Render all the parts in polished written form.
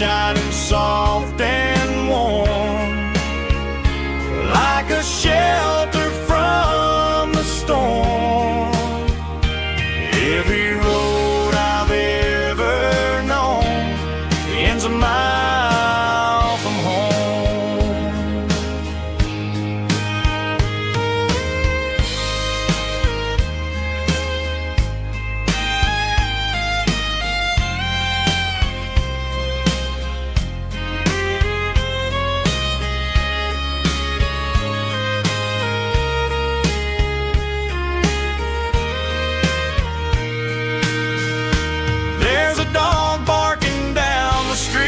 shining soft and warm, like a shelter from the storm. Every road I've ever known ends a mile from home. There's a dog barking down the street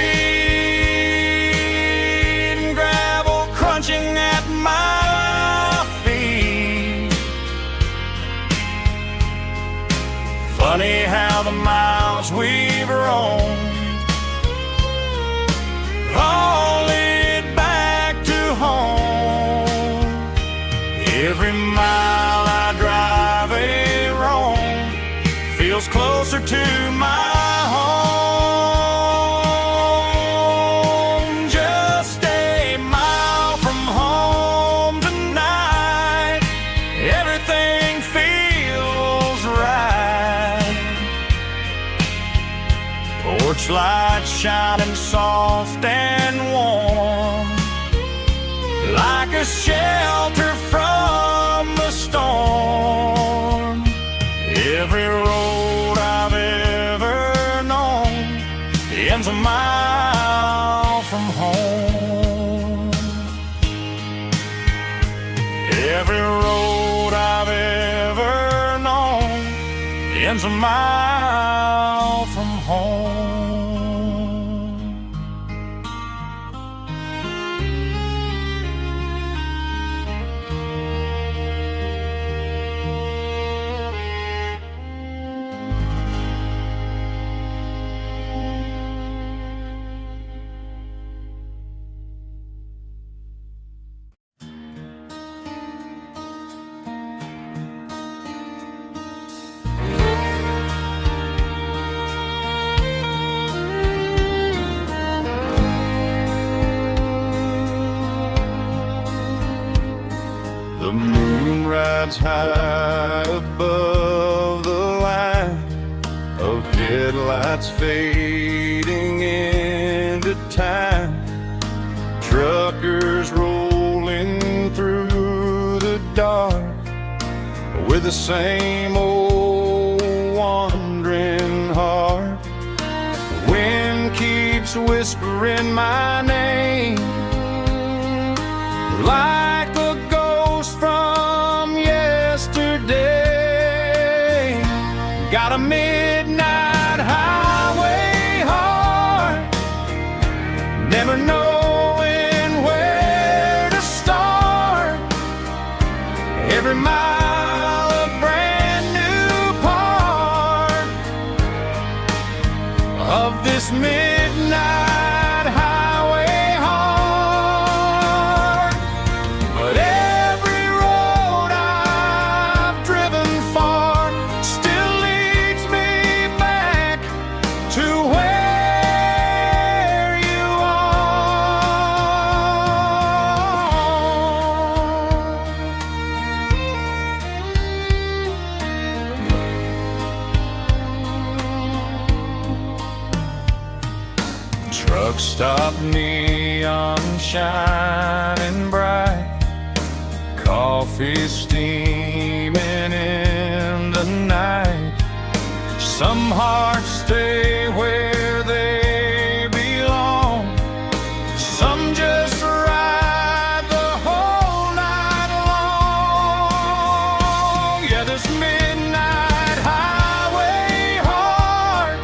and gravel crunching at my feet. Funny how the miles we've roamed all lead back to home. Every mile I drive a roam feels closer to my home. Just a mile from home tonight, everything feels right. Porch light shining soft and warm, like a shelter from the storm. Every road I've ever known ends a mile from home. Every road I've ever known ends a mile from home. The moon rides high above the line of headlights fading into time. Truckers rolling through the dark with the same old wandering heart. The wind keeps whispering my name like the ghost from yesterday. Got a midnight highway heart, never knowing where to start. Every mile a brand new part of this midnight highway heart. But every road I've driven far still leads me back to where you are. Truck stop, neon shining bright, coffee steaming in the night. Some hearts stay where they belong, some just ride the whole night long. Yeah, this midnight highway heart,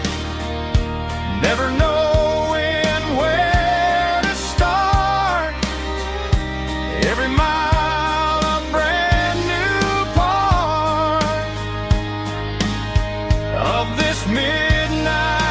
never knowing where to start. Every mile a brand new part of this midnight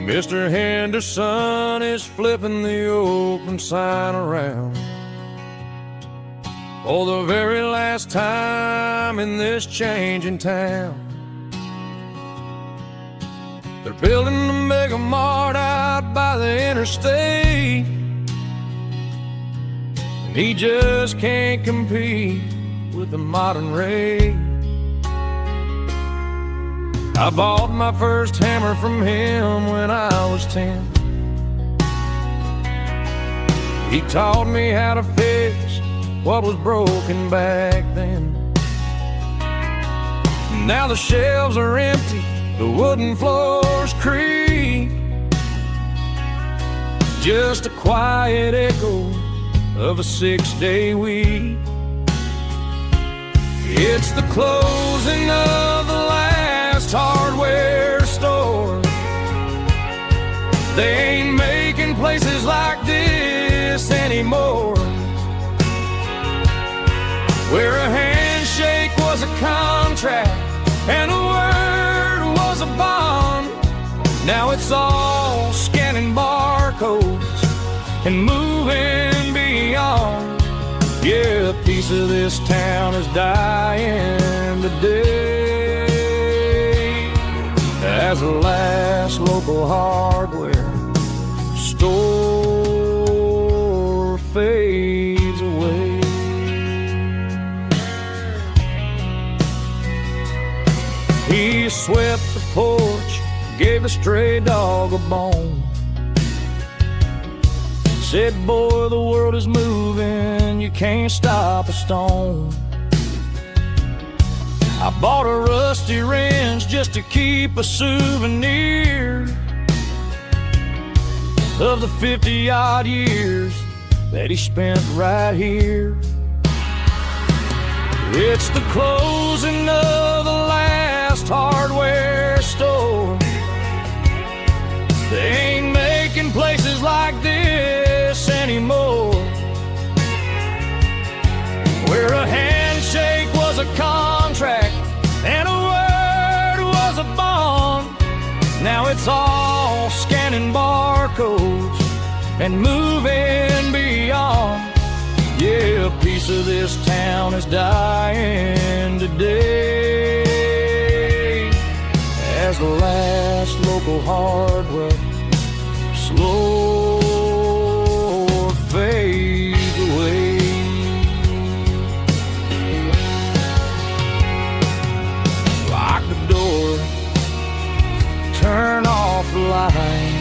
Mr. Henderson is flipping the open sign around for the very last time in this changing town. They're building the mega mart out by the interstate, and he just can't compete with the modern rate. I bought my first hammer from him when I was 10. He taught me how to fix what was broken back then. Now the shelves are empty, the wooden floors creak, just a quiet echo of a 6-day week. It's the closing of the last hardware store. They ain't making places like this anymore, where a handshake was a contract and a word was a bond. Now it's all scanning barcodes and moving beyond. Yeah, a piece of this town is dying today as the last local hardware store fades away. He swept the porch, gave a stray dog a bone, said, boy, the world is moving, you can't stop a stone. I bought a rusty wrench just to keep a souvenir of the 50-odd years that he spent right here. It's the closing of the last hardware store. They ain't making places like this anymore, where a handshake was a contract and a word was a bond. Now it's all scanning barcodes and moving beyond. Yeah, a piece of this town is dying today as the last local hardware slow fades away. Lock the door, turn off the light.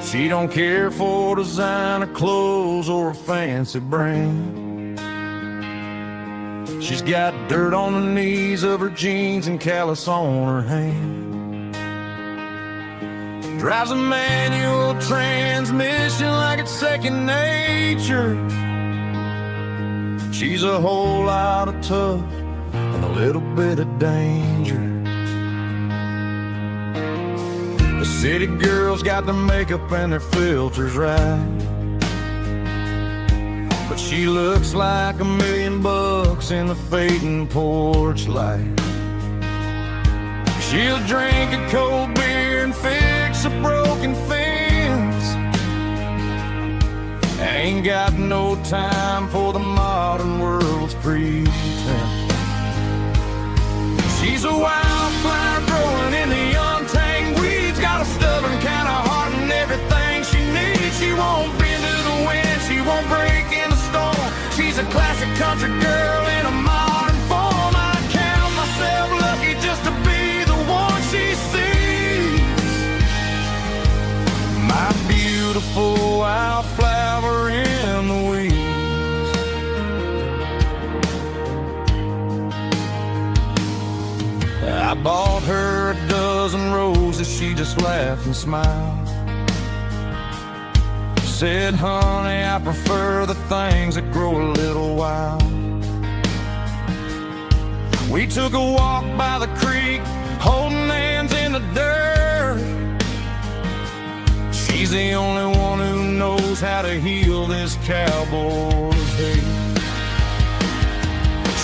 She don't care for designer clothes or a fancy brand. She's got dirt on the knees of her jeans and callus on her hand. Drives a manual transmission like it's second nature. She's a whole lot of tough and a little bit of danger. The city girls got their makeup and their filters right, but she looks like $1 million in the fading porch light. She'll drink a cold beer and fix a broken fence. Ain't got no time for the modern world's pretense. She's a wildflower growing in country girl in a modern form. I count myself lucky just to be the one she sees. My beautiful wildflower in the weeds. I bought her a dozen roses, she just laughed and smiled. Said, honey, I prefer the things that grow a little wild. We took a walk by the creek, holding hands in the dirt. She's the only one who knows how to heal this cowboy's hate.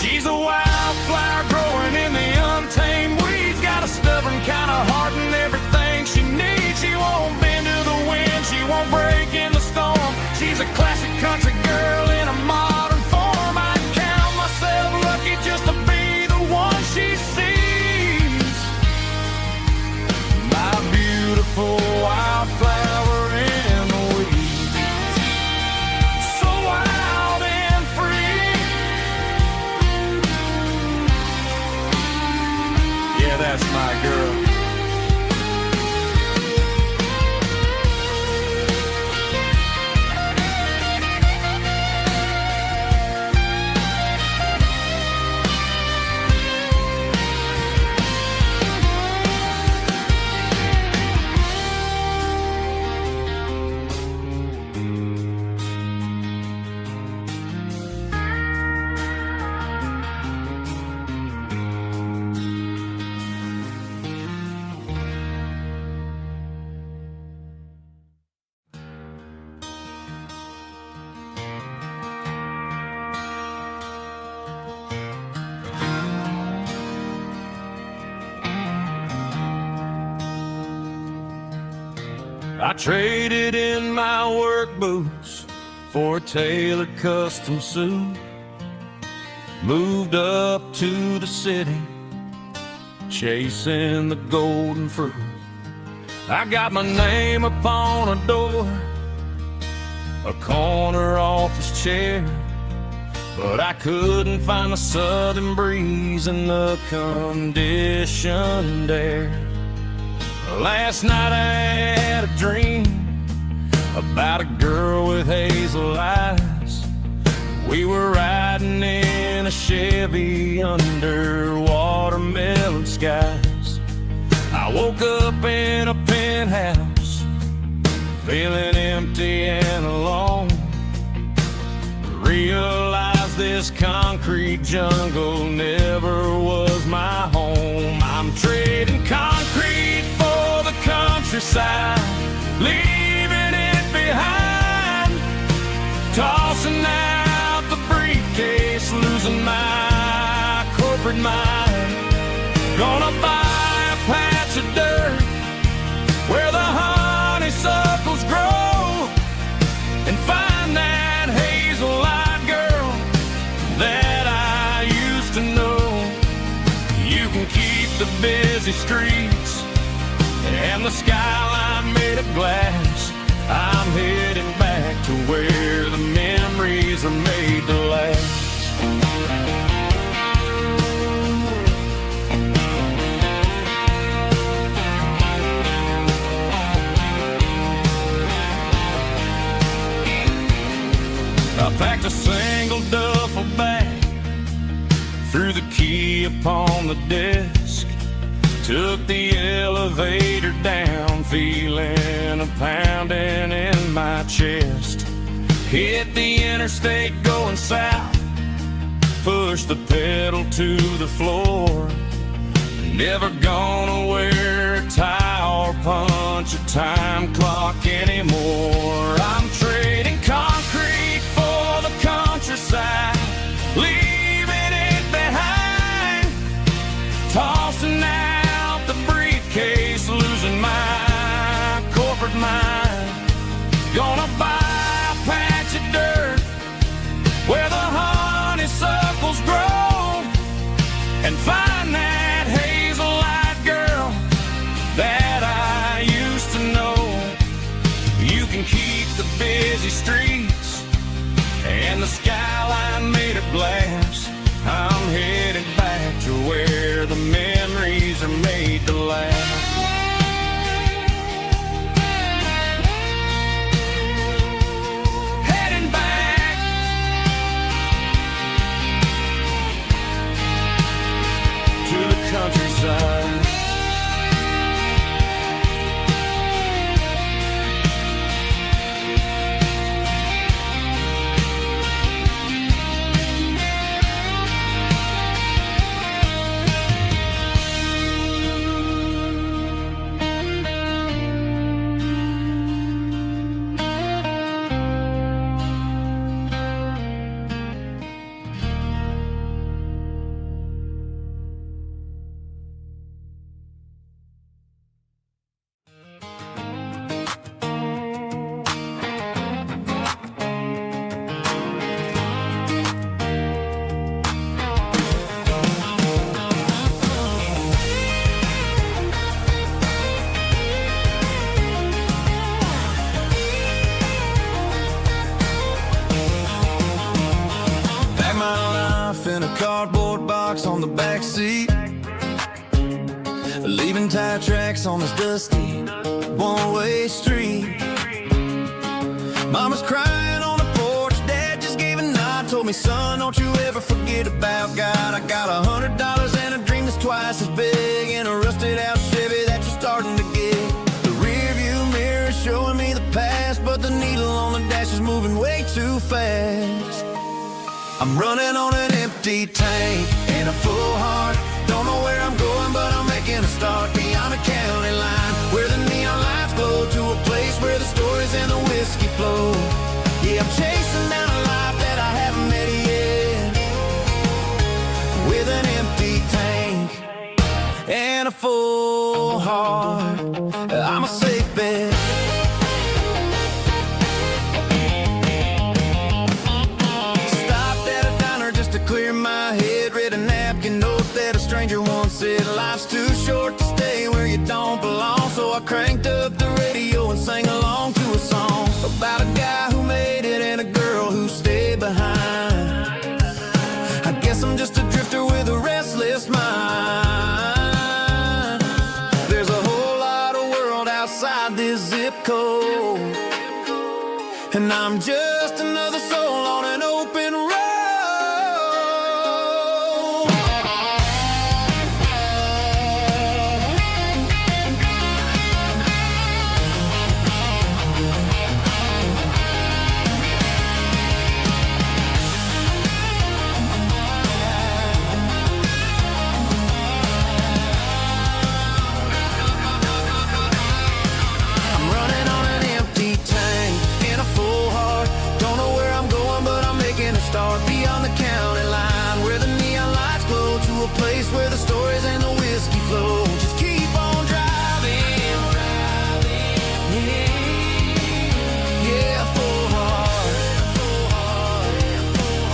She's a wildflower growing in the untamed weeds. Got a stubborn kind of heart and everything she needs. She won't bend to the wind, she won't break in the storm. She's a classic country girl in a modern form. I count myself lucky just to be the one she sees. My beautiful wildflower in the weeds. So wild and free. Yeah, that's my girl. I traded in my work boots for a tailored custom suit. Moved up to the city, chasing the golden fruit. I got my name upon a door, a corner office chair, but I couldn't find the southern breeze in the conditioned air. Last night I had a dream about a girl with hazel eyes. We were riding in a Chevy under watermelon skies. I woke up in a penthouse, feeling empty and alone. Realized this concrete jungle never was my home. I'm trading concrete for the countryside, leaving it behind. Tossing out the briefcase, losing my corporate mind. Gonna buy a patch of dirt where the honeysuckles grow, and find that hazel-eyed girl that I used to know. You can keep the busy streets and the skyline made of glass. I'm heading back to where the memories are made to last. I packed a single duffel bag, threw the key upon the desk, took the elevator down, feeling a pounding in my chest. Hit the interstate going south, pushed the pedal to the floor. Never gonna wear a tie or punch a time clock anymore. I'm trading concrete for the countryside, leaving it behind. Tossing out the briefcase, losing my corporate mind. Gonna buy a patch of dirt where the honeysuckles grow, and find that hazel-eyed girl that I used to know. You can keep the busy streets and the skyline made of laughs. I'm headed back to where the memories are made to last. Heading back to the countryside. In a cardboard box on the back seat, leaving tire tracks on this dusty one-way street. Mama's crying on the porch, Dad just gave a nod, told me, son, don't you ever forget about God. I got $100 and a dream that's twice as big, in a rusted out Chevy that you're starting to get. The rear view mirror is showing me the past, but the needle on the dash is moving way too fast. I'm running on an empty tank and a full heart. Don't know where I'm going, but I'm making a start beyond the county line, where the neon lights glow, to a place where the stories and the whiskey flow. Yeah, I'm chasing down a life that I haven't met yet, with an empty tank and a full heart. I'm a safe bet. Clear my head, read a napkin note that a stranger once said, life's too short to stay where you don't belong. So I cranked up the radio and sang along to a song about a guy who made it and a girl who stayed behind. I guess I'm just a drifter with a restless mind. There's a whole lot of world outside this zip code, and I'm just another soul on an open road. Start beyond the county line, where the neon lights glow, to a place where the stories and the whiskey flow. Just keep on driving, yeah, full heart, full heart, full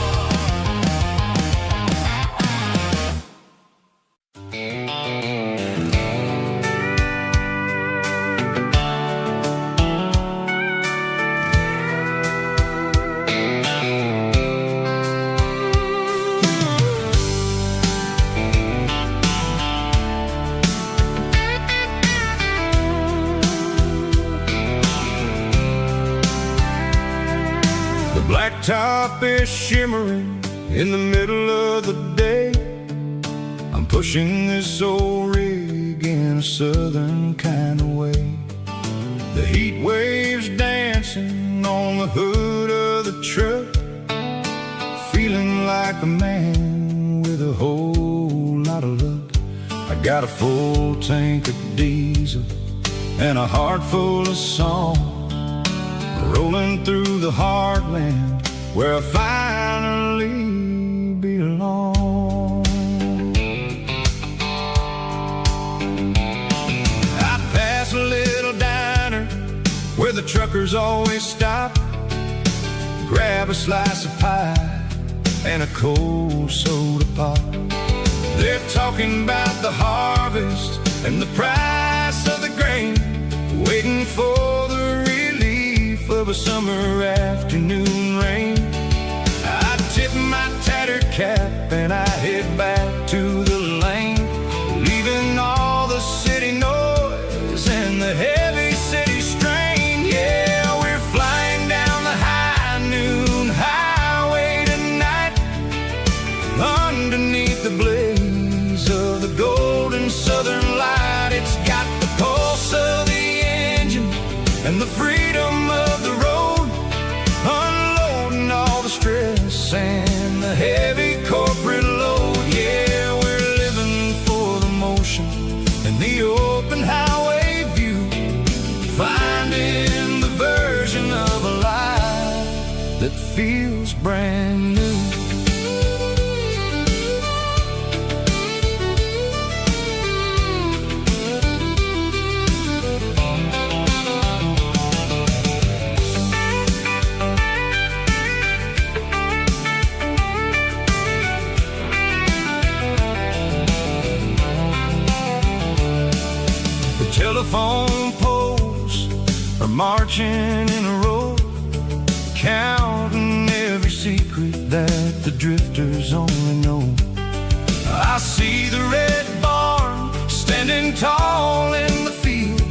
Blacktop is shimmering in the middle of the day. I'm pushing this old rig in a southern kind of way. The heat waves dancing on the hood of the truck, feeling like a man with a whole lot of luck. I got a full tank of diesel and a heart full of song, rolling through the heartland where I finally belong. I pass a little diner where the truckers always stop, grab a slice of pie and a cold soda pop. They're talking about the harvest and the price of the grain, waiting for the relief of a summer afternoon rain. I tip my tattered that feels brand new. The telephone poles are marching in a row, counting every secret that the drifters only know. I see the red barn standing tall in the field,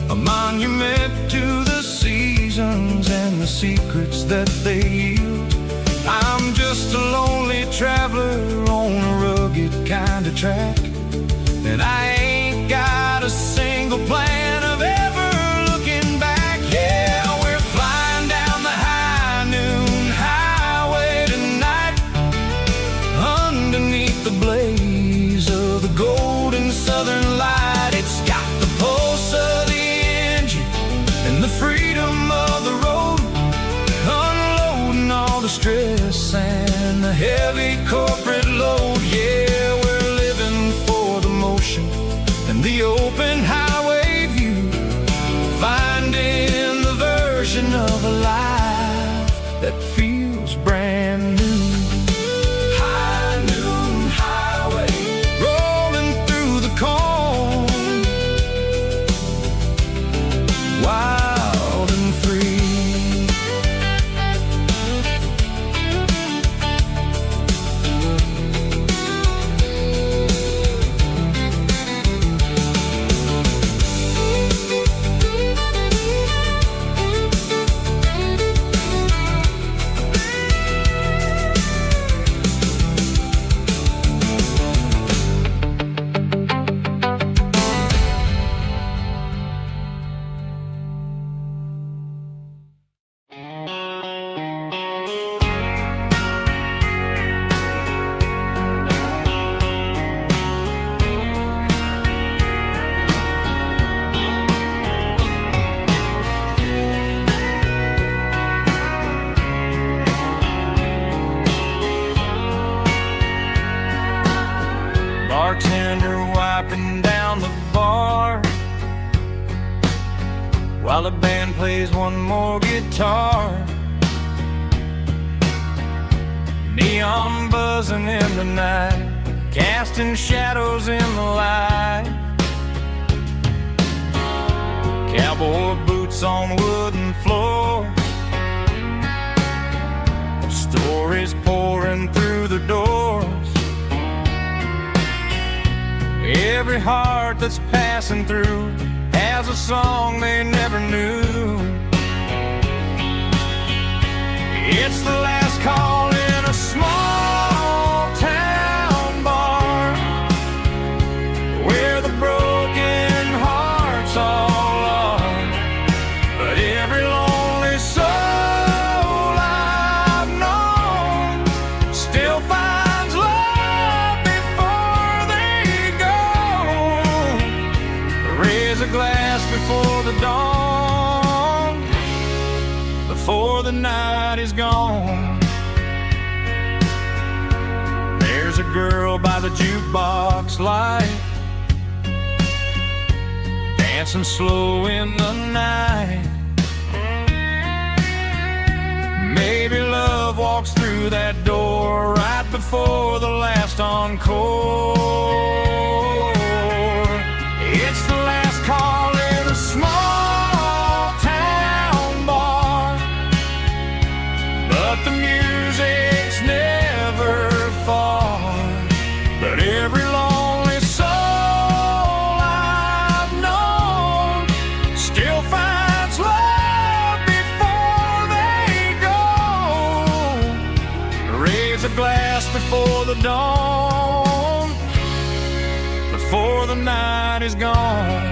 a monument to the seasons and the secrets that they yield. I'm just a lonely traveler on a rugged kind of track, and I ain't got a single plan of ever looking back. Yeah, we're flying down the high noon highway tonight, underneath the blaze of the golden southern light. It's got the pulse of the engine and the freedom of the road, unloading all the stress and the heavy corporate load. Yeah, we're living for the motion and the open highway view, finding the version of a life that feels brand new. High noon highway, rolling through the corn, wild and free. Bartender wiping down the bar while the band plays one more guitar. Neon buzzing in the night, casting shadows in the light. Cowboy boots on wooden floors, stories pouring through the doors. Every heart that's passing through has a song they never knew. It's the last call in a small town bar, where the broken hearts all are. But every lonely soul I've known still finds love before they go. Raise a glass before the dawn, before the night is gone. There's a girl by the jukebox light, dancing slow in the night. Maybe love walks through that door right before the last encore. It's the last call in a small town bar, but the music's never far. But every lonely soul I've known still finds love before they go. Raise a glass before the dawn, before the night is gone.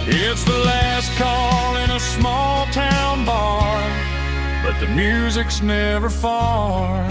It's the last call in a small town bar, but but the music's never far.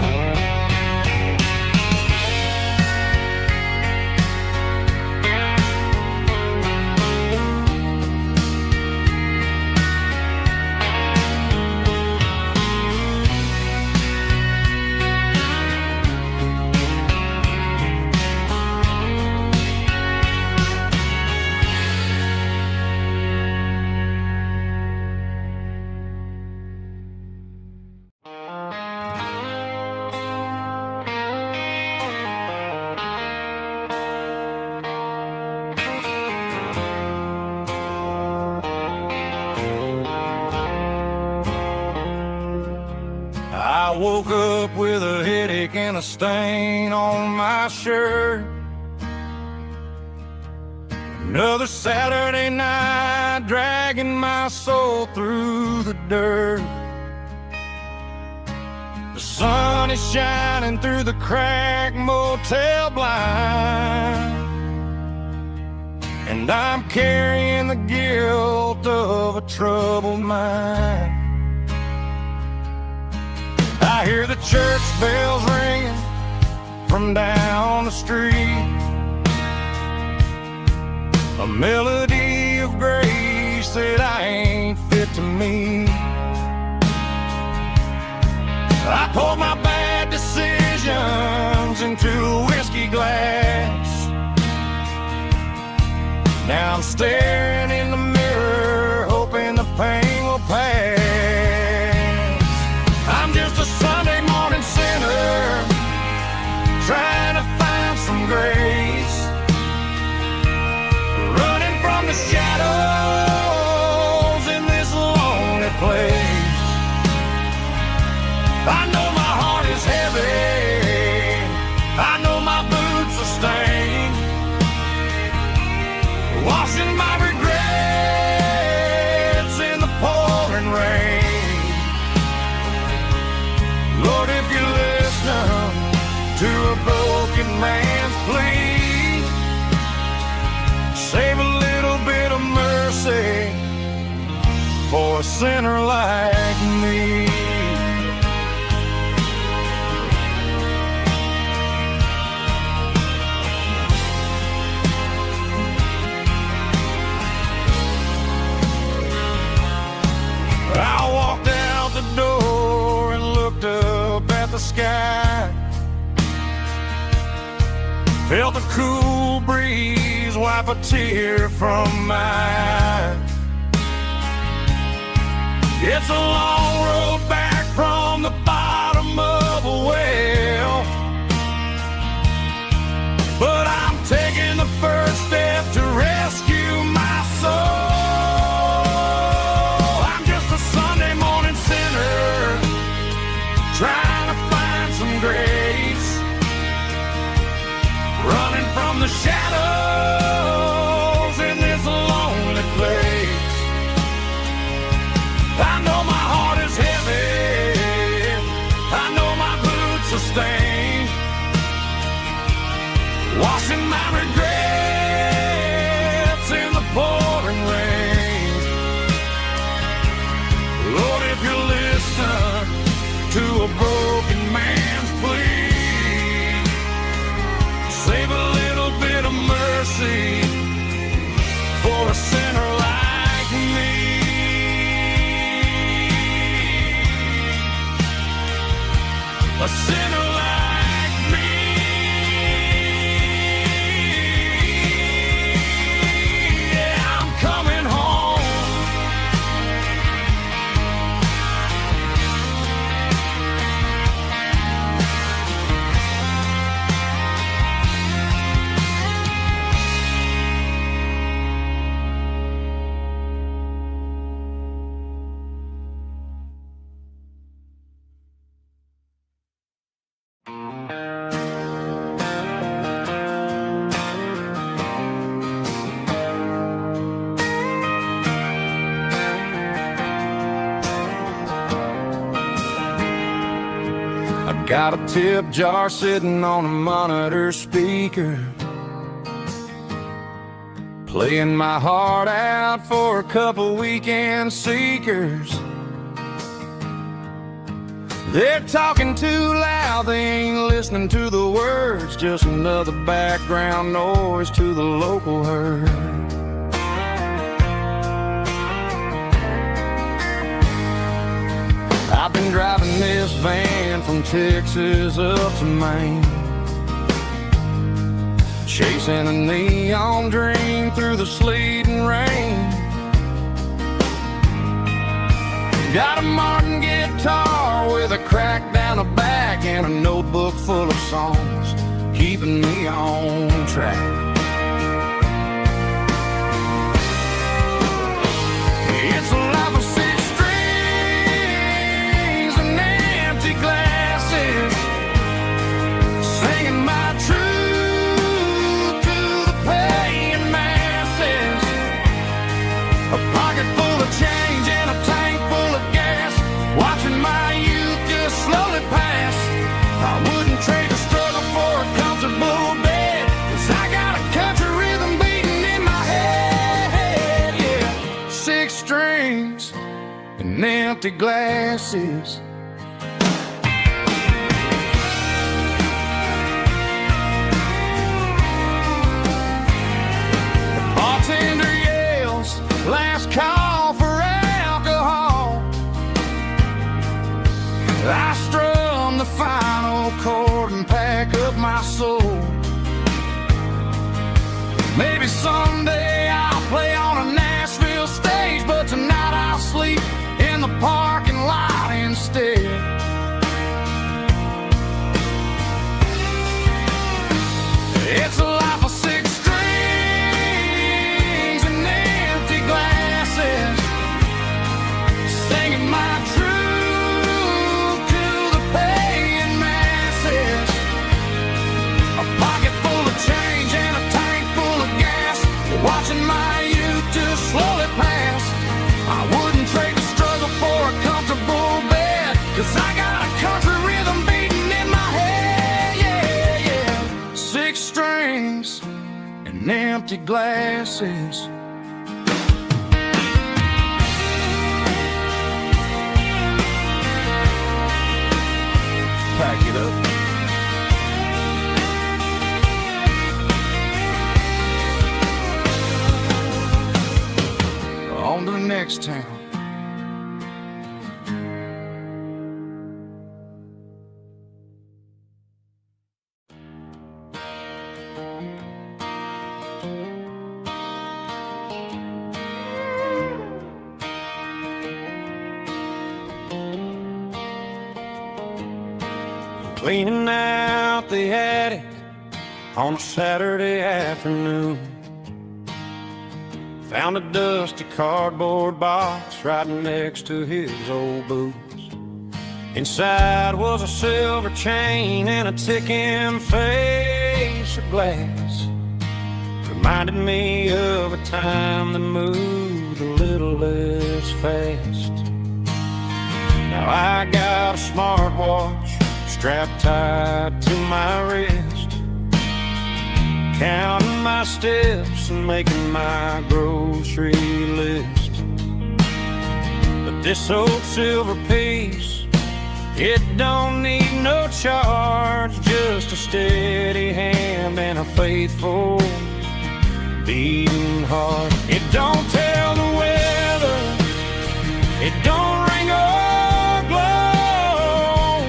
I woke up with a headache and a stain on my shirt. Another Saturday night, dragging my soul through the dirt. The sun is shining through the cracked motel blind, and I'm carrying the guilt of a troubled mind. I hear the church bells ringing from down the street, a melody of grace that I ain't fit to meet. I poured my bad decisions into a whiskey glass. Now I'm staring in the mirror, hoping the pain will pass. I'm just a Sunday morning sinner, trying to find some grace, running from the shadows in this lonely place. I know my heart is heavy, I know my boots are stained, washing my regrets in the pouring rain. Lord, if you listen to a broken man's plea, save a little bit of mercy for a sinner like me. I walked out the door and looked up at the sky, felt the cool breeze wipe a tear from my eye. It's a long road back from the bottom of a well, but I'm taking the first step to rescue my soul. Trying to find some grace, running from the shadows in this lonely place. I know my heart is heavy, I know my boots are stained, washing my regrets in the pouring rain. Lord, if you listen to a broken man's plea, save a little bit of mercy for a sinner like me. A sinner like me. Yeah, I'm coming home. Got a tip jar sitting on a monitor speaker, playing my heart out for a couple weekend seekers. They're talking too loud, they ain't listening to the words, just another background noise to the local herd. I've been driving this van from Texas up to Maine, chasing a neon dream through the sleet and rain. Got a Martin guitar with a crack down the back and a notebook full of songs, keeping me on track. It's a life of six strings and empty glasses, singing my truth to the paying masses. A pocket full of change and a tank full of gas, watching my youth just slowly pass. I wouldn't trade the struggle for a comfortable bed, 'cause I got a country rhythm beating in my head, yeah. Six strings and empty glasses. The bartender yells, last call for alcohol. I strum the final chord and pack up my soul. Maybe someday I'll play on a Nashville stage, but tonight I'll sleep in the parking lot instead. It's a life of six strings and empty glasses, singing my truth to the paying masses. A pocket full of change and a tank full of gas, watching my youth just slowly pass. I wouldn't trade the struggle for a comfortable bed, 'cause I got a country rhythm beating in my head, yeah, yeah. Six strings and empty glasses. Pack it up. On to the next town. Cleaning out the attic on a Saturday afternoon, found a dusty cardboard box right next to his old boots. Inside was a silver chain and a ticking face of glass, reminded me of a time that moved a little less fast. Now I got a smartwatch strapped tight to my wrist, counting my steps and making my grocery list. But this old silver piece, it don't need no charge, just a steady hand and a faithful beating heart. It don't tell the weather, it don't ring or glow,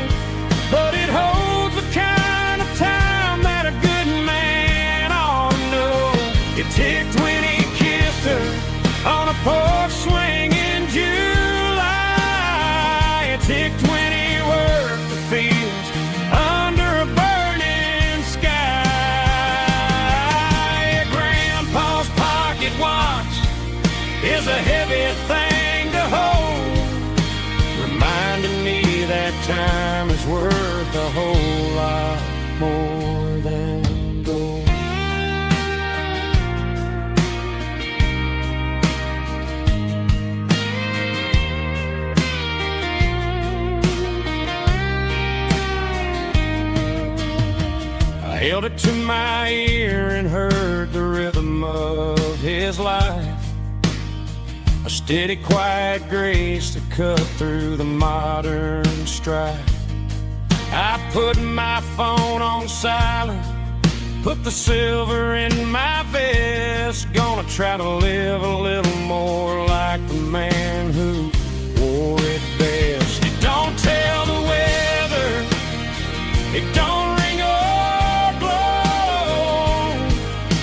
but it holds the kind of time that a good man ought to know. It ticked when he kissed her on a porch swing in July. It ticked when he worked the fields under a burning sky. Grandpa's pocket watch is a heavy thing to hold, reminding me that time is worth a whole lot more than gold. I held it to my ear and heard the rhythm of his life, a steady, quiet grace to cut through the modern strife. I put my phone on silent, put the silver in my vest. Gonna try to live a little more like the man who wore it best. It don't tell the weather, it don't ring or glow,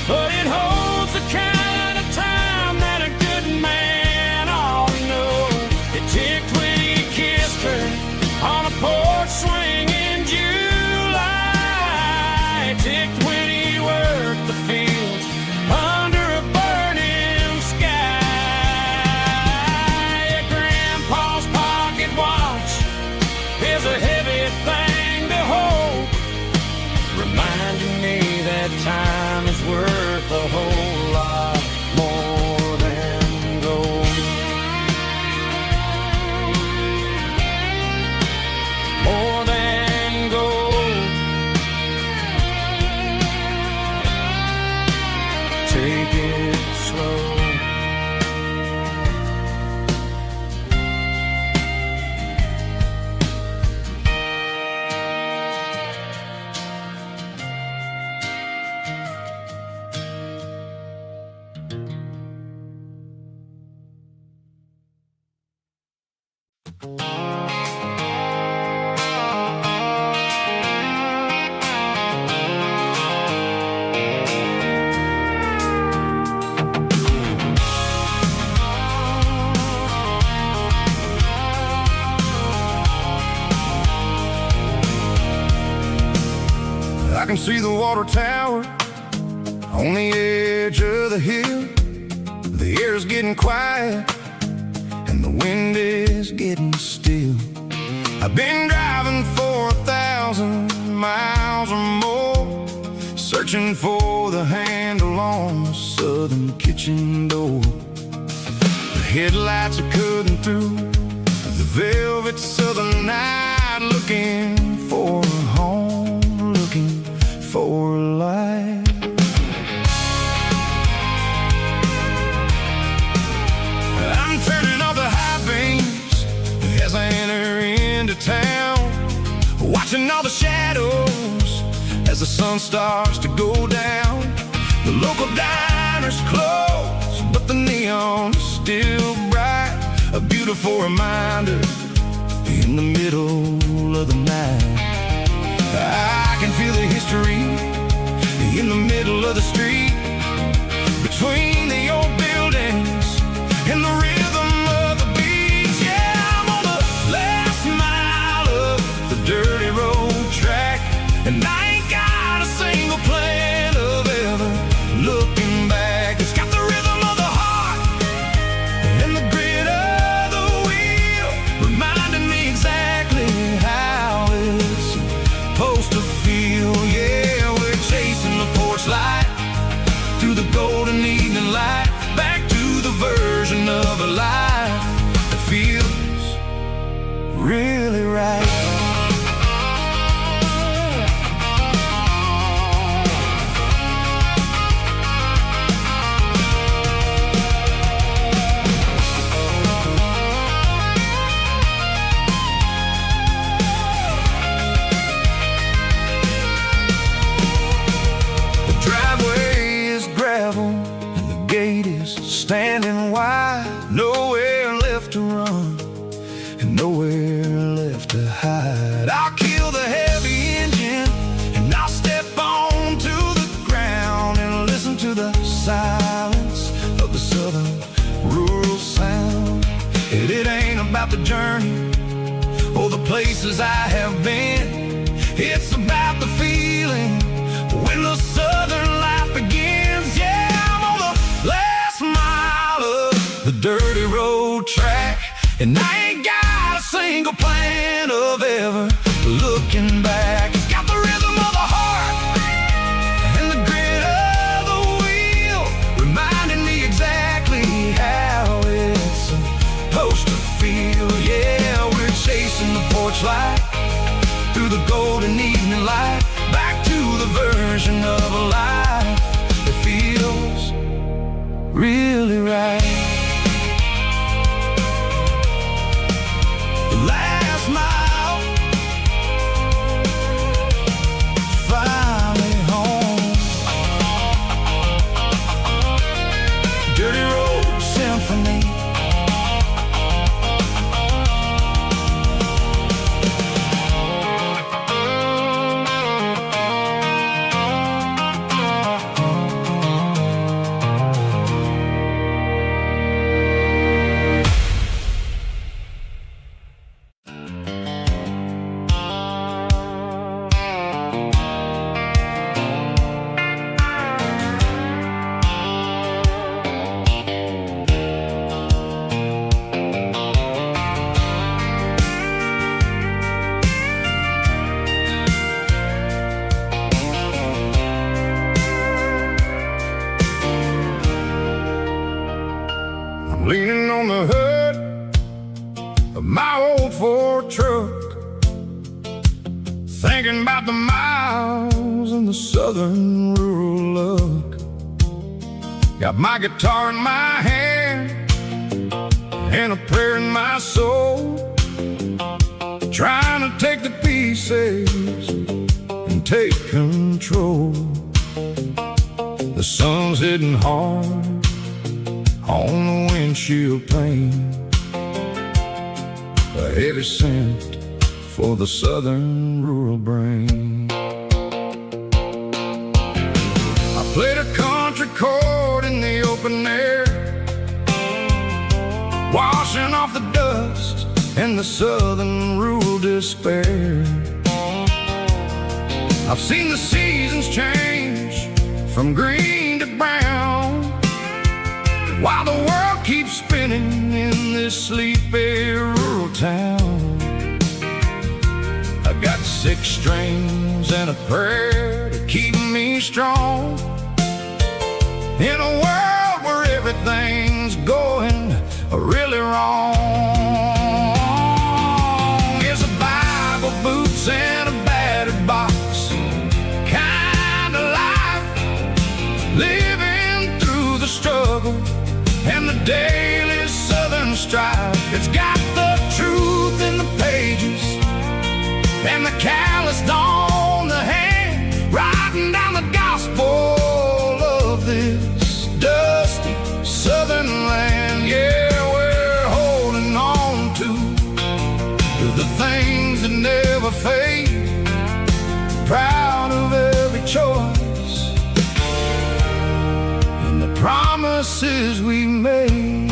but it holds the kind of time that a good man ought to know. It ticked when he kissed her on a porch swing in July. It ticked when he worked the fields under a burning sky. Yeah, Grandpa's pocket watch is a heavy thing to hold, reminding me that time is worth a whole lot more than gold. More than gold. Take it slow. I can see the water tower on the edge of the hill. The air's getting quiet and the wind is getting still. I've been driving for 1,000 miles or more, searching for the handle on the southern kitchen door. The headlights are cutting through the velvet southern night, looking for a home, looking for life. I'm turning off the high beams as I enter into town, watching all the shadows as the sun starts to go down. The local diner's closed, but the neon's still bright, a beautiful reminder in the middle of the night. I can feel the history in the middle of the street, between the old buildings and the rhythm of the beats. Yeah, I'm on the last mile of the dirty road track, and I ain't got a single plan of ever looking back. It's got the rhythm of the heart and the grit of the wheel, reminding me exactly how it's supposed to feel. Yeah, we're chasing the porch light through the golden evening light, back to the version of a life that feels really right. Standing wide, nowhere left to run and nowhere left to hide. I'll kill the heavy engine and I'll step onto the ground and listen to the silence of the southern rural sound. It ain't about the journey or the places I have been, it's about the feeling when the southern life begins. Yeah, I'm on the last mile of the dirty road track, and I ain't got a single plan of ever looking back. It's got the rhythm of the heart and the grit of the wheel, reminding me exactly how it's supposed to feel. Yeah, we're chasing the porch light through the golden evening light, back to the version of a life that feels really right. thinking about the miles and the southern rural look. Got my guitar in my hand and a prayer in my soul, trying to take the pieces and take control. The sun's hitting hard on the windshield pane, a heavy scent for the southern rural brain. I played a country chord in the open air, washing off the dust and the southern rural despair. I've seen the seasons change from green to brown, while the world keeps spinning in this sleepy rural town. I got 6 strings and a prayer to keep me strong, in a world where everything's going really wrong. It's a Bible, boots, and a battered box kind of life, living through the struggle and the daily southern strife. It's got the truth in the pages and the calloused on the hand, writing down the gospel of this dusty southern land. Yeah, we're holding on to the things that never fade, proud of every choice and the promises we made.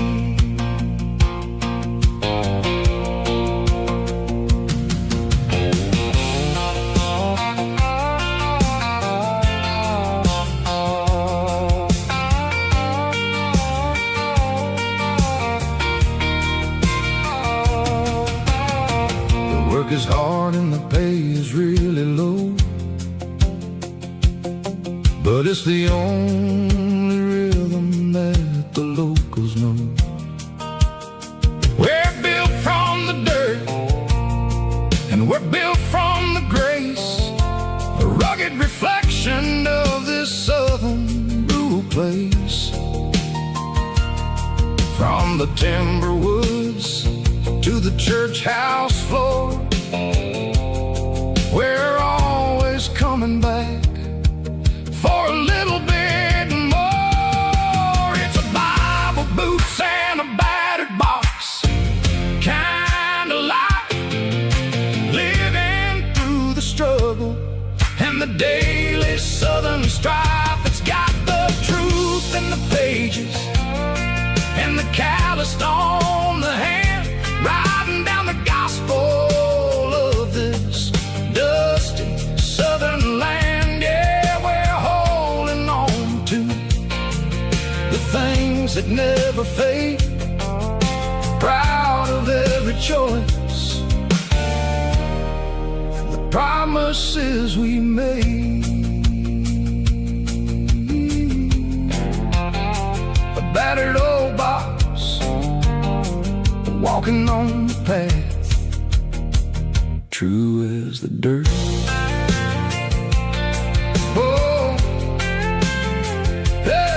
Is hard and the pay is really low, but it's the only rhythm that the locals know. We're built from the dirt and we're built from the grace, a rugged reflection of this southern rural place. From the timber woods to the church house floor, we're always coming back for a little bit more. It's a Bible, boots, and a battered box kind of life, living through the struggle and the daily southern strife. It's got the truth in the pages and the calloused on the hand, writing down the gospel of this dusty southern land. Yeah, we're holding on to the things that never fade, proud of every choice and the promises we made. A battered old box, walking on the path, true as the dirt. Oh, hey.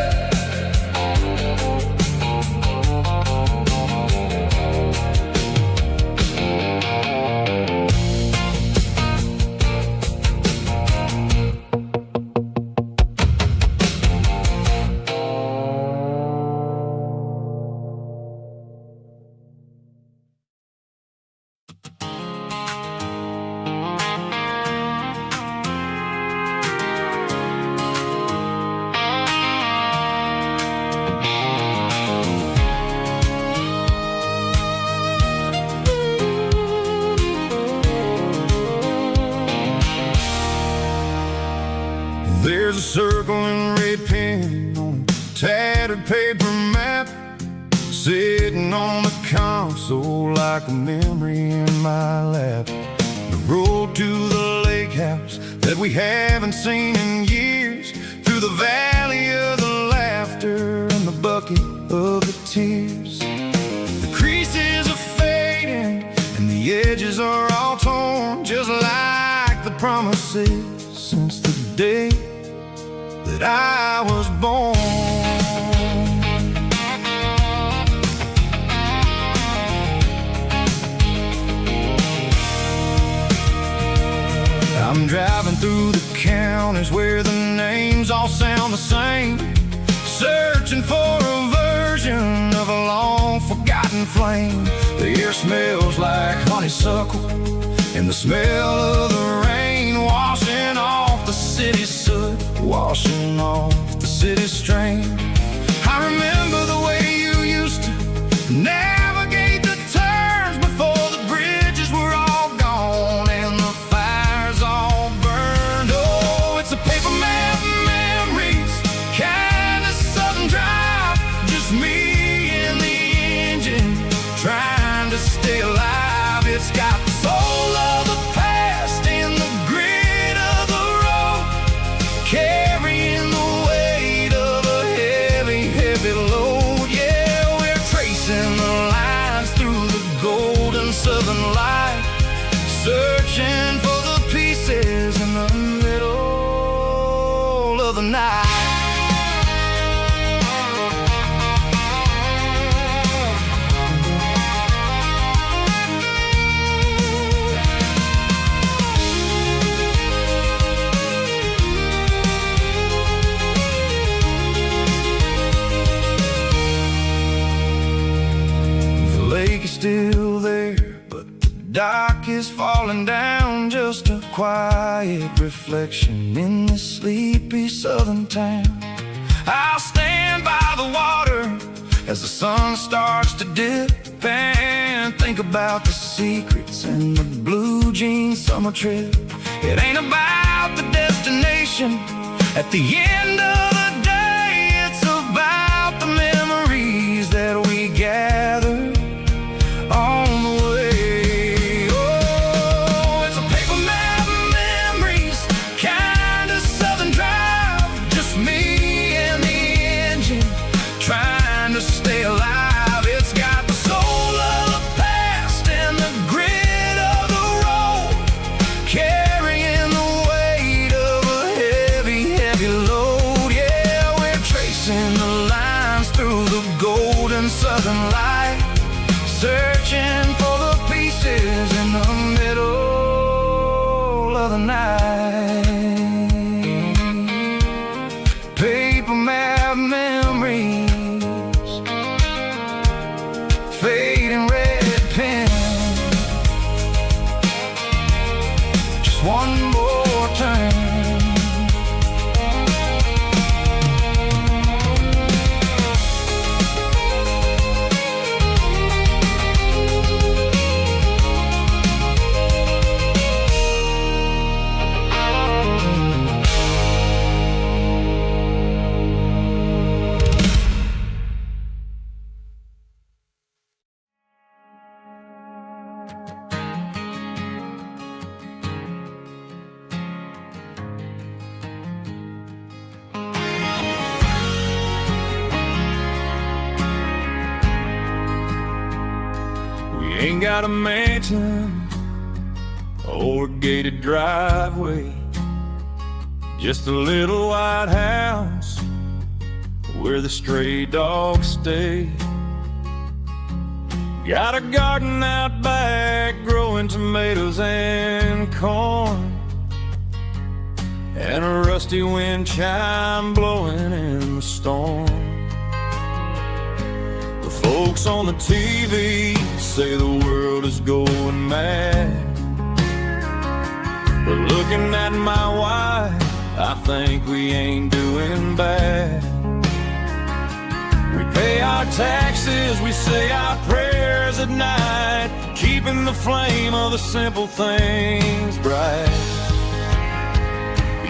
There's a circle and red pen on a tattered paper map, sitting on the console like a memory in my lap. The road to the lake house that we haven't seen in years, through the valley of the laughter and the bucket of the tears. The creases are fading and the edges are all torn, just like the promises since the day that I was born. I'm driving through the counties where the names all sound the same, searching for a version of a long-forgotten flame. The air smells like honeysuckle, and the smell of the rain washing off the city's soot, washing off the city's strain. I remember the way you used to navigate the turns before the bridges were all gone and the fires all burned. Oh, it's a paper map memories, kind of southern drive, just me and the engine trying to stay alive. It's got the soul of the past and the grit of the road, carrying the weight of a heavy, heavy load. Yeah, we're tracing the lines through the golden southern light, searching for the pieces in the middle of the night. Still there, but the dock is falling down, just a quiet reflection in this sleepy southern town. I'll stand by the water as the sun starts to dip and think about the secrets and the blue jean summer trip. It ain't about the destination at the end of the day, it's about the memories that we gather on the way. Oh, it's a paper map memories, kind of southern drive, just me and the engine trying to stay alive. It's got the soul of the past and the grit of the road, carrying the weight of a heavy, heavy load. Yeah, we're tracing the lines through the golden southern light, searching for the pieces in the middle of the night. Paper map memories, fading red pen, just one more turn. Ain't got a mansion or a gated driveway, just a little white house where the stray dogs stay. Got a garden out back growing tomatoes and corn, and a rusty wind chime blowing in the storm. The folks on the TV say the world is going mad, but looking at my wife, I think we ain't doing bad. We pay our taxes, we say our prayers at night, keeping the flame of the simple things bright.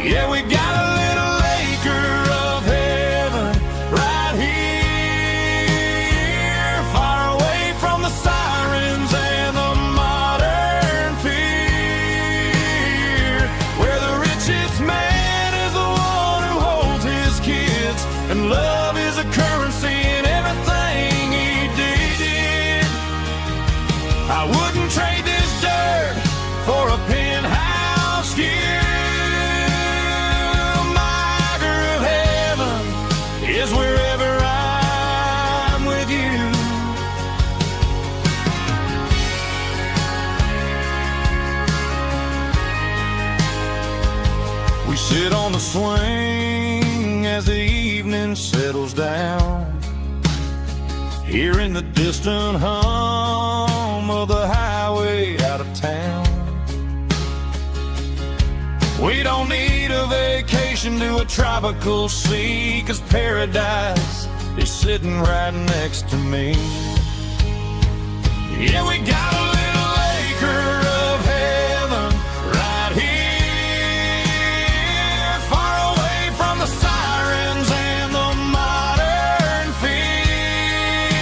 Yeah, we got a little acre of heaven right here, far away from the sirens and the modern fear, where the richest man is the one who holds his kids, and love is a currency in everything he did. I wouldn't trade this dirt for a penthouse just you. My anchor of heaven is wherever I'm with you. We sit on the swing as the evening settles down, hearing the distant hum of the highway out of town. We don't need a vacation to a tropical sea, 'cause paradise is sitting right next to me. Yeah, we got a little acre of heaven right here, far away from the sirens and the modern fear,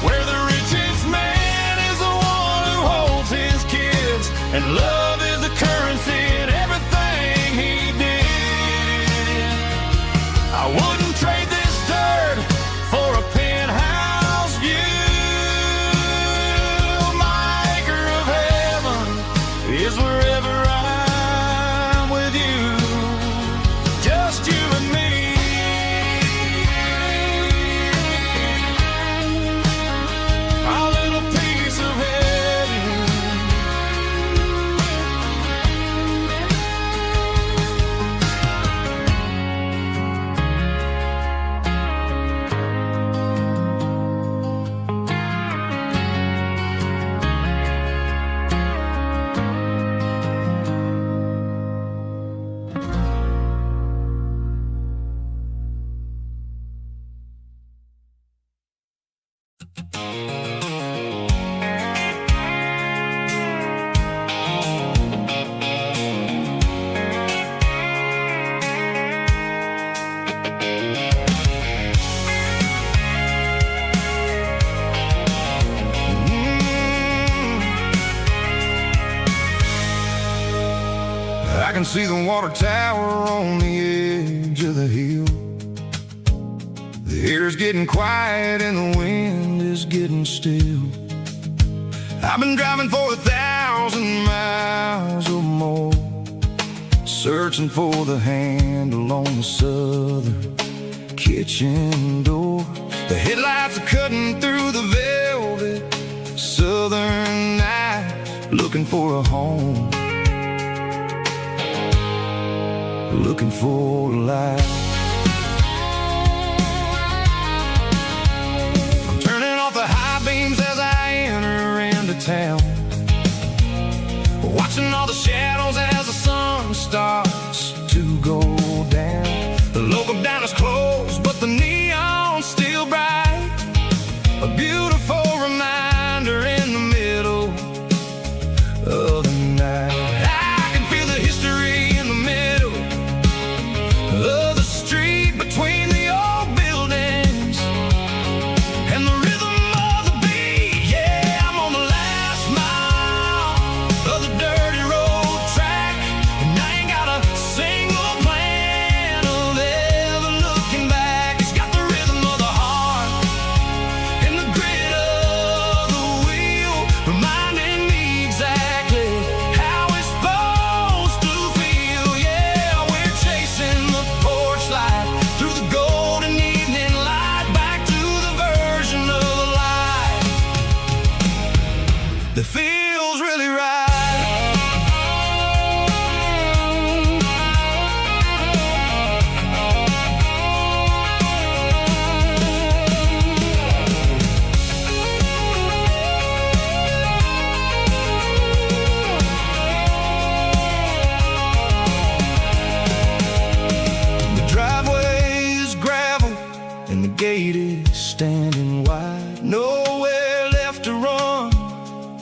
where the richest man is the one who holds his kids, and love is the currency in everything he did. I wouldn't trade this dirt for a penthouse view. My acre of heaven is wherever I'm with you, just you and me. Our little piece of heaven. I can see the water tower on the edge of the hill. The air's getting quiet and the wind is getting still. I've been driving for 1,000 miles or more, searching for the handle on the southern kitchen door. The headlights are cutting through the velvet southern night, looking for a home, looking for a life. I'm turning off the high beams as I enter into town, watching all the shadows as the sun starts to go down. The local dine is closed, but the neon's still bright, a beautiful reminder in the middle of the night. I can feel the history in the middle of the street, between the old buildings and the rhythm of the beat. Yeah, I'm on the last mile of the dirty road track, and I ain't got a single plan of ever looking back. It's got the rhythm of the heart and the grit of the wheel, reminding me exactly how it's supposed to feel. Yeah, we're chasing the porch light through the golden evening light, back to the version of life that feels really right. The driveway is gravel and the gate is standing wide. Nowhere left to run,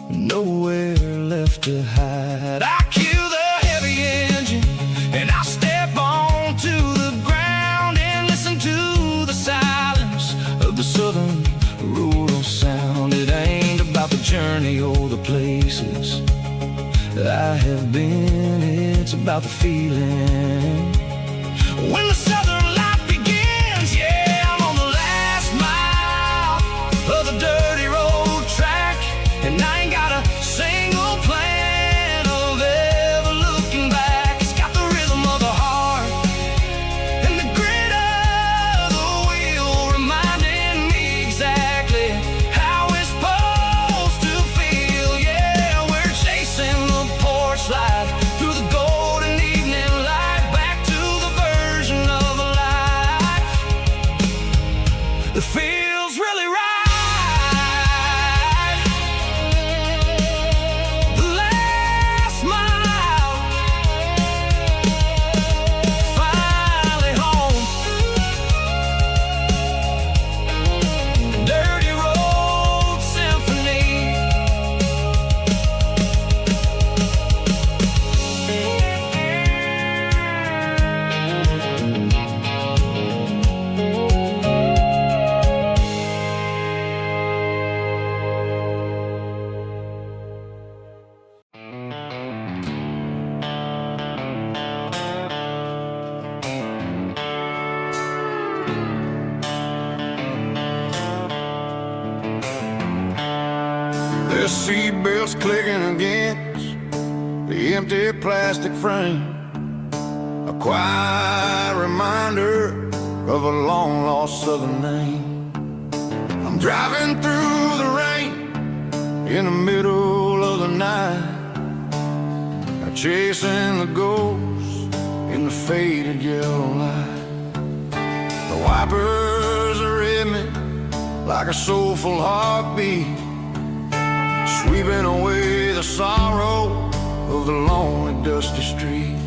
nowhere left to hide. I kill the heavy engine and I step onto the ground and listen to the silence of the southern rural sound. It ain't about the journey or the places I have been, it's about the feeling when the southern life begins. Yeah, I'm on the last mile of the dirty road track, and I ain't got a single plan of ever looking slide through the golden evening light, back to the version of a life that feels really right. The last mile, finally home. Dirty Road Symphony. The seatbelts clicking against the empty plastic frame, a quiet reminder of a long-lost southern name. I'm driving through the rain in the middle of the night, chasing the ghosts in the faded yellow light. The wipers are in me like a soulful heartbeat, sweeping away the sorrow of the lonely, dusty street.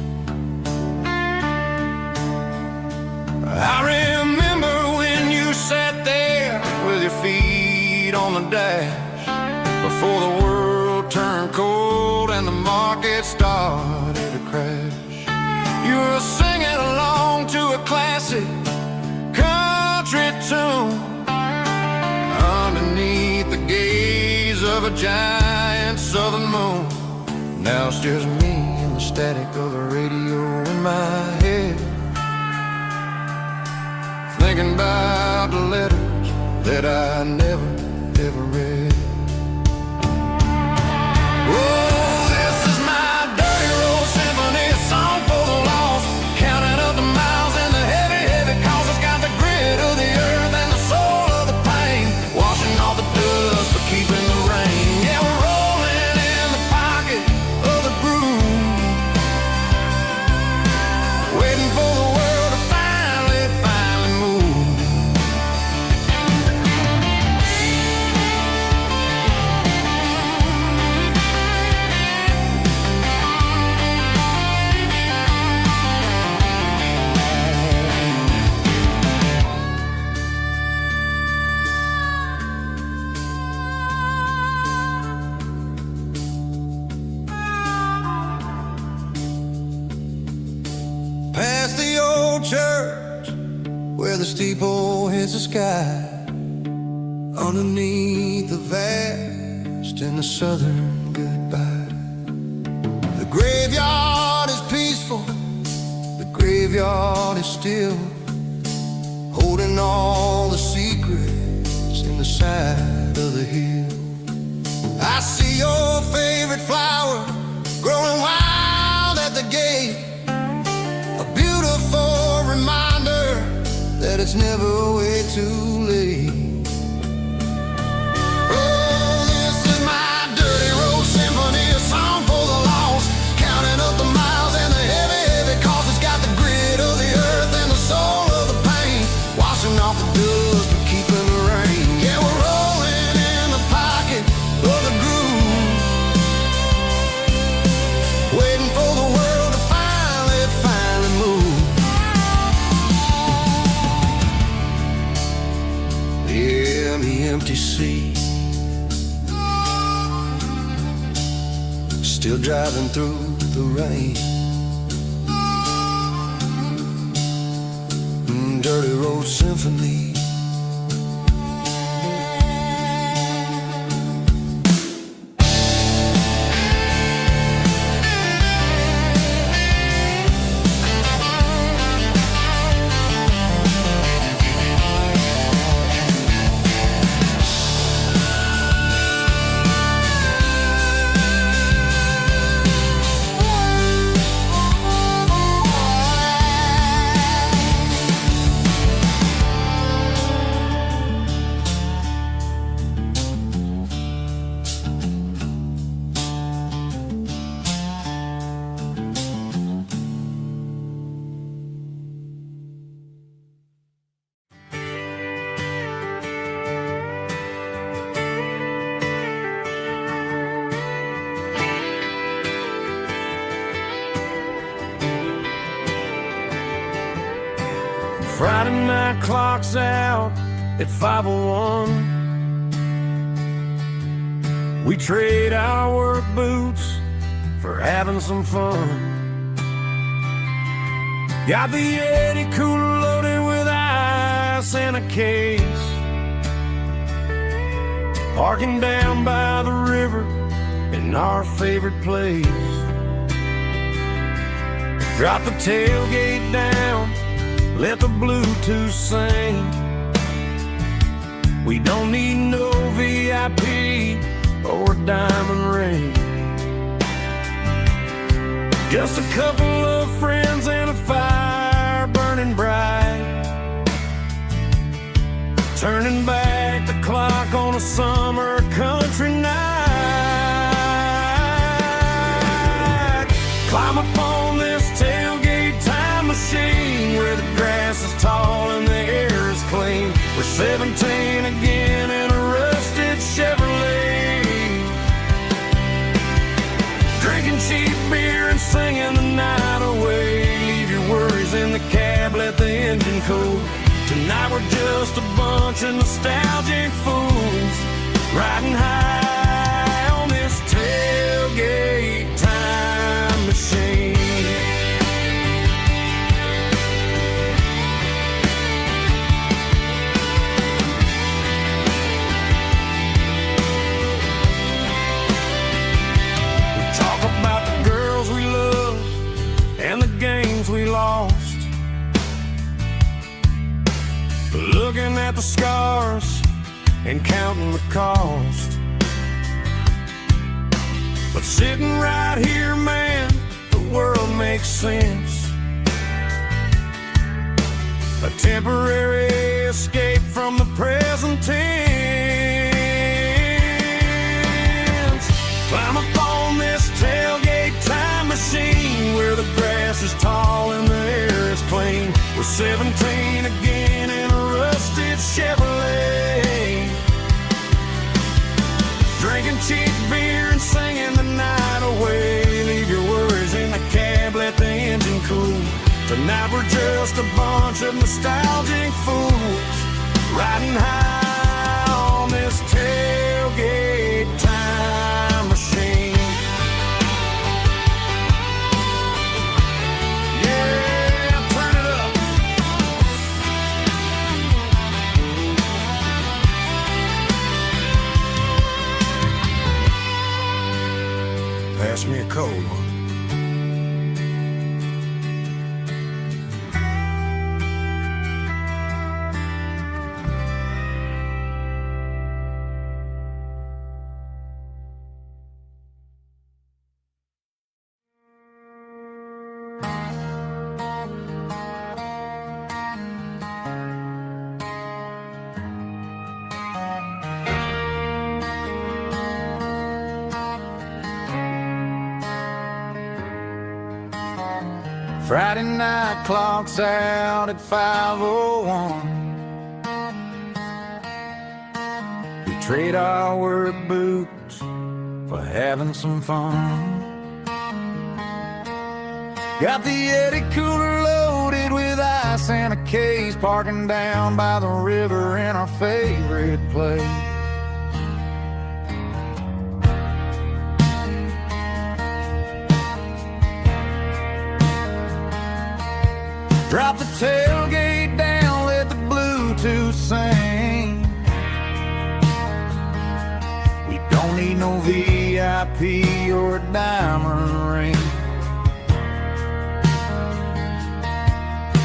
I remember when you sat there with your feet on the dash, before the world turned cold and the market started to crash. You were singing along to a classic country tune underneath the gaze of a giant southern moon. Now it's just me and the static of the radio in my head, thinking about the letters that I never, ever read. Oh, this is my dirty road symphony, a song for the lost, counting up the miles and the heavy, heavy calls. It's got the grit of the earth and the soul of the pain, washing off the dust but keeping the rain. Yeah, we're rolling in the pocket of the groove, waiting for the world to finally, finally move. Past the old church where the steeple hits the sky, underneath the vast and the southern goodbye. The graveyard is peaceful, the graveyard is still, holding all the secrets in the side of the hill. I see your favorite flower growing wild at the gate, a beautiful reminder that it's never way too late. Oh, this is my dirty road symphony, a song for the lost, counting up the miles and the heavy, heavy calls. It's got the grit of the earth and the soul of the pain, washing off the dust but keeping the rain. Yeah, we're rolling in the pocket of the groove, waiting for the world to finally, finally move. Yeah, the empty sea, still driving through the rain. Dirty Road Symphony. Friday night clock's out at 5:01. We trade our work boots for having some fun. Got the Yeti cooler loaded with ice and a case, parking down by the river in our favorite place. Drop the tailgate down, let the Bluetooth sing. We don't need no VIP or a diamond ring. Just a couple of friends and a fire burning bright, turning back the clock on a summer country night. Climb up on this tailgate time machine where the grass is tall and the air is clean. We're 17 again in a rusted Chevrolet, drinking cheap beer and singing the night away. Leave your worries in the cab, let the engine cool. Tonight we're just a bunch of nostalgic fools, riding high on this tailgate time machine. We talk about the girls we love and the games we lost, looking at the scars and counting the cost. But sitting right here, man, the world makes sense. A temporary escape from the present tense. Climb up on this tailgate time machine where the grass is tall and the air is clean. We're 17 again in a rusted Chevrolet, drinking cheap beer and singing the night away. Leave your worries in the cab, let the engine cool. Tonight we're just a bunch of nostalgic fools, riding high on this tailgate time machine. Yeah, turn it up. Pass me a cold one. Friday night clock's out at 5:01. We trade our work boots for having some fun. Got the Yeti cooler loaded with ice and a case, parking down by the river in our favorite place. Drop the tailgate down, let the Bluetooth sing. We don't need no VIP or a diamond ring.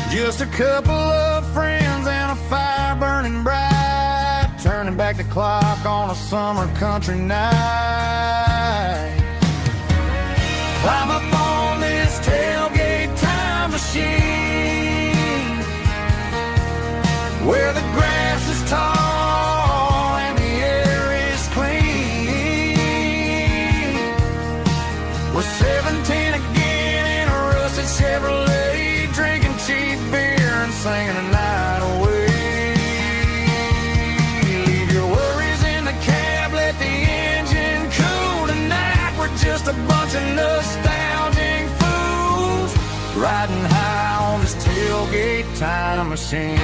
Just a couple of friends and a fire burning bright, turning back the clock on a summer country night. Climb up on this tailgate time machine where the grass is tall and the air is clean. We're 17 again in a rusted Chevrolet, drinking cheap beer and singing the night away. Leave your worries in the cab, let the engine cool. Tonight we're just a bunch of nostalgic fools, riding high on this tailgate tailgate time machine.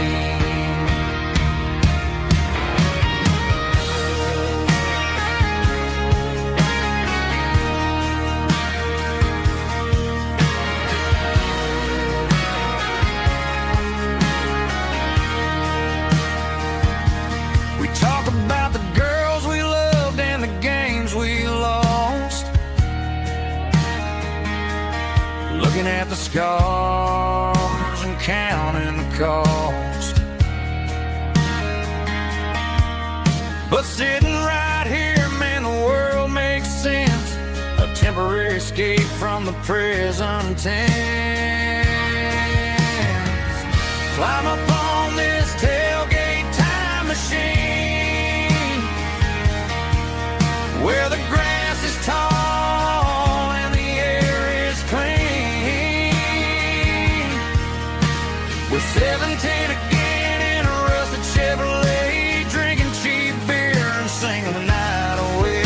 We talk about the girls we loved and the games we lost, looking at the scars and counting the cost. But sitting right here, man, the world makes sense. A temporary escape from the present tense. Climb up on this tailgate time machine, where the grass is tall and the air is clean. We're 17 again in a rusted Chevrolet, drinking cheap beer and singing the night away.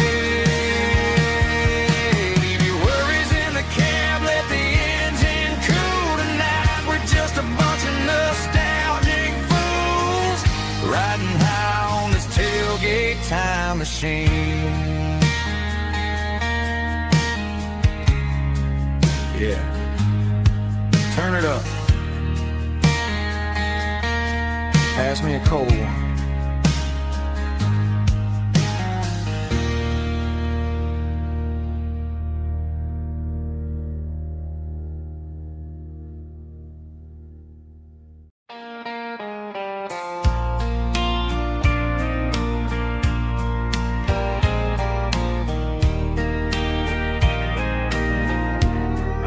Leave your worries in the cab, let the engine cool tonight. We're just a bunch of nostalgic fools riding high on this tailgate time machine. Yeah, turn it up. Pass me a cold one.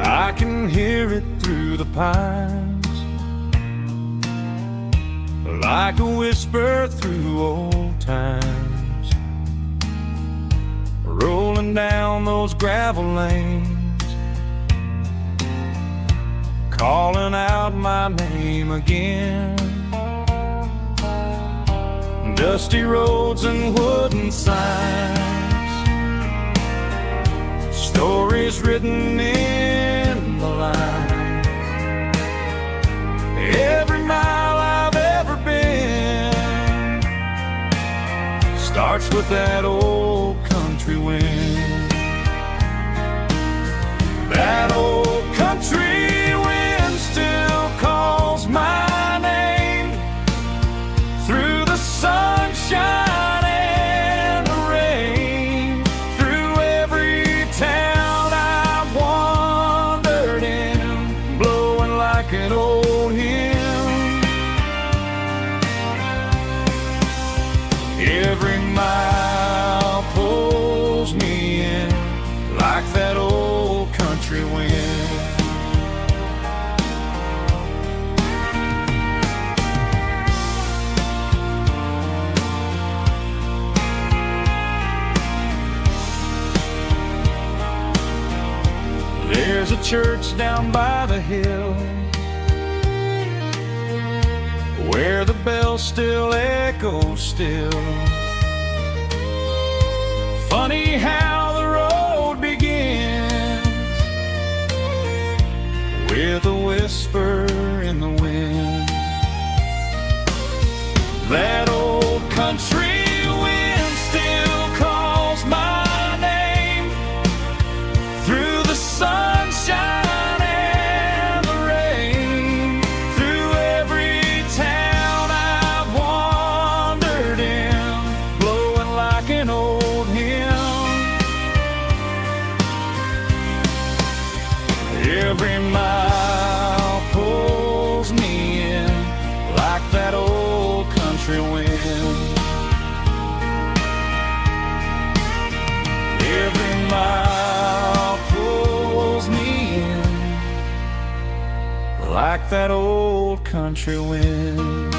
I can hear it through the pines, like a whisper through old times, rolling down those gravel lanes, calling out my name again. Dusty roads and wooden signs, stories written in the lines. Every mile I've ever been starts with that old country wind. That old country wind still calls my name through the sunshine and the rain, through every town I've wandered in, blowing like an old hymn. Every mile pulls me in like that old country wind. There's a church down by the hill where the bells still echo still. Funny how the road begins with a whisper in the wind. That old country wind still calls my name through the sunshine and the rain, through every town I've wandered in, blowing like an old hymn. Every mile pulls me in like that old country wind. Every mile pulls me in like that old country wind.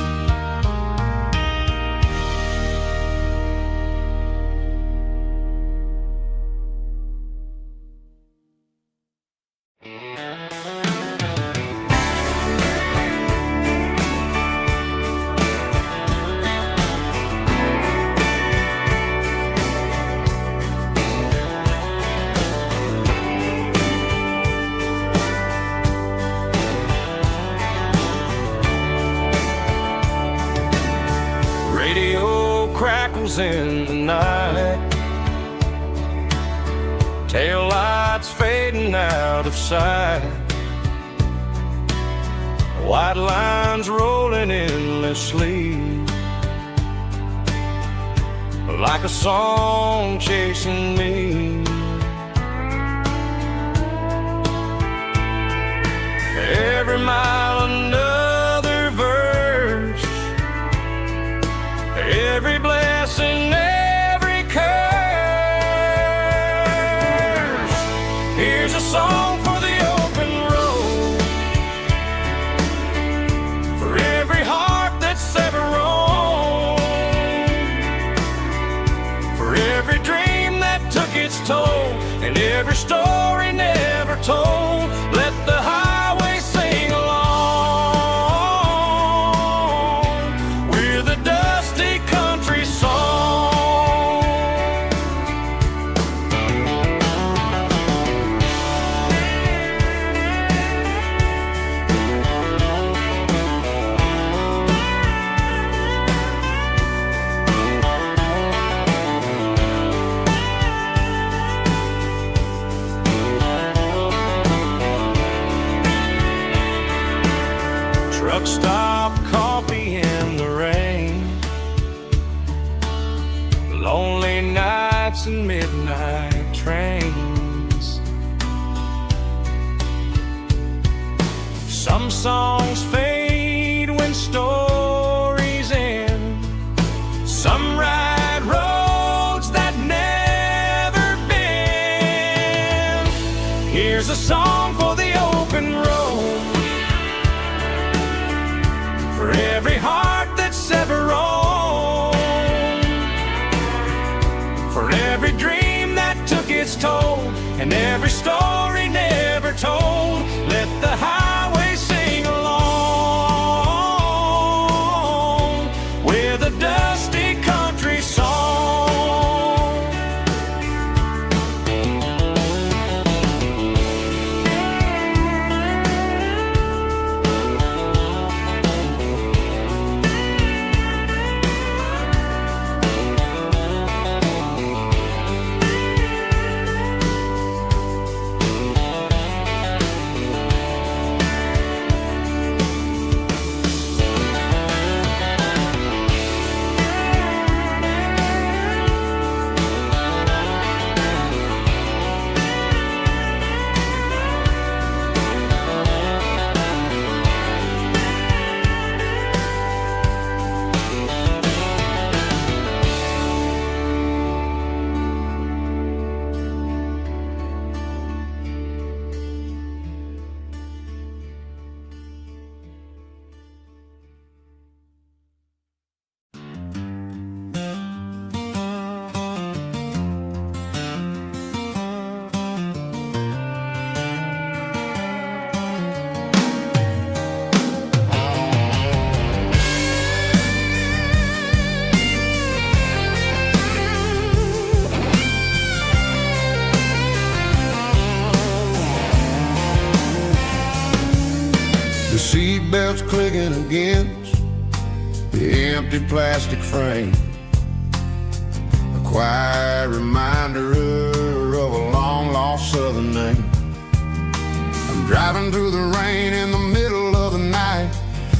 shadows in the night, tail lights fading out of sight, white lines rolling endlessly, like a song chasing me. Every mile another verse, every blessing, every curse. Here's a song for the open road, for every heart that's ever roamed, for every dream that took its toll, and every story never told. Let the highway sing along with a dusty country song. Truck stop, coffee in the rain, lonely nights and midnight trains. Some songs fade when stories end, some ride roads that never bend. Here's a song for the open road, for every heart that's ever roamed, for every dream that took its toll, and every story never told. Let the highway sing along with a dusty country song. The seatbelt's clicking against the empty plastic frame, a quiet reminder of a long-lost southern name. I'm driving through the rain in the middle of the night,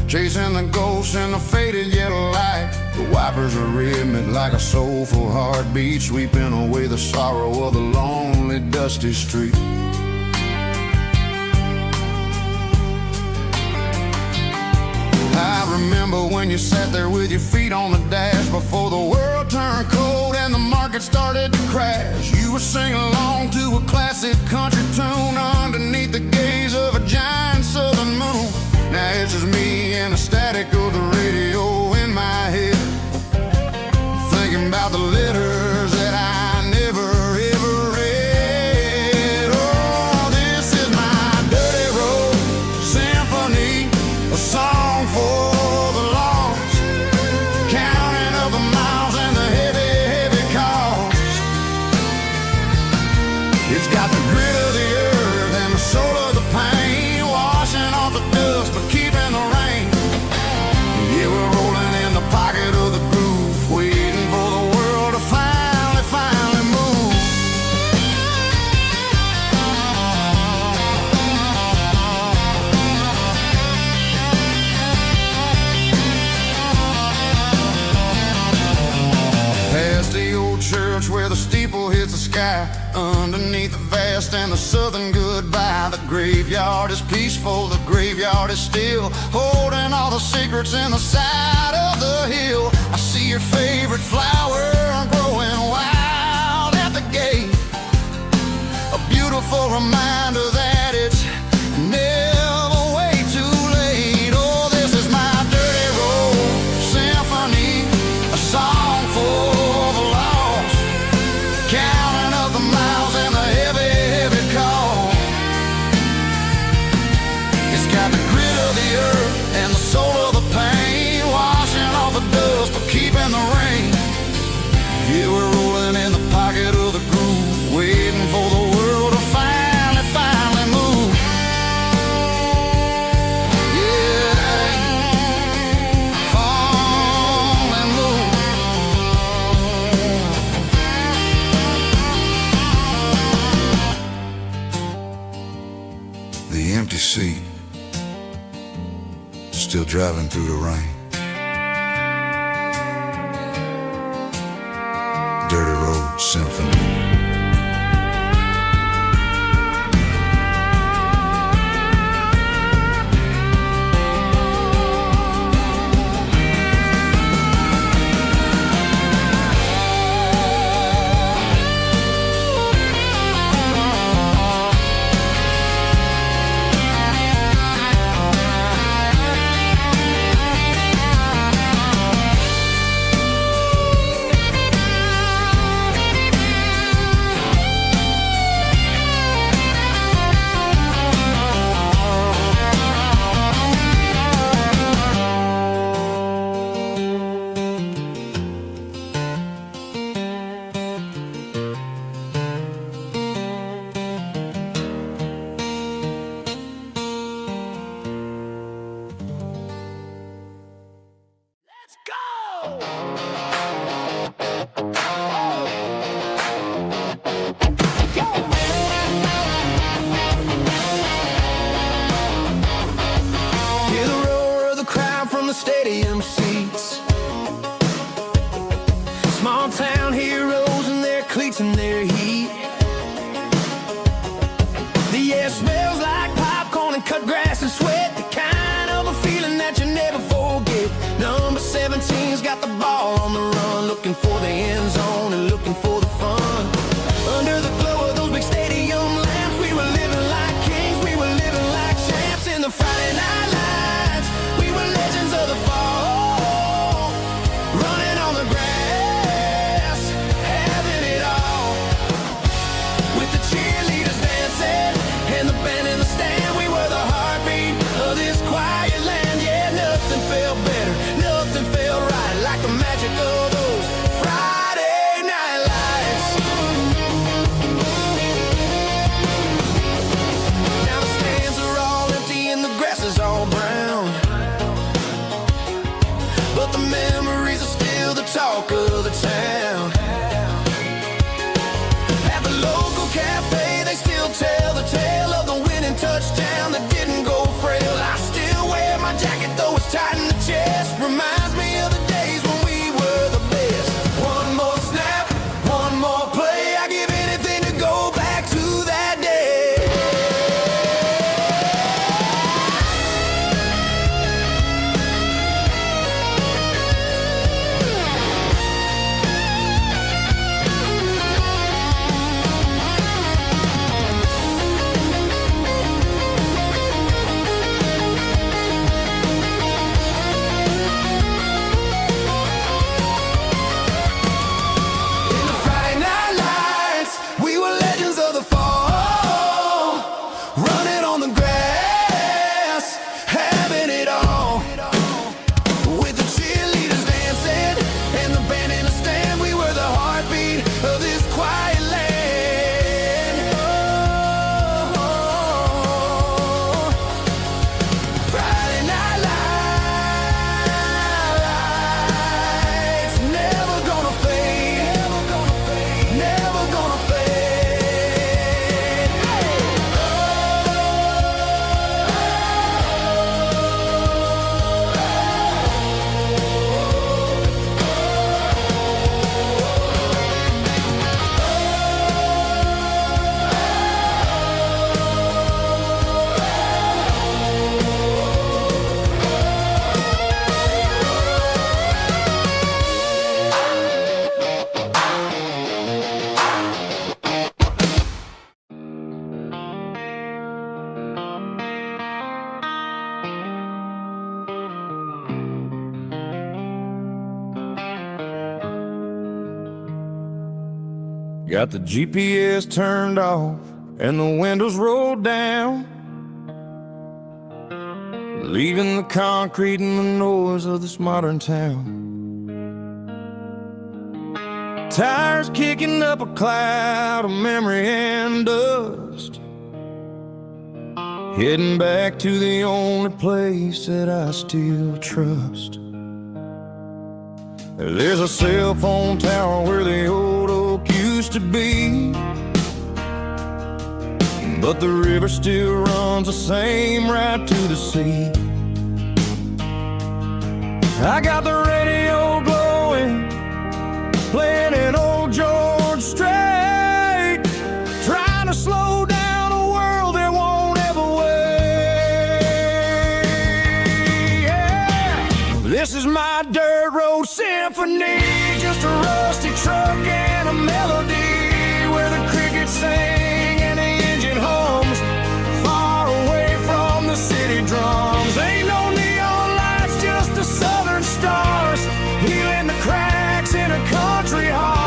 chasing the ghosts in the faded yellow light. The wipers are rhythmic like a soulful heartbeat, sweeping away the sorrow of the lonely, dusty street. I remember when you sat there with your feet on the dash, before the world turned cold and the market started to crash. You were singing along to a classic country tune underneath the gaze of a giant southern moon. Now it's just me and the static of the radio in my head, thinking about the letters that I never ever read. Oh, this is my dirty road symphony, a song for the lost, counting up the miles and the heavy, heavy costs. It's got the grit of the earth and the soul of the pine. sky, underneath the vast and the southern goodbye. The graveyard is peaceful, the graveyard is still, holding all the secrets in the side of the hill. I see your favorite flower growing wild at the gate, a beautiful reminder that it's never way too late. Oh, this is my dirty road symphony, a song for the lost, counting up the miles and the heavy, heavy call. It's got the grit of the earth and the soul of the pain, washing off the dust but keeping the rain. Yeah, we're rolling in the pocket of the groove, waiting for the world to finally move. Yeah, finally move. The empty seat, still driving through the rain. Dirty road symphony. Hear the roar of the crowd from the stadium seats. Small town heroes in their cleats and their heat. The air smells like popcorn and cut grass and sweat, the kind of a feeling that you never forget. Number 17's got the ball on the run, looking for the end zone and looking for the fun. Under the glow of those big stadium lamps, we were living like kings, we were living like champs in the Friday night lights. We were legends of the fall, running on the grass, having it all. With the cheerleaders dancing and the band in the stand, we were the heartbeat of this quiet land. Yeah, nothing felt better, nothing felt right like the magic of those Friday night lights. Now the stands are all empty and the grass is all brown, but the memories are still the talk of the town. At the local cafe, they still tell the tale of the winning touchdown that didn't go frail. I still wear my jacket though it's tight in the chest, reminds me of the days when we were the best. One more snap, one more play, I give anything to go back to that day. In the Friday night lights, we were legends of the fall, running on the grass, having it all. With the cheerleaders dancing and the band in the stand, we were the heartbeat of this quiet land. Oh, Friday night lights, never gonna fade, never gonna fade, never gonna fade. Oh, Got the GPS turned off and the windows rolled down, leaving the concrete and the noise of this modern town. Tires kicking up a cloud of memory and dust, heading back to the only place that I still trust. There's a cell phone tower where the old oak used to be, but the river still runs the same right to the sea. I got the radio glowing, playing an old George Strait, trying to slow down a world that won't ever wait. Yeah. This is my dirt road symphony, just a rusty truck and a melody where the crickets sing and the engine hums, far away from the city drums. Ain't no neon lights, just the southern stars, healing the cracks in a country heart.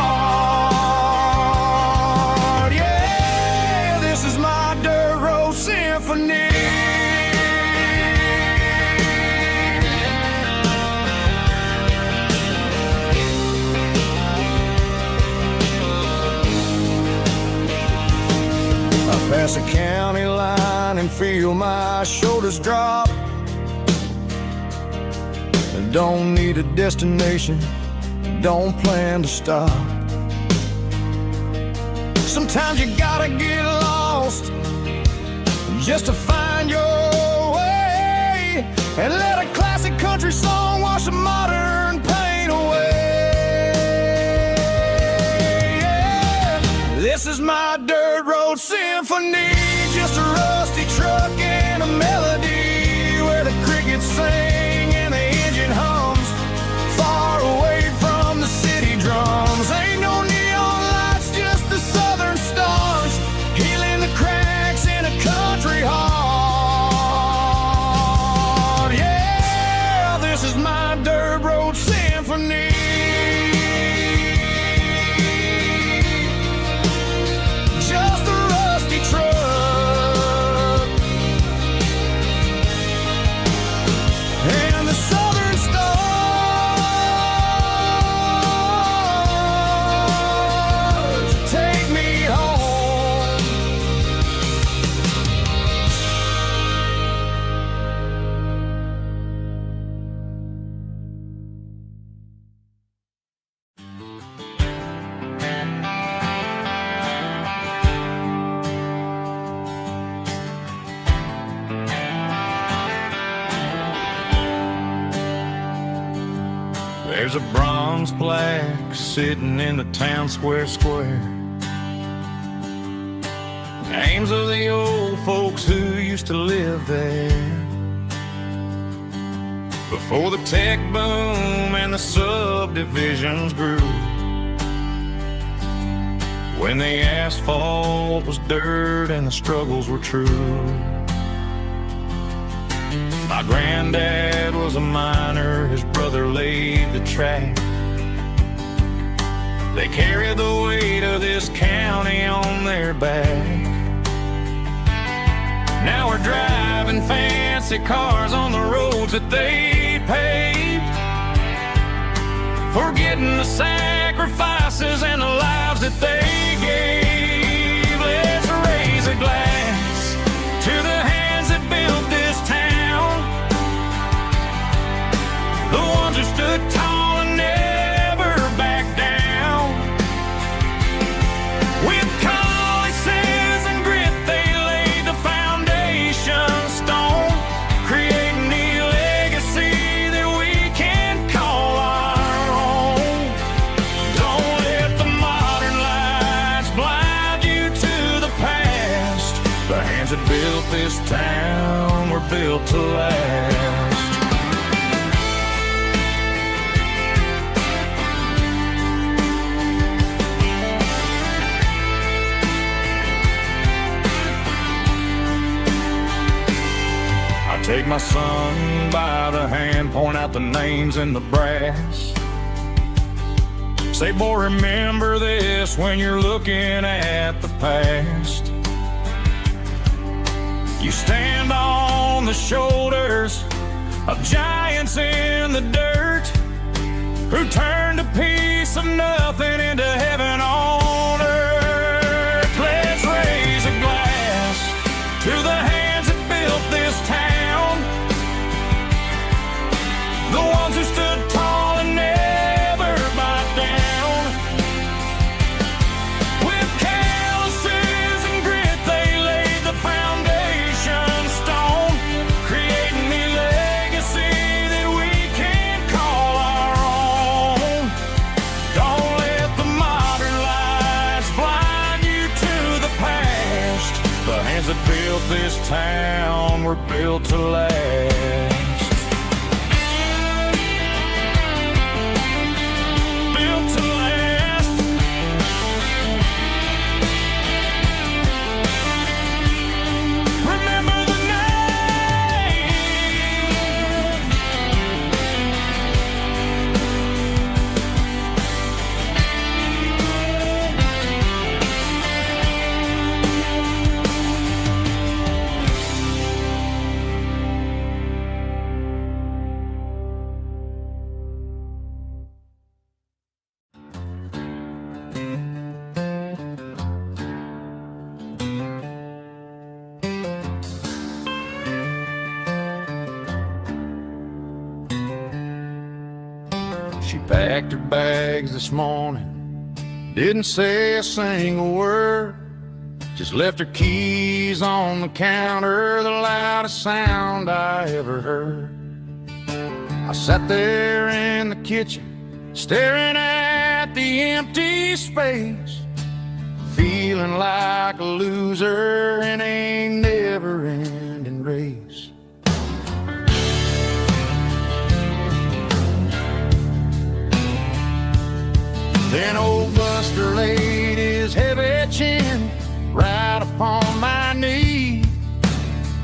Yeah, this is my dirt road symphony. Pass the county line and feel my shoulders drop. Don't need a destination, don't plan to stop. Sometimes you gotta get lost just to find your way, and let a classic country song wash the modern pain away. Yeah. This is my dirt road symphony, just a rusty truck and a melody where the crickets sing and the engine hums, far away from the city drums. Ain't no neon lights, just the southern stars, healing the cracks in a country heart. Yeah, this is my dirt road symphony. Just a rusty truck and the southern stars take me home. There's a bronze plaque sitting in the town square. Names of the old folks who used to live there before the tech boom and the subdivisions grew, when the asphalt was dirt and the struggles were true. My granddad was a miner, his brother laid the track. They carried the weight of this county on their back. Now we're driving fancy cars on the roads that they paved, forgetting the sacrifices and the lives that they gave. Let's raise a glass to the hands that built this town, the ones who stood tall and never backed down. With calluses and grit, they laid the foundation stone, creating a legacy that we can call our own. Don't let the modern lights blind you to the past. The hands that built this town were built to last. Take my son by the hand, point out the names in the brass. Say, boy, remember this when you're looking at the past. You stand on the shoulders of giants in the dirt who turned a piece of nothing into heaven on earth. Let's raise a glass to the hands that built this town, the ones who stood tall and never bowed down. With calluses and grit they laid the foundation stone, creating a legacy that we can call our own. Don't let the modern lies blind you to the past. The hands that built this town were built to last. She packed her bags this morning, didn't say a single word, just left her keys on the counter, the loudest sound I ever heard. I sat there in the kitchen, staring at the empty space, feeling like a loser in a never-ending race. Then old Buster laid his heavy chin right upon my knee,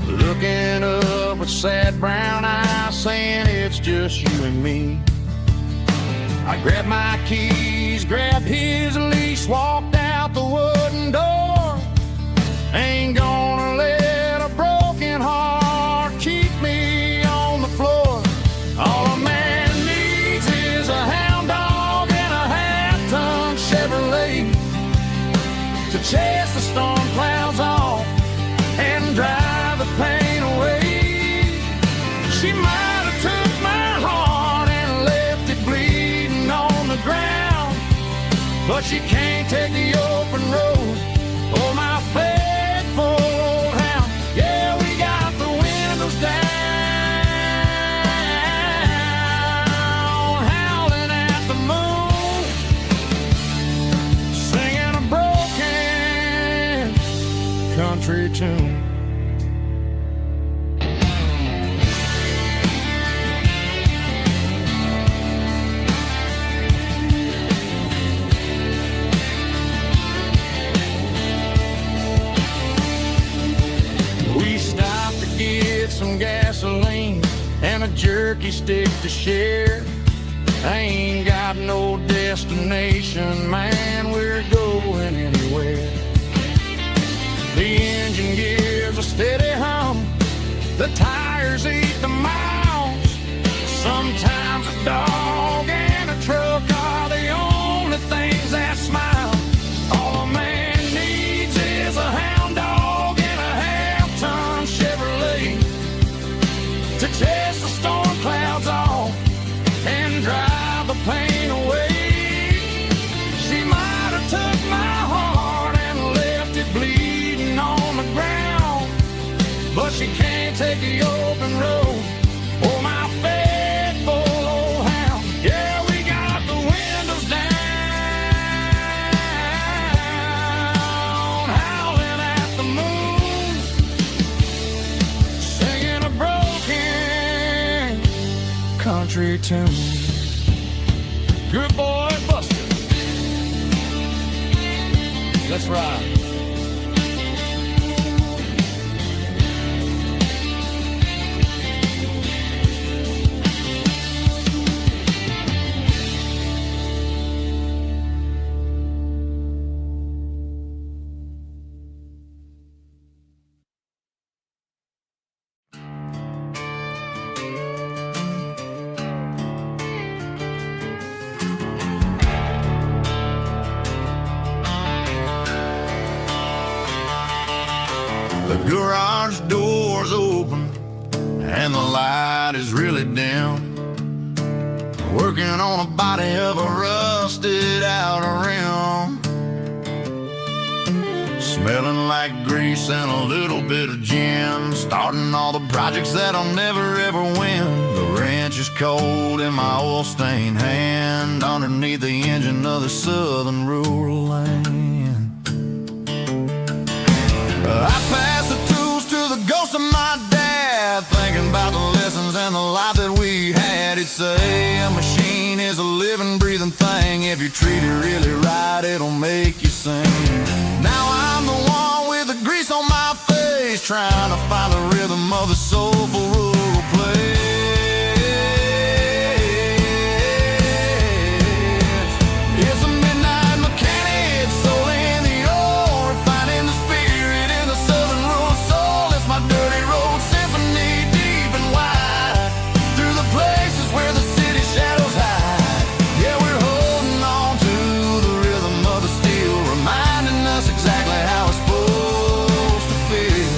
looking up with sad brown eyes, saying it's just you and me. I grabbed my keys, grabbed his leash, walked out the wooden door. Ain't gonna let a broken heart keep me on the floor. All a man needs is a hound dog and a half-ton Chevrolet to chase the storm clouds off and drive the pain away. She might have took my heart and left it bleeding on the ground, but she can't take the open road. Oh, my faithful old hound. Yeah, we got the windows down, howling at the moon, singing a broken country tune. We stopped to get some gasoline and a jerky stick to share. I ain't got no destination, man, we're going anywhere. The engine gives a steady hum, the tires eat the miles. Sometimes a dog and a truck are the only things that smile. All a man needs is a hound dog and a half-ton Chevrolet to chase the storm clouds off and drive the pain away. She might have took my heart and left it bleeding on the ground, but she can't take the open road. Oh, my faithful old hound. Yeah, we got the windows down, howling at the moon, singing a broken country tune. Good boy, Buster. Let's ride. and the light is really dim, working on a body of a rusted out rim, smelling like grease and a little bit of gin, starting all the projects that'll never ever win. The wrench is cold in my oil-stained hand, underneath the engine of the southern rural land. I pass the tools to the ghost of my dad, thinking about the lessons and the life that we had. He'd say a machine is a living, breathing thing. If you treat it really right, it'll make you sing. Now I'm the one with the grease on my face, trying to find the rhythm of the soulful rural place. It's a midnight mechanic, soul in the ore, refining the spirit in the southern rural soul. It's my dirty road symphony, deep and wide, through the places where the city shadows hide. Yeah, we're holding on to the rhythm of the steel, reminding us exactly how it's supposed to feel.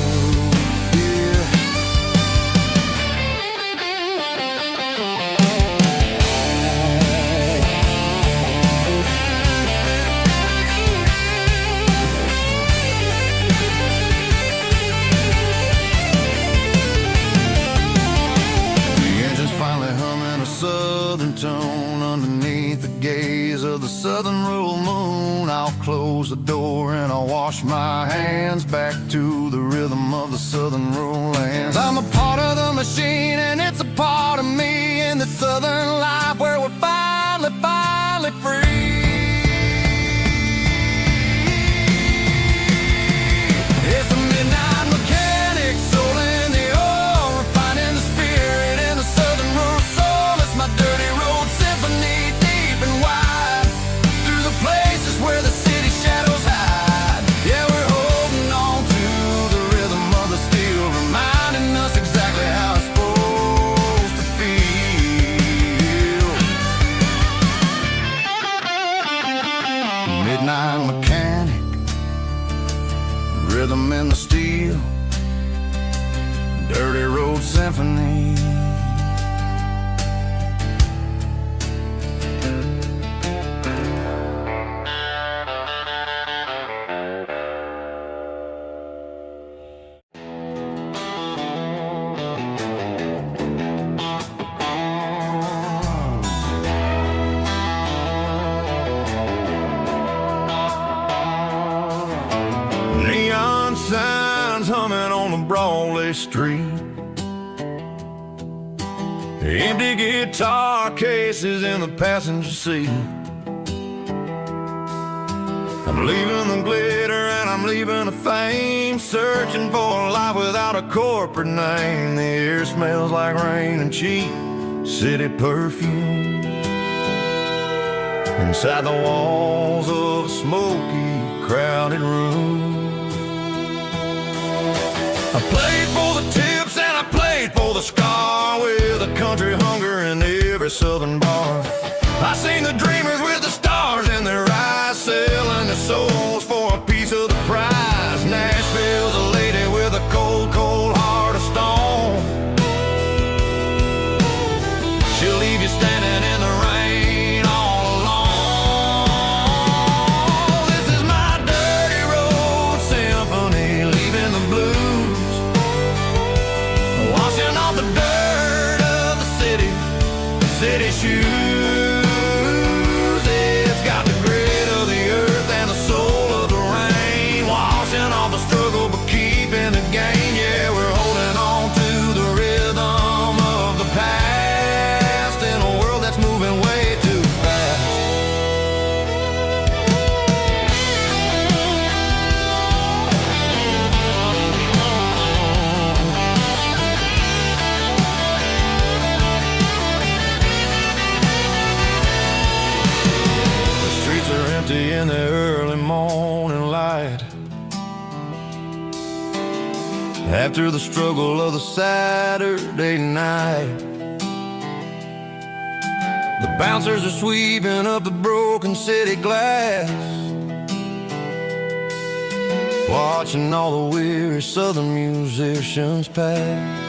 The engine's finally humming a southern tone underneath the gaze of the southern rural moon. I'll close the door and I'll wash my hands, back to the rhythm of the southern rural lands. I'm a part of the machine and it's a part of me, in the southern life where we're finally free. It's a midnight mechanic, soul in the ore, refining the spirit in the southern rural soul. It's my dirty road symphony, deep and wide, through the places where the city shadows hide. Yeah, we're holding on to the rhythm of the steel, reminding us exactly how it's supposed to feel. Midnight mechanic, rhythm in the steel, dirty road symphony. Neon signs humming on the Broadway street, empty guitar cases in the passenger seat. I'm leaving the glitter and I'm leaving the fame, searching for a life without a corporate name. The air smells like rain and cheap city perfume, inside the walls of a smoky, crowded room. I played for the tips and I played for the scar, with a country hunger in every southern bar. I seen the dreamers with the stars in their eyes, selling their souls for a piece of the prize. Nashville's a lady with a cold, cold heart of stone. She'll leave you standing in the rain all alone. This is my dirty road symphony, leaving the blues, washing off the dirt of the city shoes. It's got the grit of the earth and the soul of the rain, washing off the struggle but keeping the gain. Yeah, we're holding on to the rhythm of the past, in a world that's moving way too fast. In the early morning light, after the struggle of the Saturday night, the bouncers are sweeping up the broken city glass, watching all the weary southern musicians pass.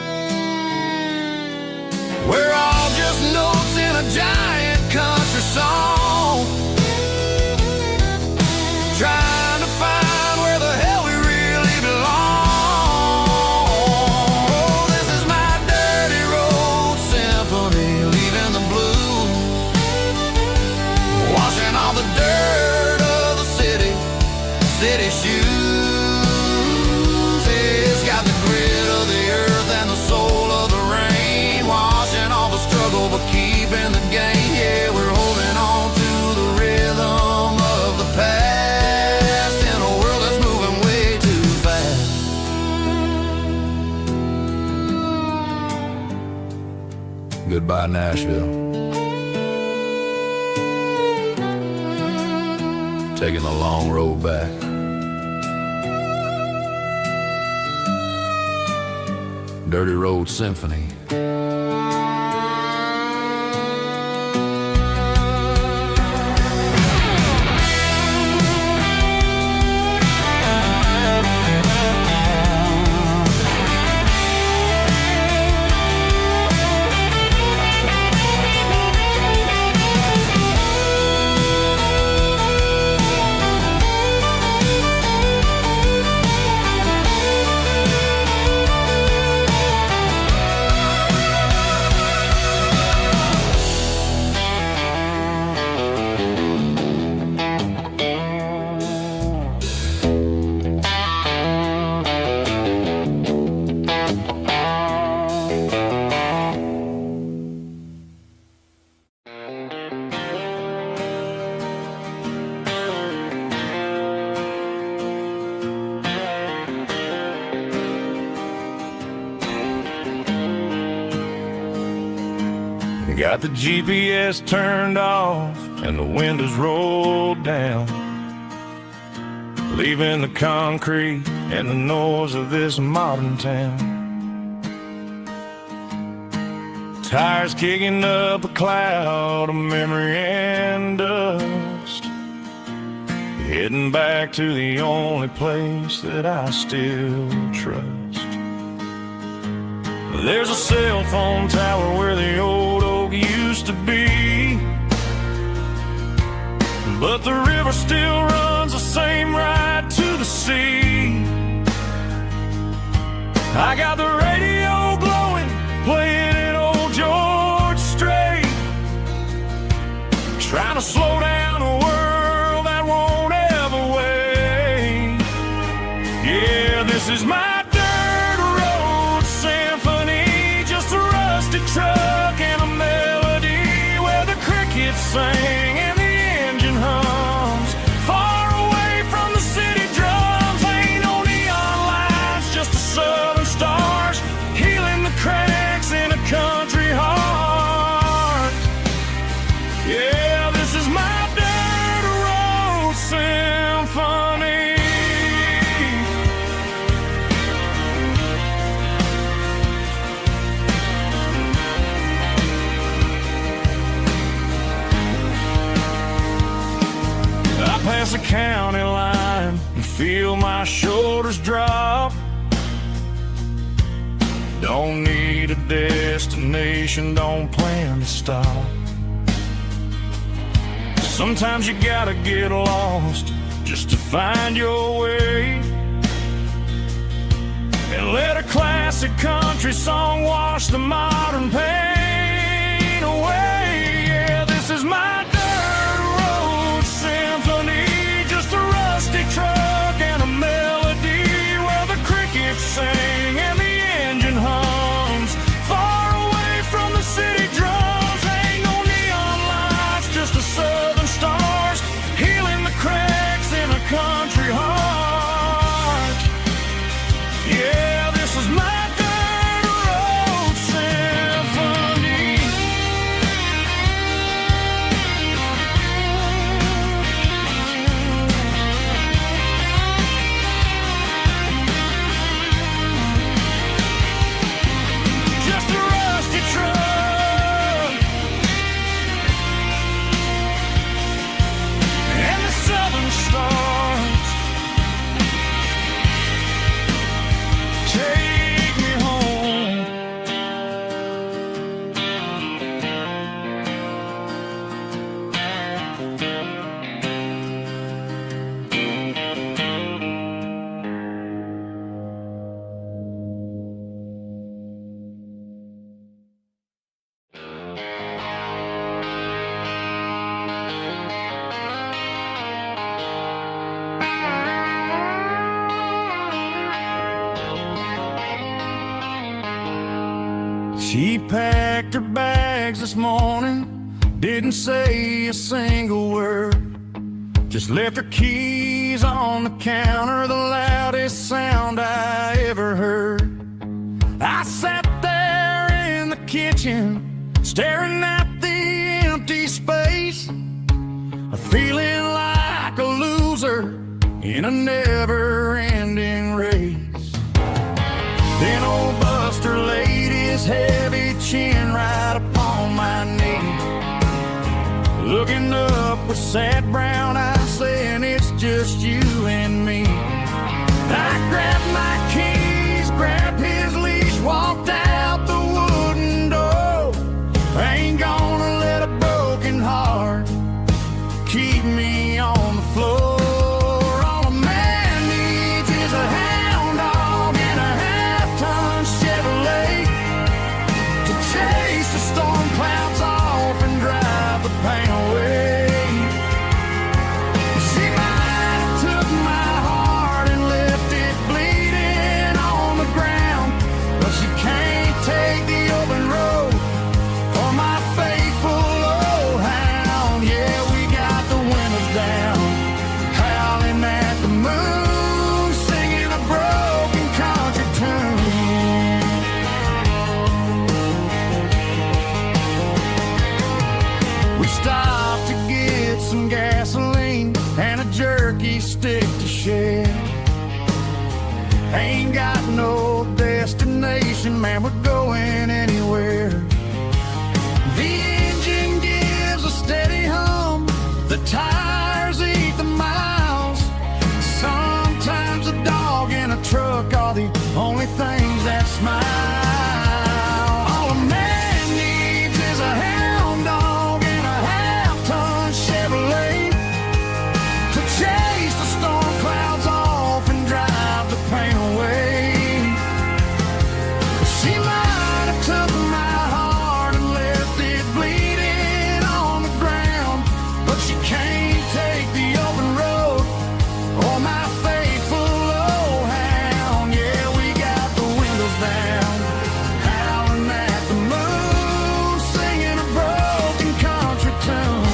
Goodbye, Nashville. Taking the long road back. Dirty Road Symphony. Got the GPS turned off and the windows rolled down, leaving the concrete and the noise of this modern town. Tires kicking up a cloud of memory and dust, heading back to the only place that I still trust. There's a cell phone tower where the old oak used to be, but the river still runs the same right to the sea. I got the radio glowing, playing an old George Strait, trying to slow down a world that won't ever wait. Yeah, this is my truck and a melody where the crickets sing and the engine hums, far away from the city drums. Ain't no neon lights, just the southern stars healing the cracks in a country heart. Yeah, this is my dirt road symphony. Past the county line and feel my shoulders drop. Don't need a destination, don't plan to stop. Sometimes you gotta get lost just to find your way, and let a classic country song wash the modern pain away. Yeah, this is my truck and a melody where the crickets sing and the engine hums, far away from the city drums. Ain't no neon lights, just the southern stars healing the cracks in a country heart. Yeah, this is my dirt road symphony. She packed her bags this morning, didn't say a single word, just left her keys on the counter, the loudest sound I ever heard. I sat there in the kitchen, staring at the empty space, feeling like a loser in a never-ending race. Then old Buster laid his heavy chin right upon my knee, looking up with sad brown eyes, saying it's just you and me. I grabbed my keys, grabbed his leash, walked out the wooden door. I ain't gonna let a broken heart keep me on the floor. All a man needs is a hound dog and a half-ton Chevrolet to chase the storm clouds off and drive the pain away. She might have took my heart and left it bleeding on the ground, but she can't take the open road or my faithful old hound. Yeah, we got the windows down, howling at the moon, singing a broken country tune. We stopped to get some gasoline and a jerky stick to share. Ain't got no destination, man, we're going anywhere. The engine gives a steady hum, the tires eat the miles. Sometimes a dog and a truck are the only things that smile. All a man needs is a hound dog and a half-ton Chevrolet to chase the storm clouds off and drive the pain away. She might have took my heart and left it bleeding on the ground, but she can't take the open road or my faithful old hound. Yeah, we got the windows down, howling at the moon, singing a broken country tune.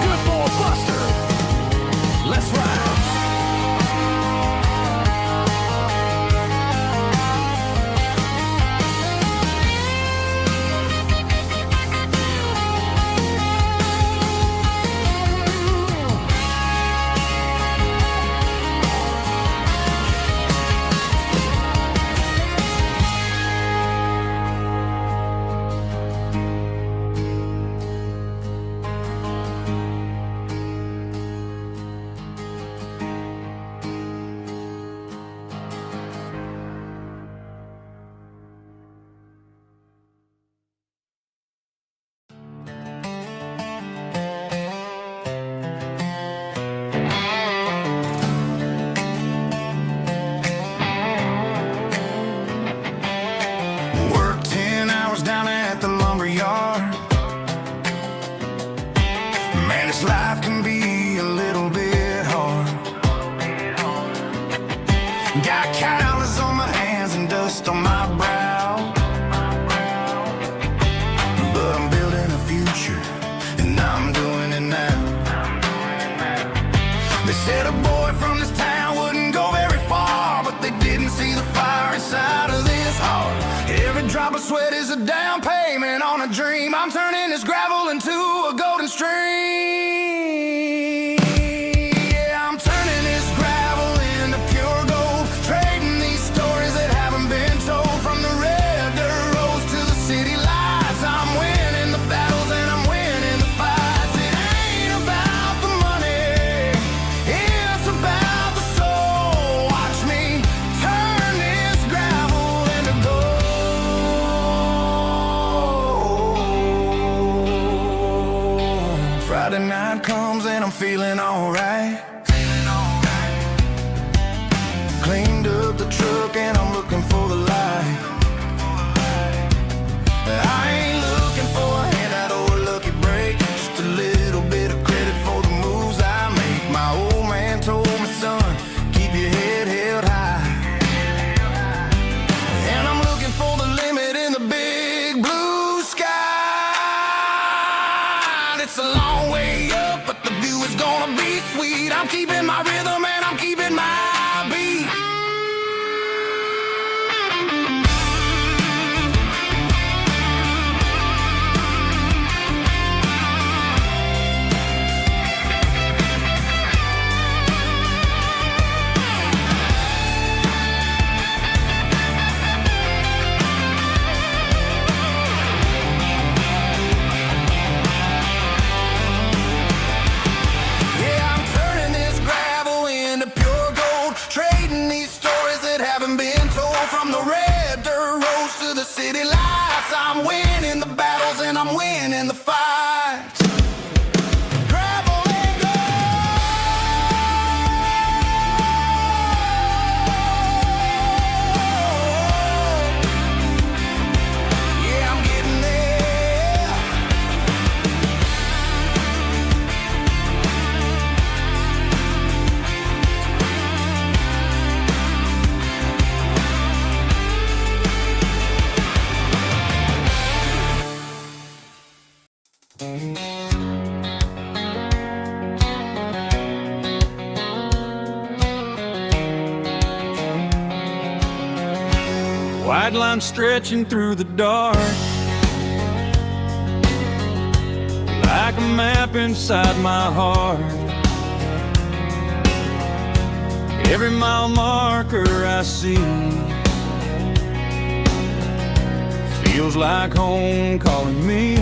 Good boy, Buster, let's ride. Worked 10 hours down at the lumber yard. Man, this life can be a little bit hard. Got calluses on my hands and dust on my brow, but I'm building a future and I'm doing it now. They said a boy from this town wouldn't go very far, but they didn't see the fire inside of this heart. Every drop of sweat is a down payment on a dream. I'm turning this gravel into a golden stream. Yeah, I'm turning this gravel into pure gold, trading these stories that haven't been told. From the red dirt roads to the city lights, I'm winning the battles and I'm winning the fights. It ain't about the money, it's about the soul. Watch me turn this gravel into gold. Friday night comes and I'm feeling alright. Cleaned up the truck and I'm looking for the light. I ain't looking for a handout or a lucky break, just a little bit of credit for the moves I make. My old man told me, son, keep your head held high. And I'm looking for the limit in the big blue sky. It's a long way up, but the view is gonna be sweet. I'm from the red dirt roads to the city lights. I'm winning the battles and I'm winning the fights. Gravel and gold. Yeah, I'm getting there. White line stretching through the dark, like a map inside my heart. Every mile marker I see feels like home calling me.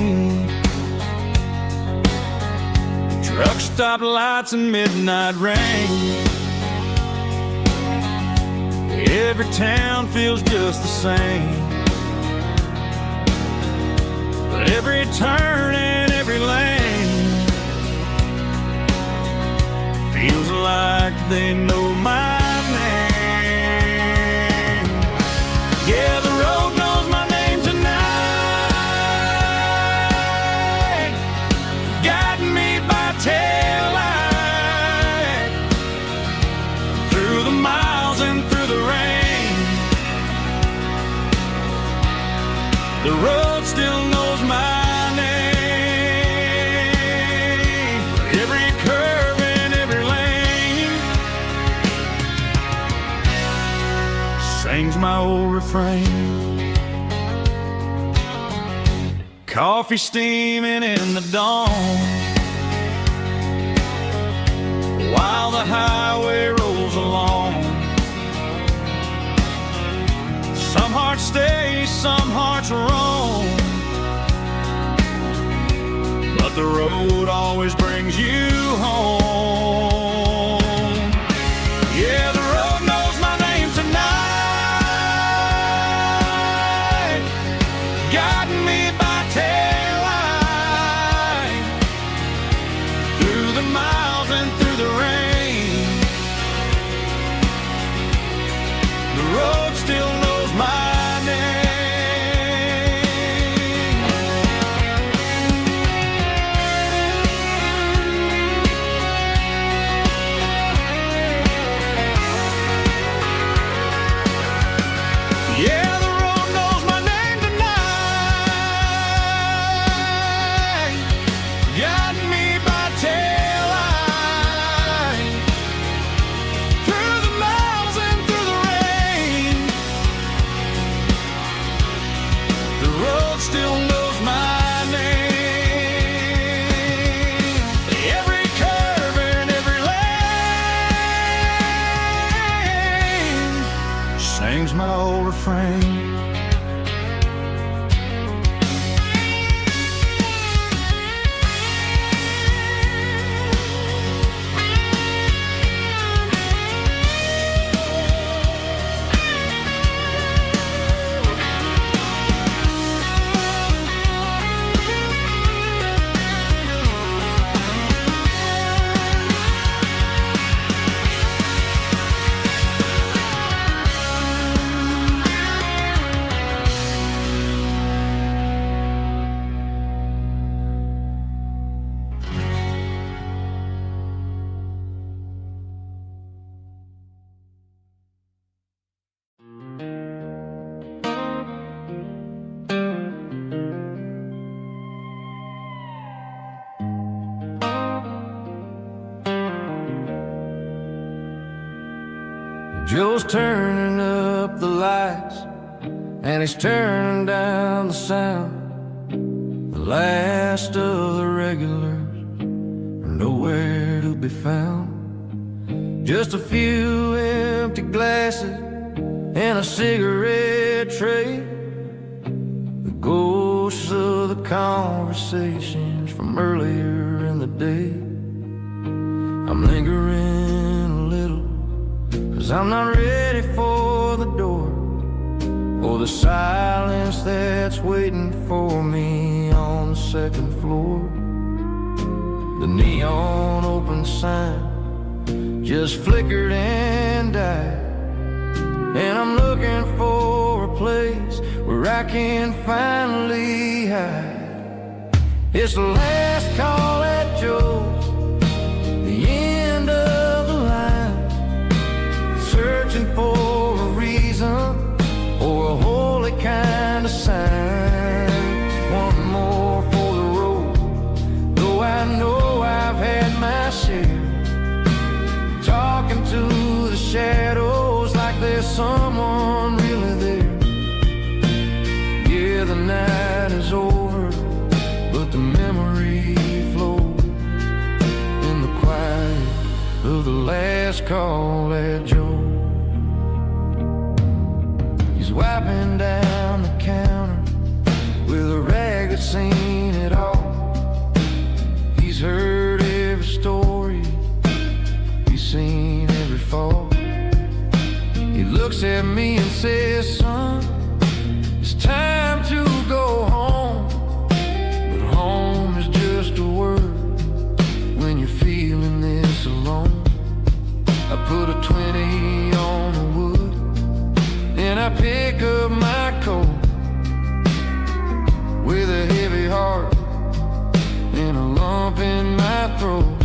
Truck stop lights and midnight rain. Every town feels just the same, but every turn and every lane feels like they know my name. Yeah, the road knows my name tonight, guiding me by taillight through the miles and through the rain. The road still knows my name. Every curve and every lane sings my old refrain. Coffee steaming in the dawn, while the highway rolls along. Some hearts stay, some hearts roam, but the road always brings you home. Yeah, the road knows my name tonight, guiding me by taillight through the miles and through the rain. The road still knows my name. Yeah, the road knows my name tonight, guiding me by taillight through the miles and through the rain. The road still knows my name. Every curve and every lane sings my old refrain. Joe's turning up the lights, and he's turning down the sound. The last of the regulars are nowhere to be found. Just a few empty glasses and a cigarette tray, the ghosts of the conversations from earlier in the day. I'm lingering a little, 'cause I'm not ready for the door. the silence that's waiting for me on the second floor. The neon open sign just flickered and died, and I'm looking for a place where I can finally hide. It's the last call at Joe's, the end of the line, searching for a reason or a holy kind of sign. One more for the road, though I know I've had my share, talking to the shadows like there's someone really there. Yeah, the night is over, but the memory flows in the quiet of the last call at Joe. He's wiping down the counter with a rag that's seen it all. He's heard every story, he's seen every fall. He looks at me and says, son, it's time to go home. But home is just a word when you're feeling this alone. I put a 20 on the wood, and I pick up my coat with a heavy heart and a lump in my throat.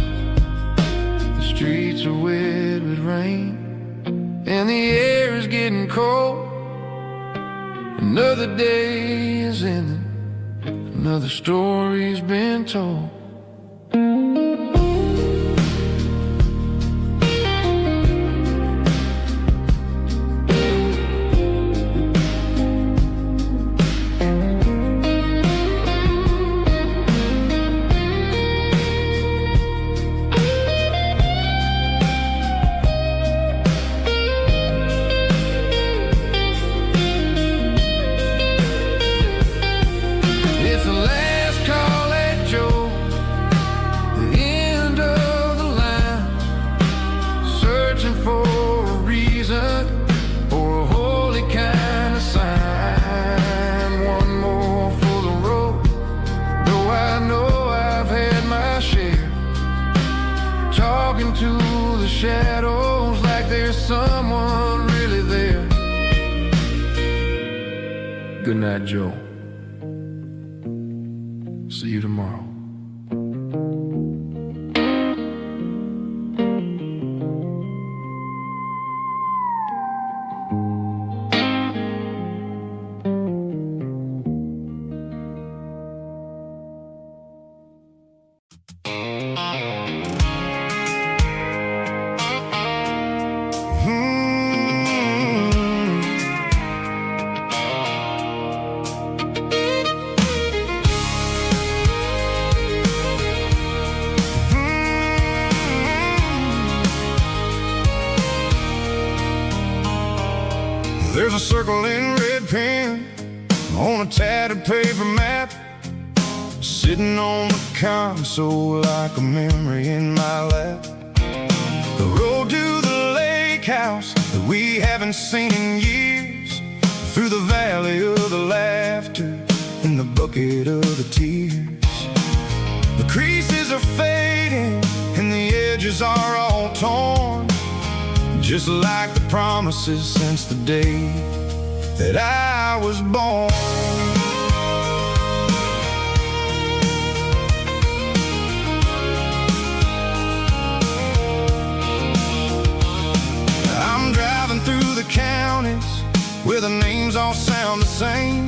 The streets are wet with rain, and the air is getting cold. Another day is ending, another story's been told. Talking to the shadows like there's someone really there. Good night, Joe. See you tomorrow. There's a circle in red pen on a tattered paper map, sitting on the console like a memory in my lap. The road to the lake house that we haven't seen in years, through the valley of the laughter and the bucket of the tears. The creases are fading and the edges are all torn, just like the promises since the day that I was born. I'm driving through the counties where the names all sound the same,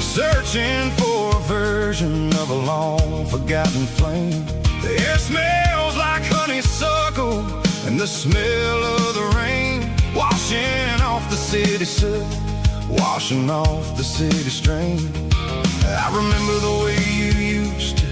searching for a version of a long forgotten flame. The air smells like honeysuckle and the smell of the rain, washing off the city soot, washing off the city strain. I remember the way you used to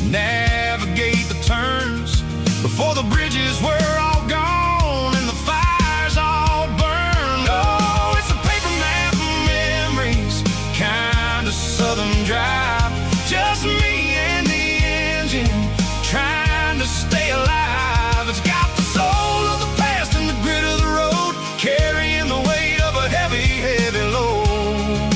navigate the turns before the bridges were all gone and the fires all burned. Oh, it's a paper map of memories, kind of southern drive, just me and the engine trying to stay alive. It's got the soul of the past and the grit of the road, carrying the weight of a heavy, heavy load.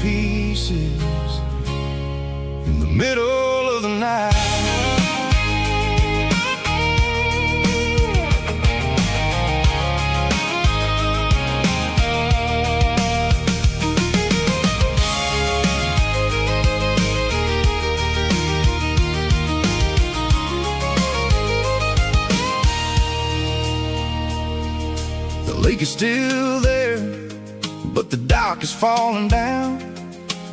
pieces in the middle of the night. The lake is still there, but the dock is falling down.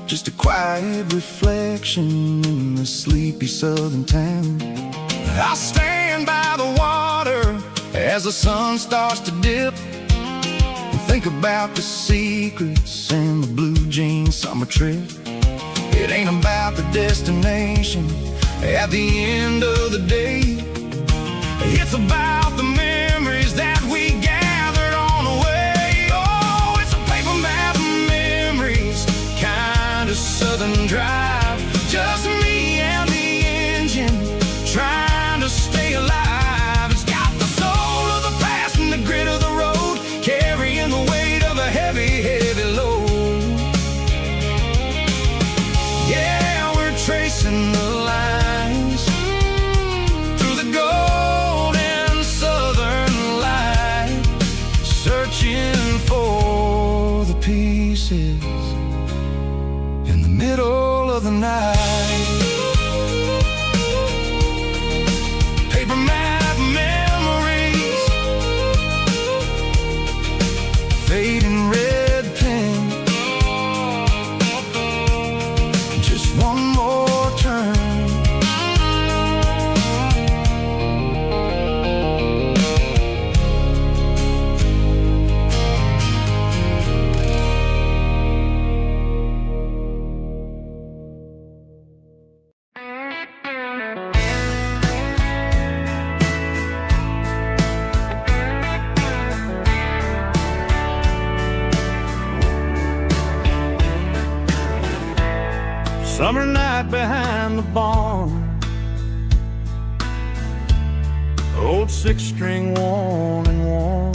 Just a quiet reflection in the sleepy southern town. I stand by the water as the sun starts to dip, and think about the secrets and the blue jean summer trip. It ain't about the destination at the end of the day. It's about the memories that we gathered on the way. Oh, it's a paper map of memories, kind of southern drive. Just me and the engine, trying to stay alive. It's got the soul of the past and the grit of the road, carrying the weight of a heavy, heavy load. Yeah, we're tracing the lines through the golden southern light, searching for the pieces in the middle of the night. Paper map memories, fading red pen, just one more turn. Summer night behind the barn, old six-string worn and worn,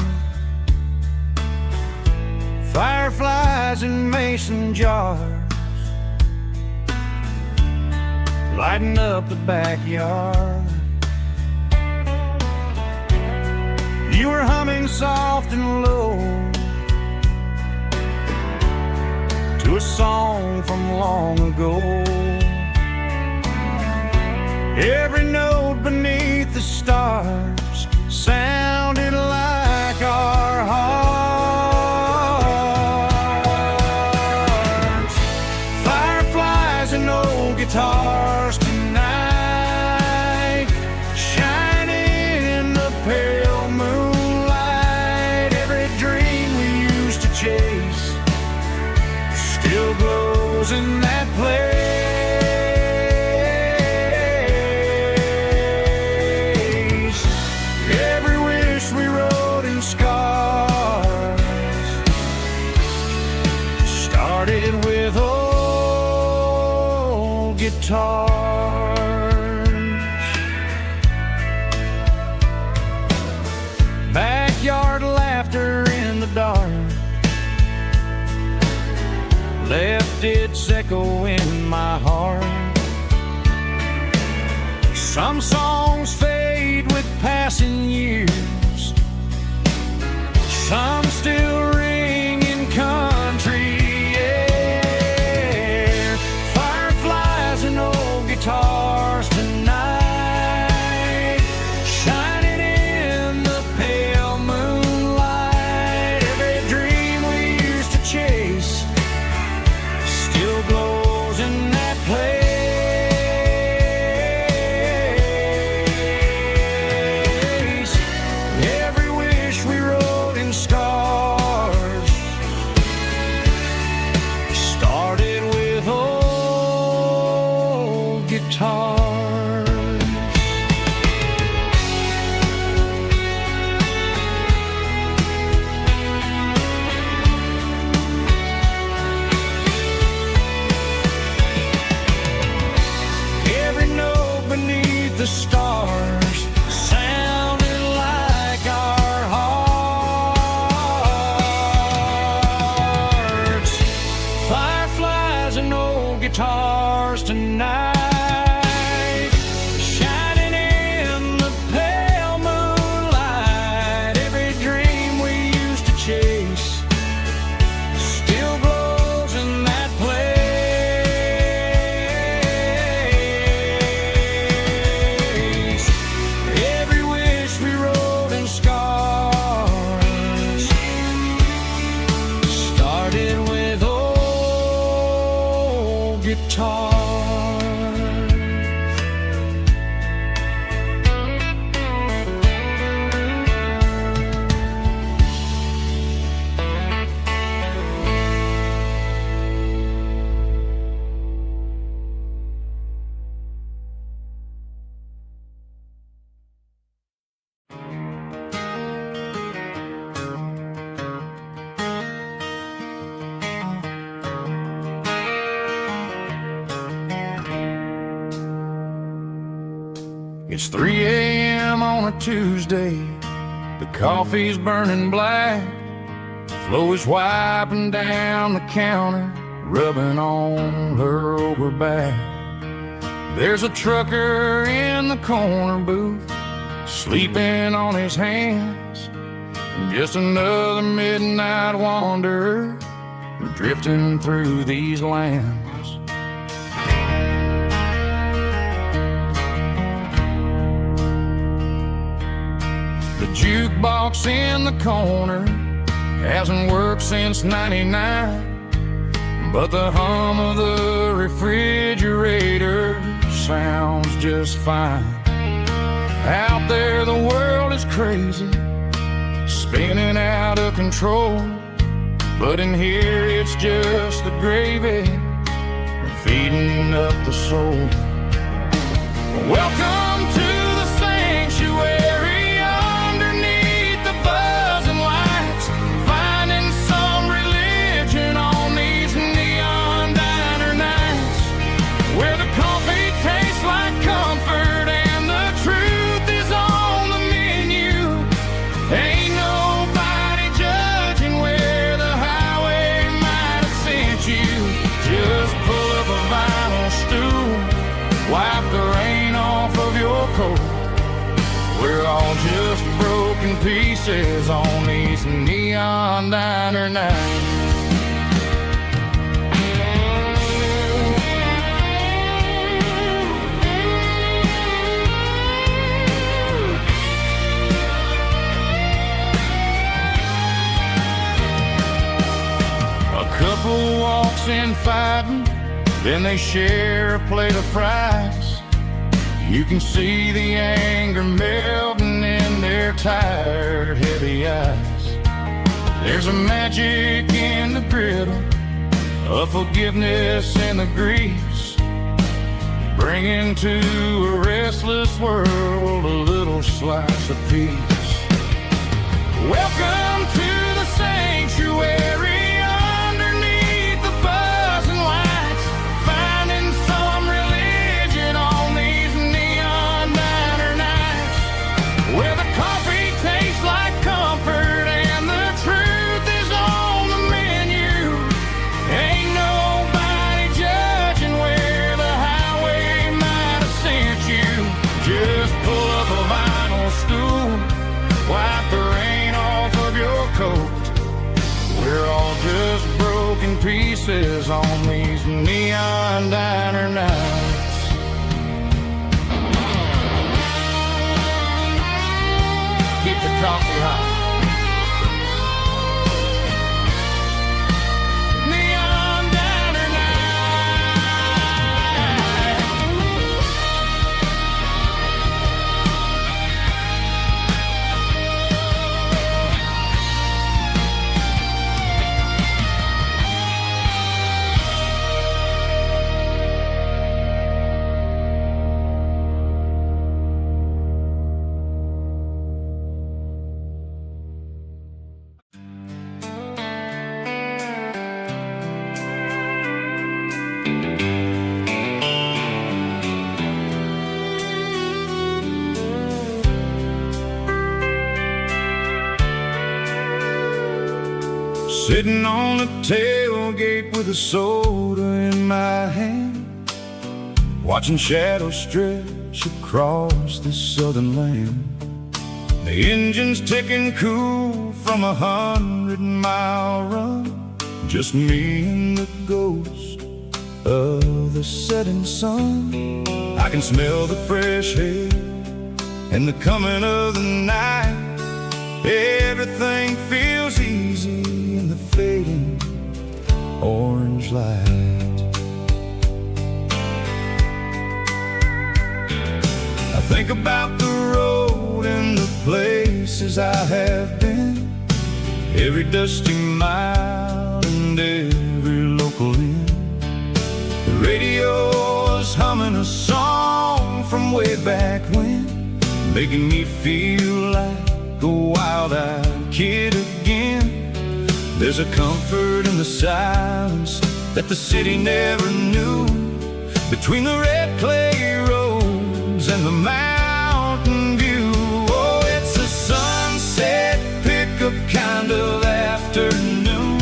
fireflies in mason jars, lighting up the backyard. You were humming soft and low to a song from long ago. Every note beneath the stars sounded like our hearts. Fireflies and old guitars tonight, shining in the pale moonlight. Every dream we used to chase still glows in that place. Every wish we wrote in scars started with old guitars. Backyard laughter in the dark left its echo in my heart. Some songs fade with passing years, some still ring in country air. Fireflies and old guitars tonight, shining in the pale moonlight. Every dream we used to chase still glows in that place. guitars tonight, shining in the pale moonlight. Every dream we used to chase still glows in that place. Every wish we wrote in scars started with old guitars. It's 3 a.m. on a Tuesday. The coffee's burning black. Flo is wiping down the counter, rubbing on her over back. There's a trucker in the corner booth, sleeping on his hands. Just another midnight wanderer, drifting through these lands. The jukebox in the corner hasn't worked since '99, but the hum of the refrigerator sounds just fine. Out there the world is crazy, spinning out of control, but in here it's just the gravy feeding up the soul. Welcome to the sanctuary, underneath the buzzing lights, finding some religion on these neon diner nights, where the coffee tastes like comfort and the truth is on the menu. Ain't nobody judging where the highway might have sent you. Just pull up a vinyl stool, wipe the rain off of your coat. We're all just broken pieces on these neon diner nights. A couple walks in fighting, then they share a plate of fries. You can see the anger melting in their tired, heavy eyes. There's a magic in the griddle, a forgiveness in the grease, bringing to a restless world a little slice of peace. Welcome to the sanctuary, underneath the buzzing lights, finding some religion on these neon diner nights, where the coffee tastes like comfort and the truth is on the menu. Ain't nobody judging where the highway might have sent you. Just pull up a vinyl stool, wipe the rain off of your coat. We're all just broken pieces on these neon diner nights. Keep the coffee hot. Neon diner night. Sitting on the tailgate with a soda in my hand, watching shadows stretch across this southern land. The engine's ticking cool from 100-mile run, just me and the ghost of the setting sun. I can smell the fresh air and the coming of the night. Everything feels easy in the fading orange light. I think about the road and the places I have been, every dusty mile and every local inn. The radio is humming a song from way back when, making me feel like a wild-eyed kid again. There's a comfort in the silence that the city never knew, between the red clay roads and the mountain view. Oh, it's a sunset pickup kind of afternoon,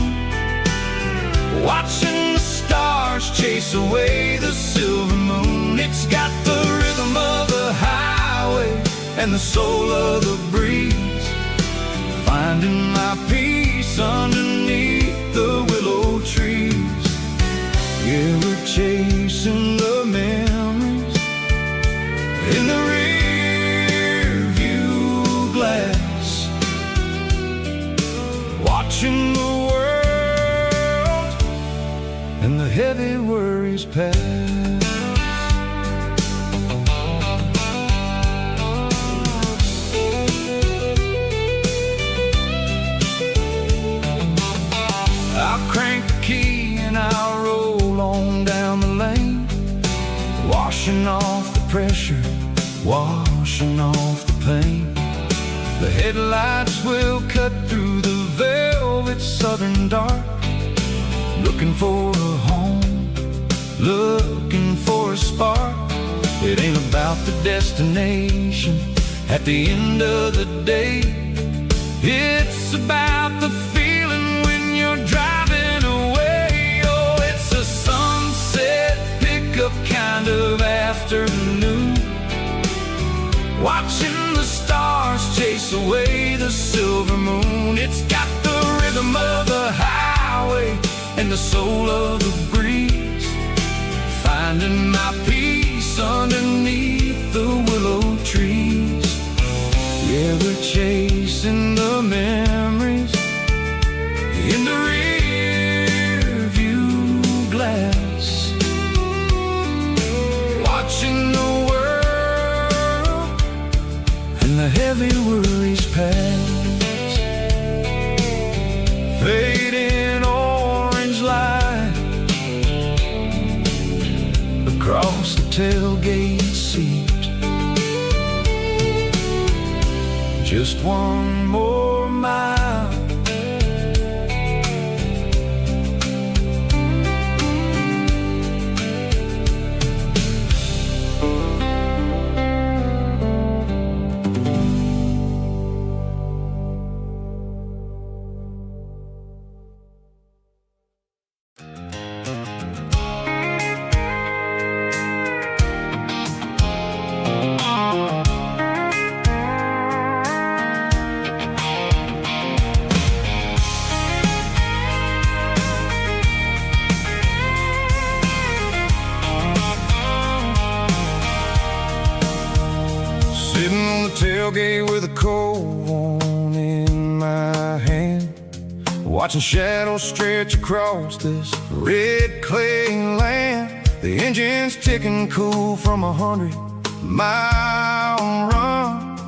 watching the stars chase away the silver moon. It's got the rhythm of the highway and the soul of the breeze, finding my peace underneath the willow trees. Yeah, we're chasing the memories in the rear view glass, watching the world and the heavy worries pass. I'll crank the key and I'll roll on down the lane, washing off the pressure, washing off the pain. The headlights will cut through the velvet southern dark, looking for a home, looking for a spark. It ain't about the destination at the end of the day, it's about the feeling when you're driving away. Oh, it's a sunset pickup kind of afternoon, watching the stars chase away the silver moon. It's got the rhythm of the highway and the soul of the breeze, finding my peace underneath the willow trees. Yeah, we're chasing the memories in the rear view glass, watching the world and the heavy worries pass. Fading orange light across the tailgate seat, just one more mile. Sitting on the tailgate with a cold one in my hand, watching shadows stretch across this red clay land. The engine's ticking cool from 100-mile run,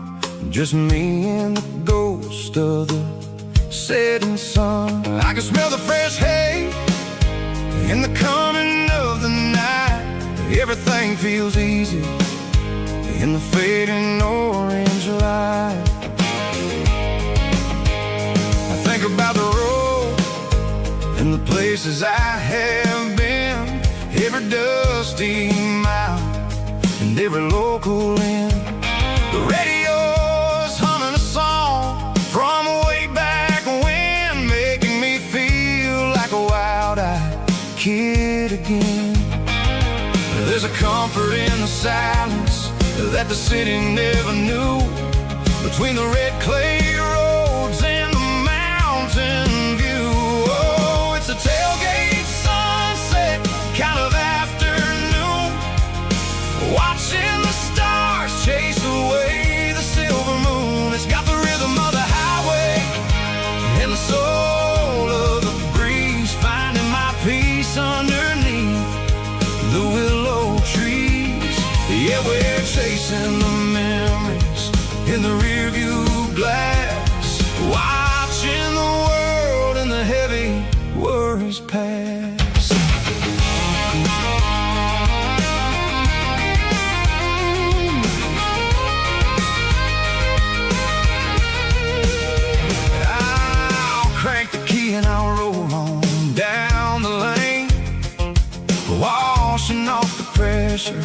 just me and the ghost of the setting sun. I can smell the fresh hay and the coming of the night. Everything feels easy in the fading orange light. I think about the road and the places I have been, every dusty mile and every local inn. The radio's humming a song from way back when, making me feel like a wild-eyed kid again. again. There's a comfort in the silence that the city never knew, between the red clay roads and the mountain view. Oh, it's a tailgate sunset kind of afternoon, watching the stars chase away the silver moon. It's got the rhythm of the highway and the soul of the breeze, finding my peace underneath the willow trees. Yeah, we're chasing the memories in the rearview glass, watching the world and the heavy worries pass. I'll crank the key and I'll roll on down the lane, washing off the pressure,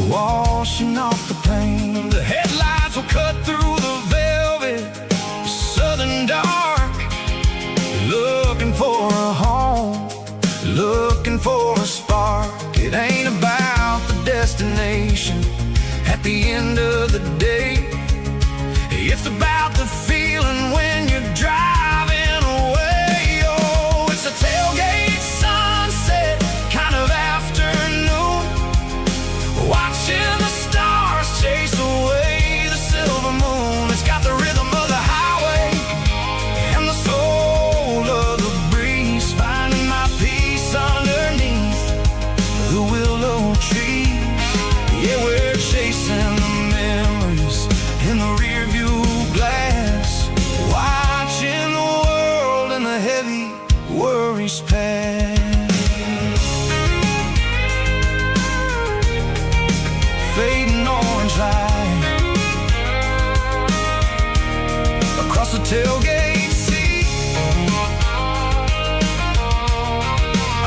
washing off the pain. The headlights will cut through the velvet southern dark, looking for a home, looking for a spark. It ain't about the destination at the end of the day, it's about the feeling when you're driving away. Oh, it's a tailgate sunset kind of afternoon, watching the stars chase away the silver moon. It's got the rhythm of the highway and the soul of the breeze, finding my peace underneath the willow trees. Yeah, we're chasing the memories in the rearview glass, watching the world and the heavy worries pass. Fading orange light across the tailgate seat.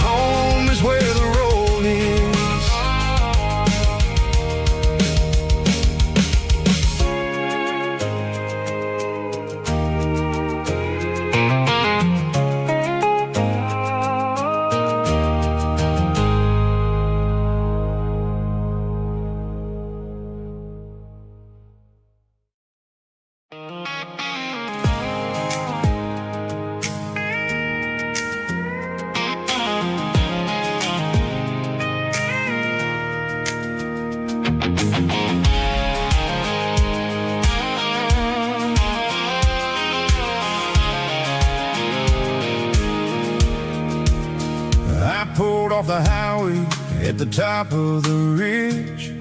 Home is where the road is. I pulled off the highway at the top of the ridge,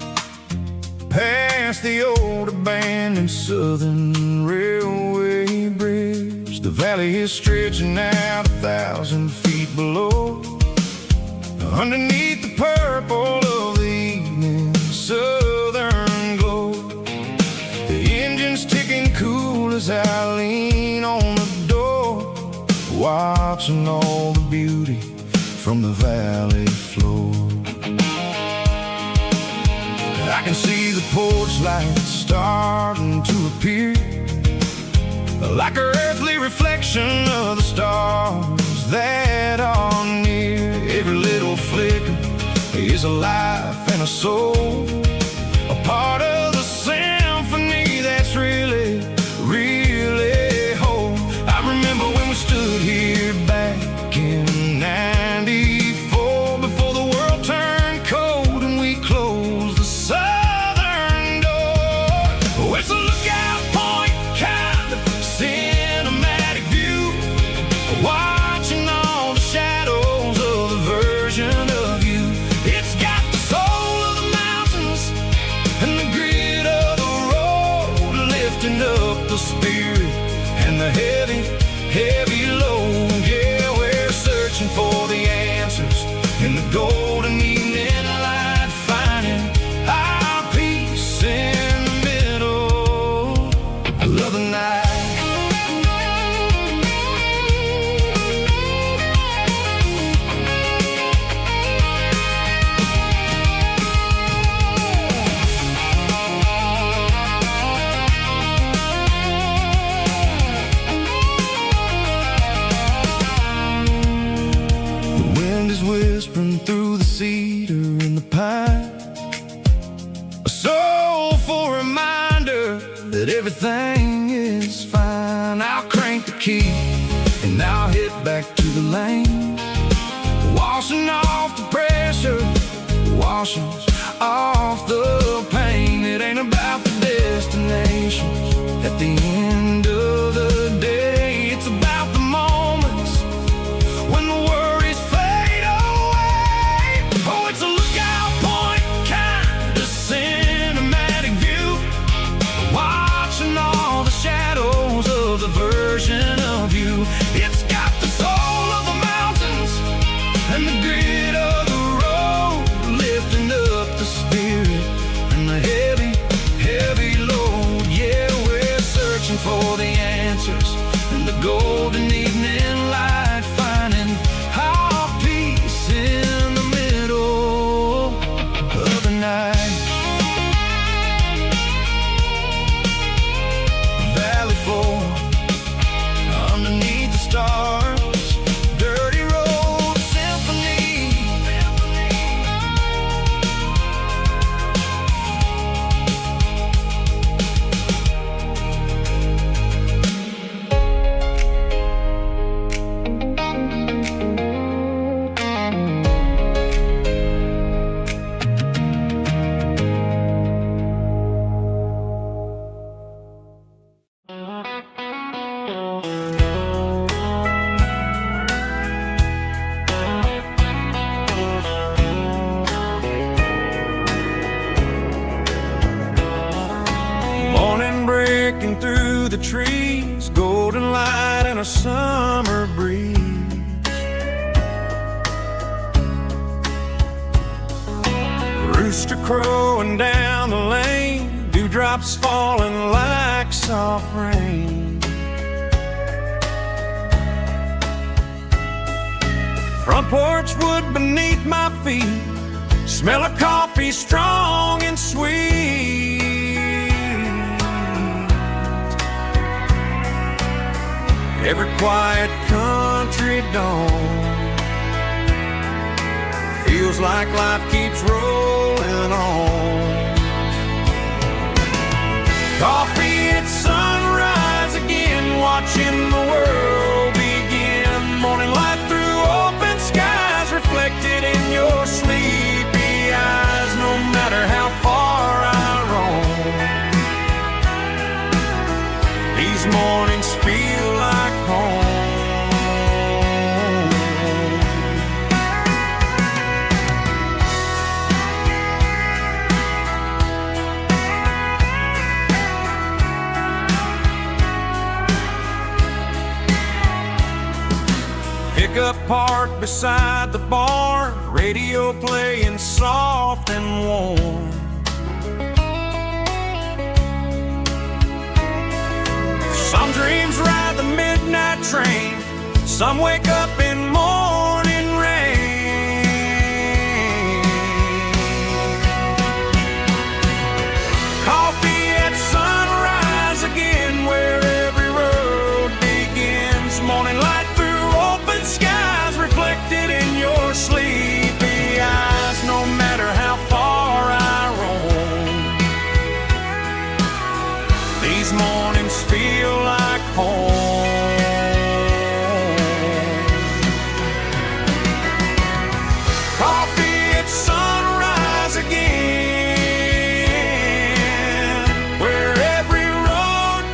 past the old abandoned Southern Railway bridge. The valley is stretching out 1,000 feet below, underneath the purple of the evening southern glow. The engine's ticking cool as I lean on the door, watching all the beauty from the valley floor. I can see the porch lights starting to appear, like an earthly reflection of the stars that are near. Every little flicker is a life and a soul, a part of the symphony that's really, really whole. I remember when we stood here back in '94, before the world turned cold and we closed the southern door. Oh, it's a lookout point kind of cinematic view, watching all the shadows of the version of you. It's got the soul of the mountains and the grit everything is fine. I'll crank the key and I'll head back to the lane, washing off the pressure, washing off the pain. It ain't about the destinations at the end of the day. It's about the moments when the worries fade away. Oh, it's a lookout point, kind of cinematic view, watching all the shadows of the version of you. It's got the soul of the mountains and the grit of the road, lifting up the spirit and the heavy, heavy load. Yeah, we're searching for the answers in the golden evening light, finding our peace in the middle of the night. Valley floor, underneath the stars, dirty road symphony. Morning breaking through the trees, golden light and a summer breeze. Rooster crowing down the lane, dewdrops falling like soft rain. Front porch wood beneath my feet, smell of coffee strong and sweet. Every quiet country dawn feels like life keeps rolling on. Coffee at sunrise again, watching the world begin. Morning light through open skies, reflected in your sleepy eyes. No matter how far I roam, these mornings feel like home. Pickup parked beside the barn, radio playing soft and warm. Some dreams ride the midnight train, some wake up in morning rain. Coffee at sunrise again, where every road begins. Morning light through open skies, reflected in your sleepy eyes. No matter how far I roam, these mornings feel like home. Coffee at sunrise again, where every road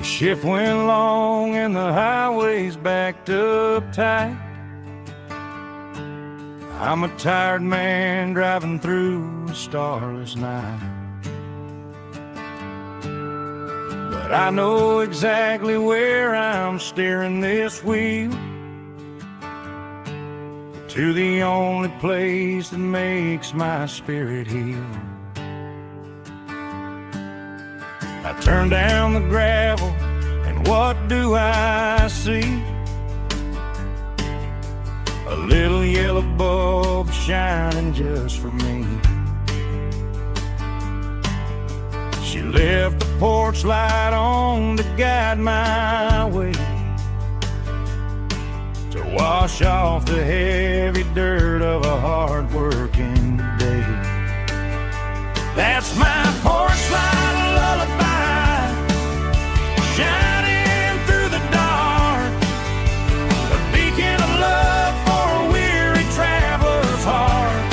The shift went long and the highway's backed up tight. I'm a tired man driving through a starless night. But I know exactly where I'm steering this wheel. to the only place that makes my spirit heal. I turn down the gravel, and what do I see? A little yellow bulb shining just for me. She left the porch light on to guide my way, to wash off the heavy dirt of a hard-working day. That's my porch light lullaby, shining through the dark, a beacon of love for a weary traveler's heart.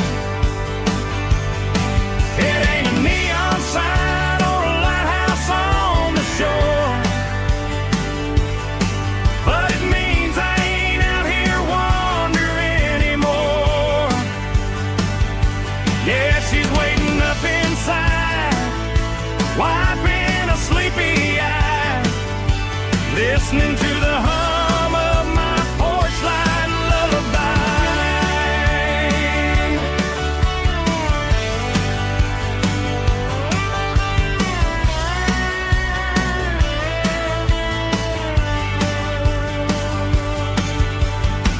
It ain't a neon sign or a lighthouse on the shore, but it means I ain't out here wandering anymore. Yeah, she's waiting up inside, wiping a sleepy eye, listening to the hum of my porch light lullaby.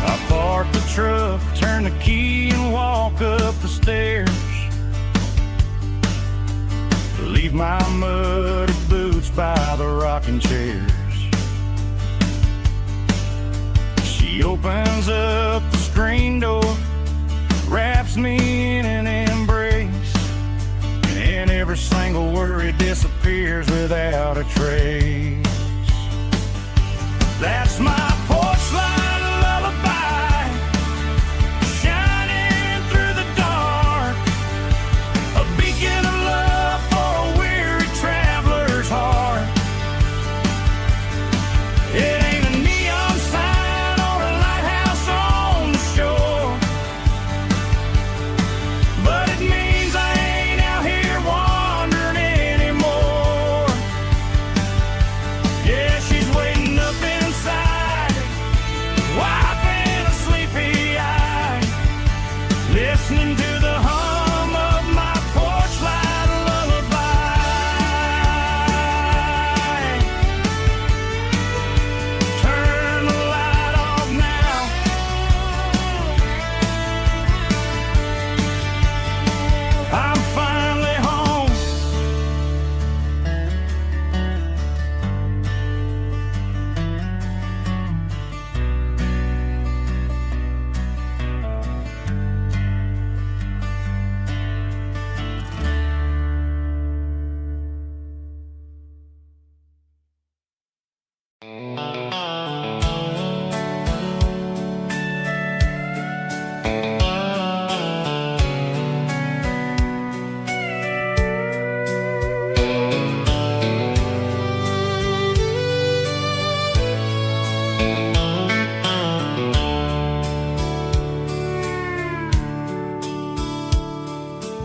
I park the truck, turn the key, and walk up the stairs. Leave my muddy boots by the rocking chairs. She opens up the screen door, wraps me in an embrace, and every single worry disappears without a trace. That's my porch light lullaby, shining through the dark, a beacon of love for a weary traveler's heart. It ain't a neon sign or a lighthouse on the shore, but it means I ain't out here wandering anymore. Yeah, she's waiting up inside, wiping a sleepy eye, listening to the hum of my porch light lullaby. Turn the light off now, I'm finally home.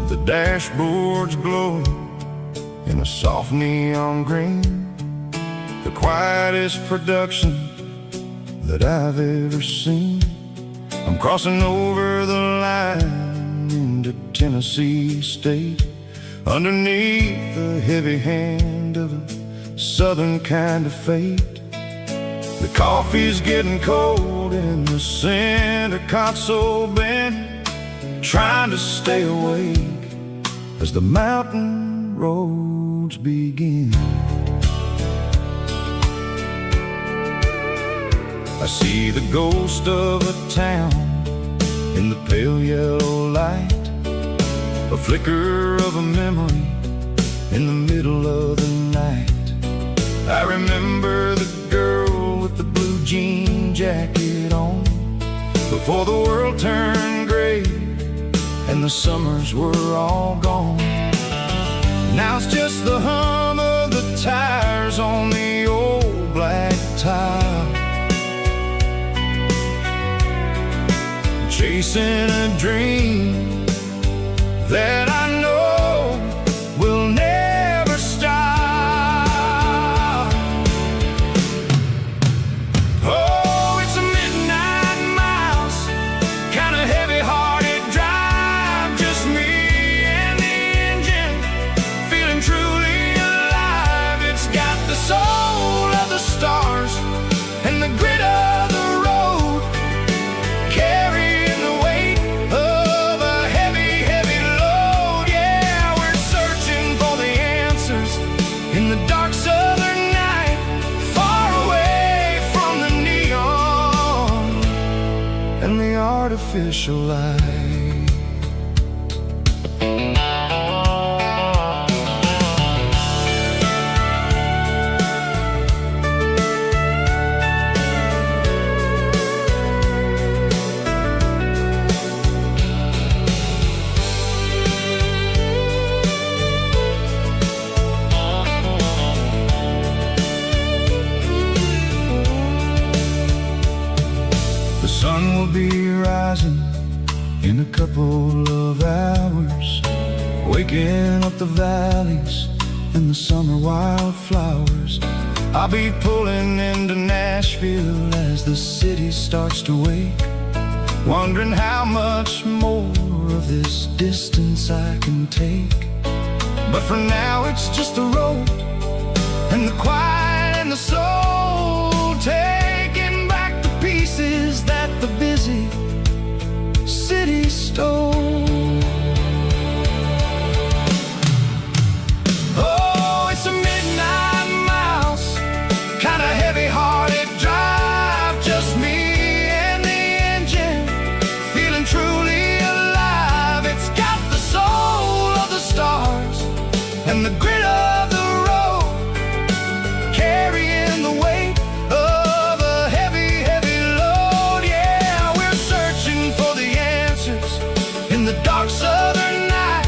The dashboard's glowing in a soft neon green, the quietest production that I've ever seen. I'm crossing over the line into Tennessee State, underneath the heavy hand of a southern kind of fate. The coffee's getting cold in the center console bin, trying to stay awake as the mountain roads begin. I see the ghost of a town in the pale yellow light, a flicker of a memory in the middle of the night. I remember the girl with the blue jean jacket on, before the world turned gray and the summers were all gone. Now it's just the hum of the tires on the old black tile, chasing a dream that I know will never stop. Oh, it's a midnight mouse, kinda artificial light. The sun will be rising in a couple of hours, waking up the valleys and the summer wildflowers. I'll be pulling into Nashville as the city starts to wake, wondering how much more of this distance I can take. But for now it's just the road and the quiet and the soul, taking back the pieces that the busy city stole. Oh, it's a midnight mouse, kinda heavy-hearted drive, just me and the engine, feeling truly alive. It's got the soul of the stars and the grit of the road, carrying the weight of a heavy, heavy load. Yeah, we're searching for the answers in the dark southern night,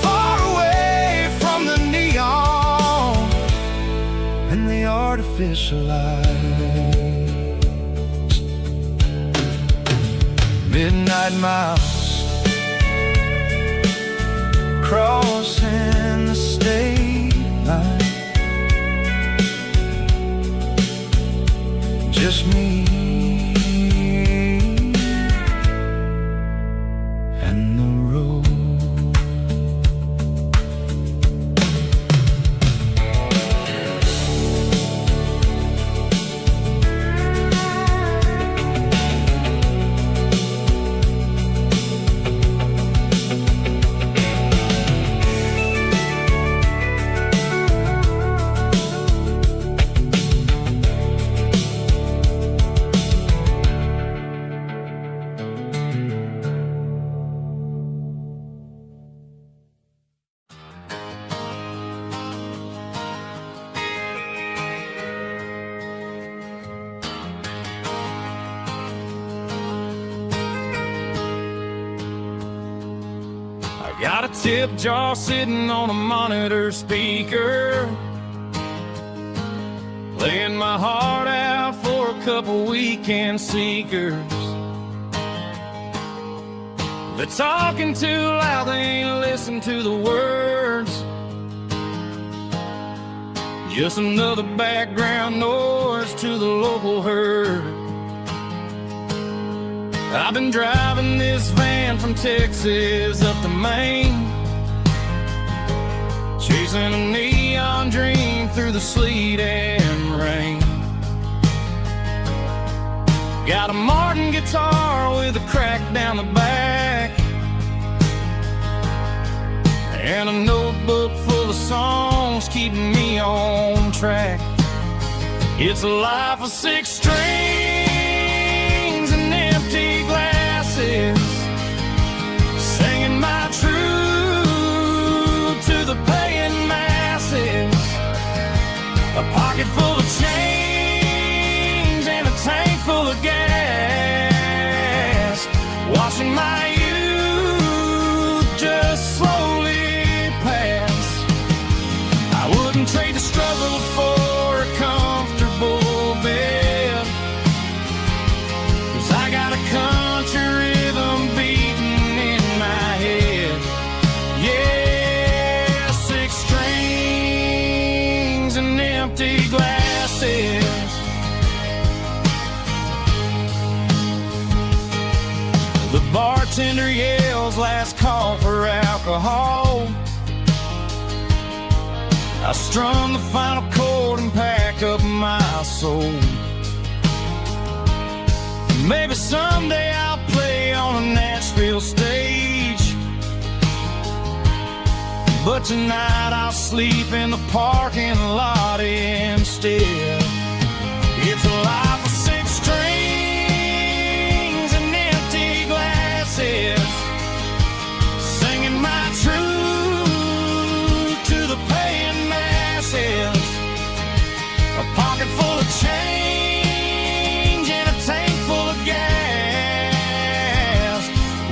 far away from the neon and the artificial lights. Midnight mouse, crossing the state line, just me and the road. Got a tip jar sitting on a monitor speaker, playing my heart out for a couple weekend seekers. They're talking too loud, they ain't listen to the words, just another background noise to the local herd. I've been driving this van from Texas up to Maine, chasing a neon dream through the sleet and rain. Got a Martin guitar with a crack down the back, and a notebook full of songs keeping me on track. It's a life of 6 strings and empty glasses, singing my truth to the paying masses. A pocket full of change and a tank full of gas, watching my youth just slowly pass. I wouldn't trade the struggle for a comfortable bed, 'cause I got a country rhythm beating in my head. Yeah, 6 strings and empty glasses. The bartender yells last call for alcohol. I strum the final chord and pack up my soul. Maybe someday I'll play on a Nashville stage, but tonight I'll sleep in the parking lot instead. It's a life of 6 strings and empty glass,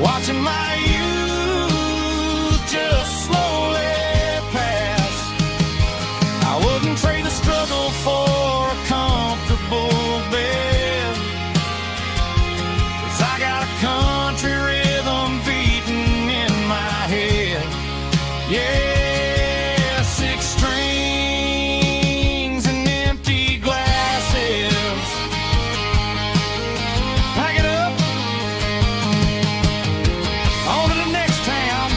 watching my youth just slowly pass. I wouldn't trade the struggle for a comfortable bed, 'cause I got a country rhythm beating in my head. Yeah, 6 strings and empty glasses. Pack it up, on to the next town.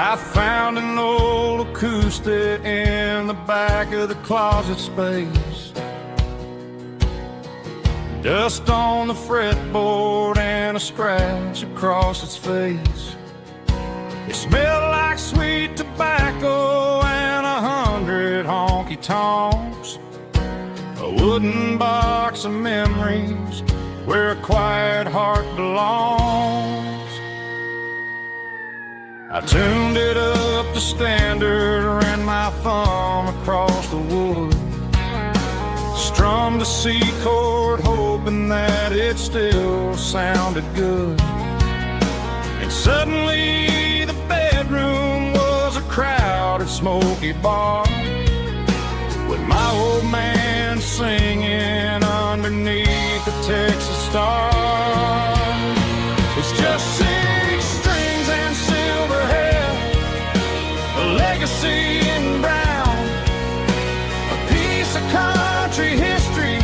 I found an old acoustic in the back of the closet space. Dust on the fretboard and a scratch across its face. It smelled like sweet tobacco and 100 honky-tonks. A wooden box of memories where a quiet heart belongs. I tuned it up to standard, ran my thumb across the wood, strummed a C chord hoping that it still sounded good. And suddenly the bedroom was a crowded smoky bar, with my old man singing underneath the Texas stars. It's just 6 strings and silver hair, a legacy in brown, a piece of country history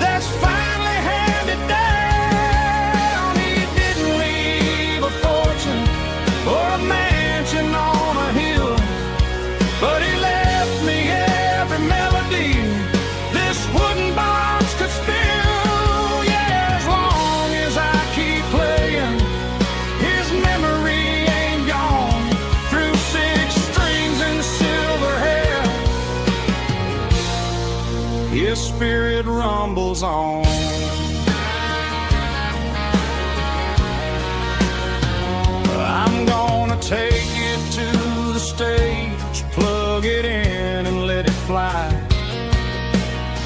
that's finally handed down. He didn't leave a fortune or a mansion on a hill, but he left me every melody this wooden box could spill. Yeah, as long as I keep playing, his memory ain't gone. Through 6 strings and silver hair, his spirit rumbles on. I'm gonna take it to the stage, plug it in and let it fly.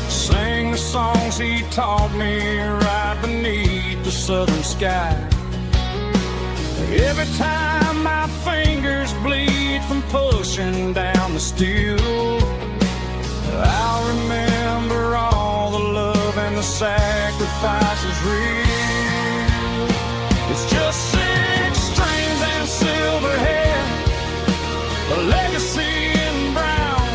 Sing the songs he taught me right beneath the southern sky. Every time my fingers bleed from pushing down the steel, I'll remember all the love and the sacrifices real. It's just 6 strings and silver hair, a legacy in brown,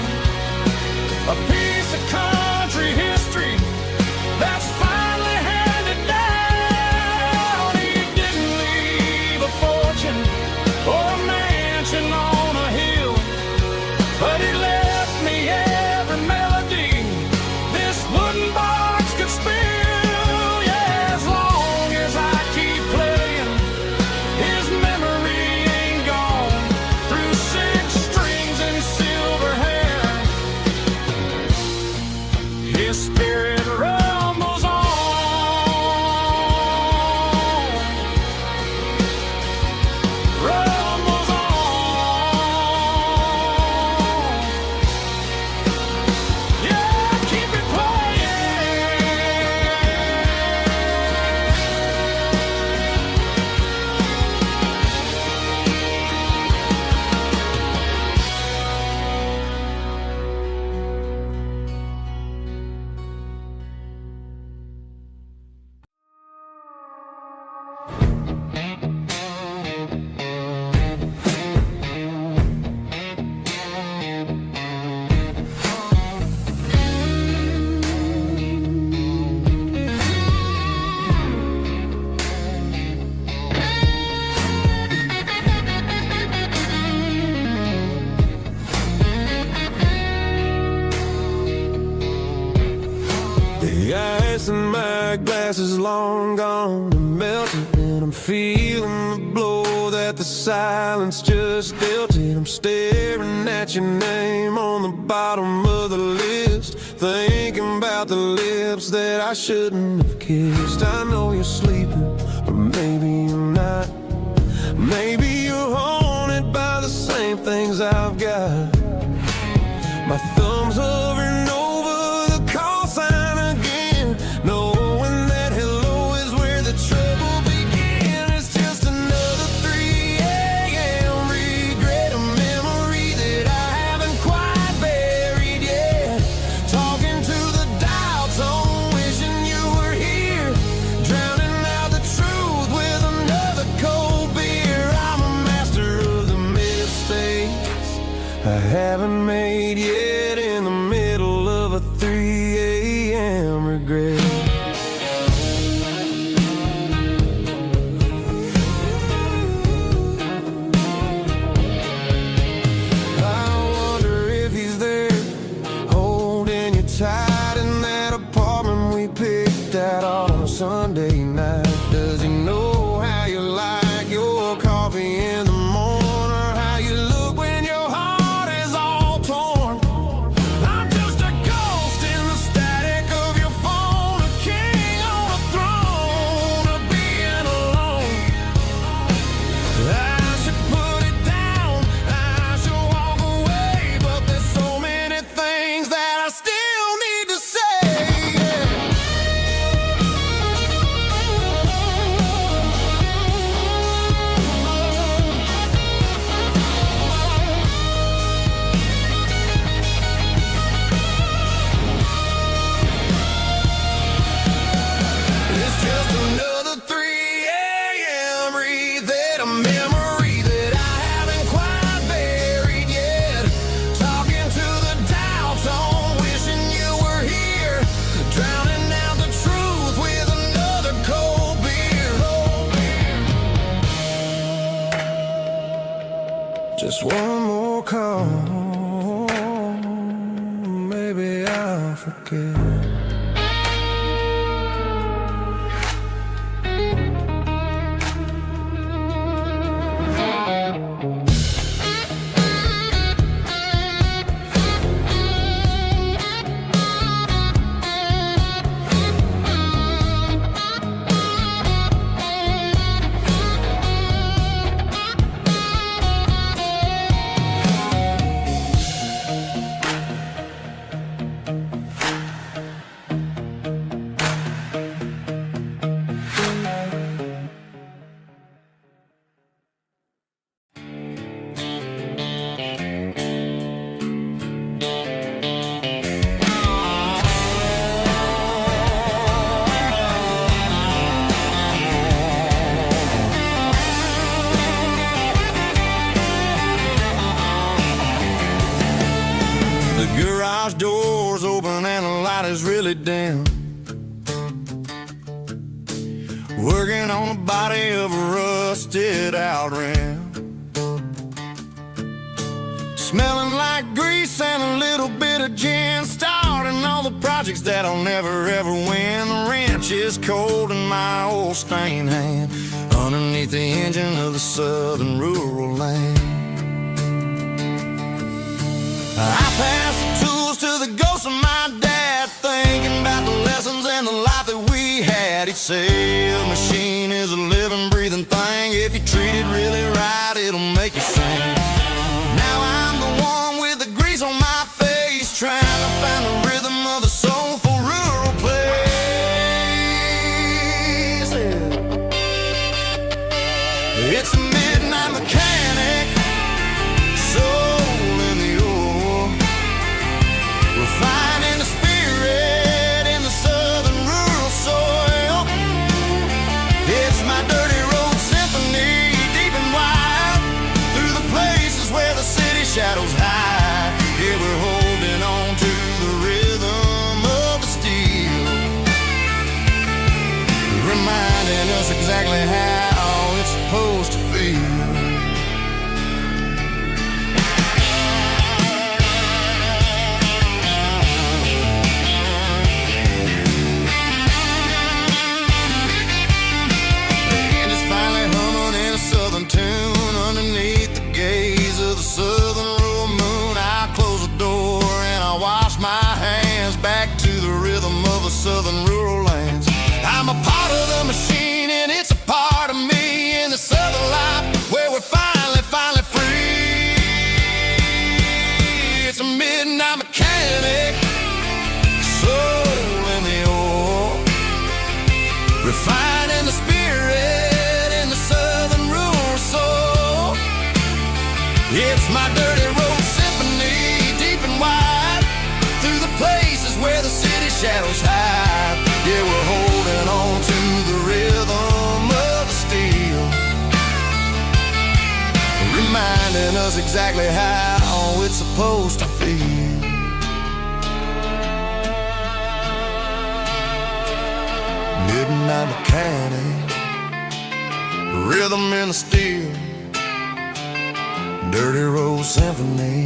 a piece of country history that's finally handed down. He didn't leave a fortune or a mansion on a hill, but he left me every melody this wooden box could spill. Yeah, as long as I keep playing, his memory ain't gone. Through 6 strings and silver hair, his spirit rumbles on. Rumbles on. Yeah, keep it playing. that glass is long gone and melted, and I'm feeling the blow that the silence just dealt it. I'm staring at your name on the bottom of the list, thinking about the lips that I shouldn't have kissed. I know you're sleeping, but maybe you're not. Maybe you're haunted by the same things I've got. My thumb's hovering over the call sign again, knowing that hello is where the trouble began. It's just another 3 a.m. regret, a memory that I haven't quite buried yet. Talking to the dial tone, wishing you were here, drowning out the truth with another cold beer. I'm a master of the mistakes I haven't made yet, in the middle of a 3 a.m. regret. I wonder if he's there, holding you tight in that apartment we picked out on a Sunday night. Does he know how you like your coffee in the morning, or how you look when your heart is all torn? I'm just a ghost in the static of your phone, a king on a throne of being alone. I should put it down, I should walk away, but there's so many things that I still need to say. It's just another 3 a.m. read, a memory that I haven't quite buried yet. Talking to the dial tone, wishing you were here, drowning out the truth with another cold beer. Just one more call, maybe I'll forget. The garage door's open and the light is really dim. Working on the body of a rusted out rim. Smelling like grease and a little bit of gin. Starting all the projects that I'll never ever win. The wrench is cold in my old stained hand, underneath the engine of the southern rural land. I pass the tools to the ghost of my dad, thinking about the lessons and the life that we had. He'd say a machine is a living, breathing thing. If you treat it really right, it'll make you sing. Now I'm the one with the grease on my face, trying to find the rhythm of the soulful rural place. It's a midnight mechanic, soul in the ore, refining the spirit in the southern rural soil. It's my dirty road symphony, deep and wide, through the place just exactly how it's supposed to feel. Midnight mechanic, rhythm in the steel, dirty road symphony.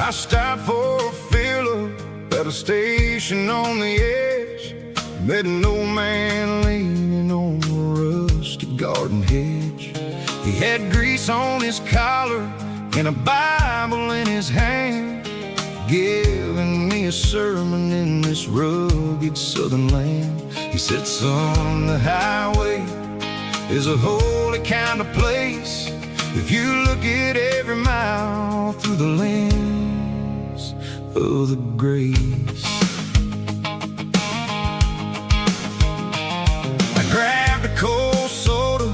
I stopped for a fill-up at a station on the edge. Met an old man leaning on a rusty garden hedge. He had grease on his collar and a Bible in his hand, giving me a sermon in this rugged southern land. He said, son, the highway is a holy kind of place if you look at every mile through the lens of the grace. I grabbed a cold soda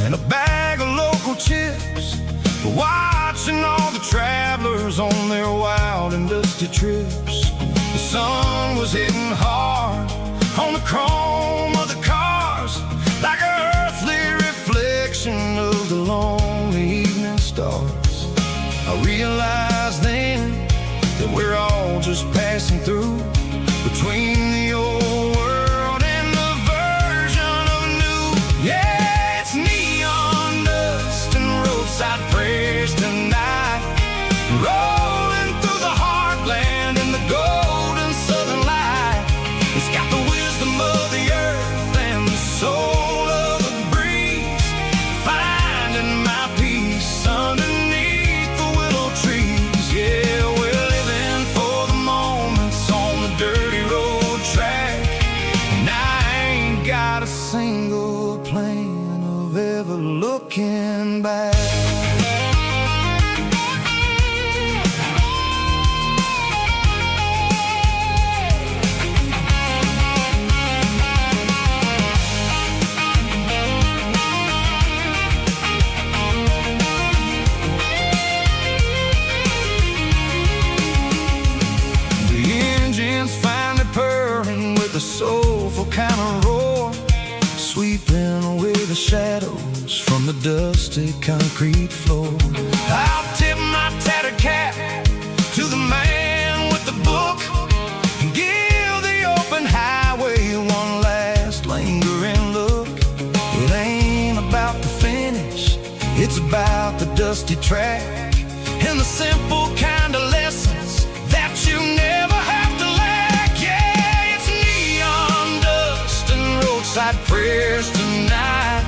and a bag of local chips, watching all the travelers on their wild and dusty trips. The sun was hitting hard on the chrome of the cars, like an earthly reflection of the lonely evening stars. I realized then that we're all just passing through, between the old world and the version of new. Yeah, it's neon dust and roadside prayers tonight, rolling through the heartland in the golden southern light. It's got the wisdom of the earth and the soul of the breeze, finding my peace underneath the willow trees. Yeah, we're living for the moments on the dirty road track, and I ain't got a single plan of ever looking back. The soulful kind of roar, sweeping away the shadows from the dusty concrete floor. I'll tip my tattered cap to the man with the book and give the open highway one last lingering look. It ain't about the finish, it's about the dusty track and the simple kind of lessons that you never have to lack. Yeah, it's neon dust and roadside prayers tonight,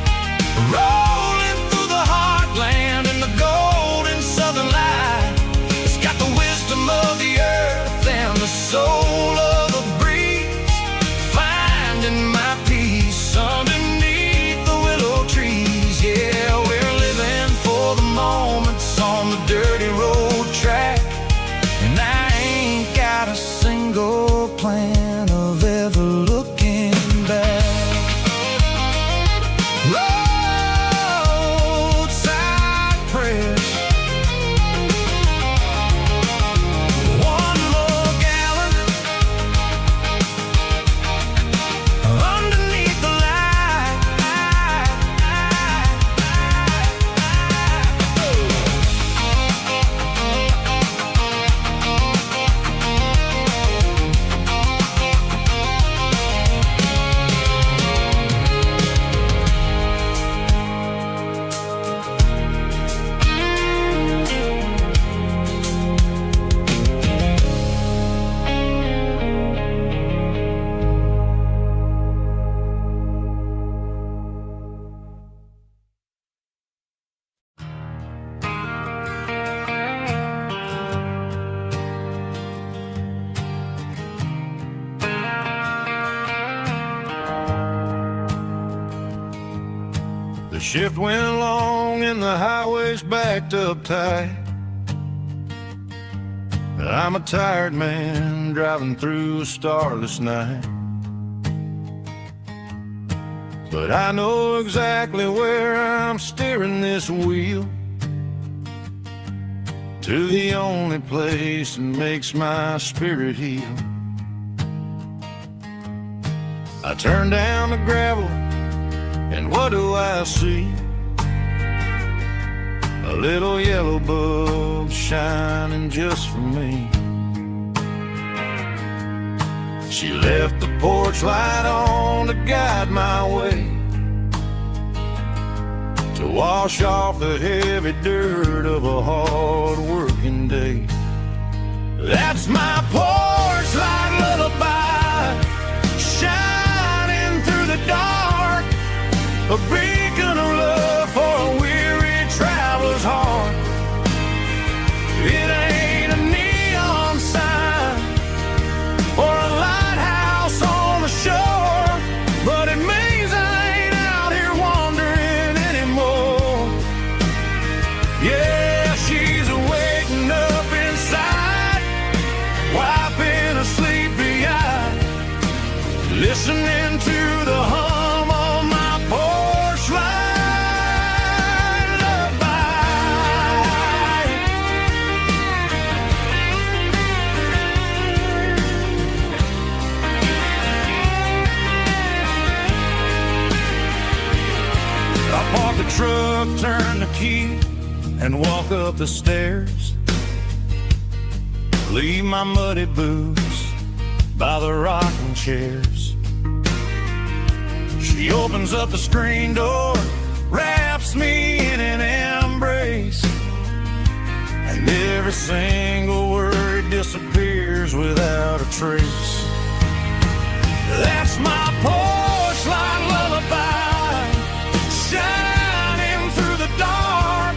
rolling through the heartland in the golden southern light. It's got the wisdom of the earth and the soul of the breeze, finding my peace underneath the willow trees. Yeah, we're living for the moments on shift went long and the highway's backed up tight. I'm a tired man driving through a starless night, but I know exactly where I'm steering this wheel, to the only place that makes my spirit heal. I turn down the gravel, and what do I see? A little yellow bulb shining just for me. She left the porch light on to guide my way, to wash off the heavy dirt of a hard-working day. That's my porch light lullaby, shining through the dark, a beacon of love for a weary traveler's heart. It ain't a neon sign or a lighthouse on the shore, but it means I ain't out here wandering anymore. Yeah, she's waking up inside, wiping a sleepy eye, listening to the hum of my porch light lullaby. I park the truck, turn the key, and walk up the stairs. Leave my muddy boots by the rocking chairs. She opens up the screen door, wraps me in an embrace, and every single word disappears without a trace. That's my porch light lullaby, shining through the dark,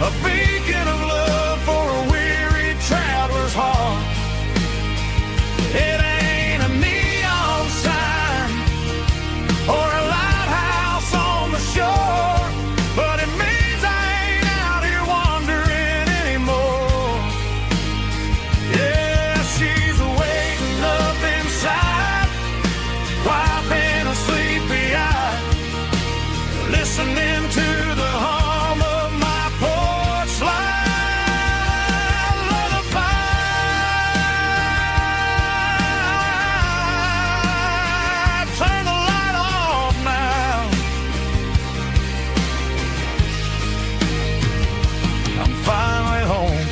a beacon of love for a weary traveler's heart. It ain't a neon sign or a lighthouse on the shore, but it means I ain't out here wandering anymore. Yeah, she's waking up inside, wiping a sleepy eye, listening to the hum of my porch light lullaby. Turn the light off now. I'm finally home.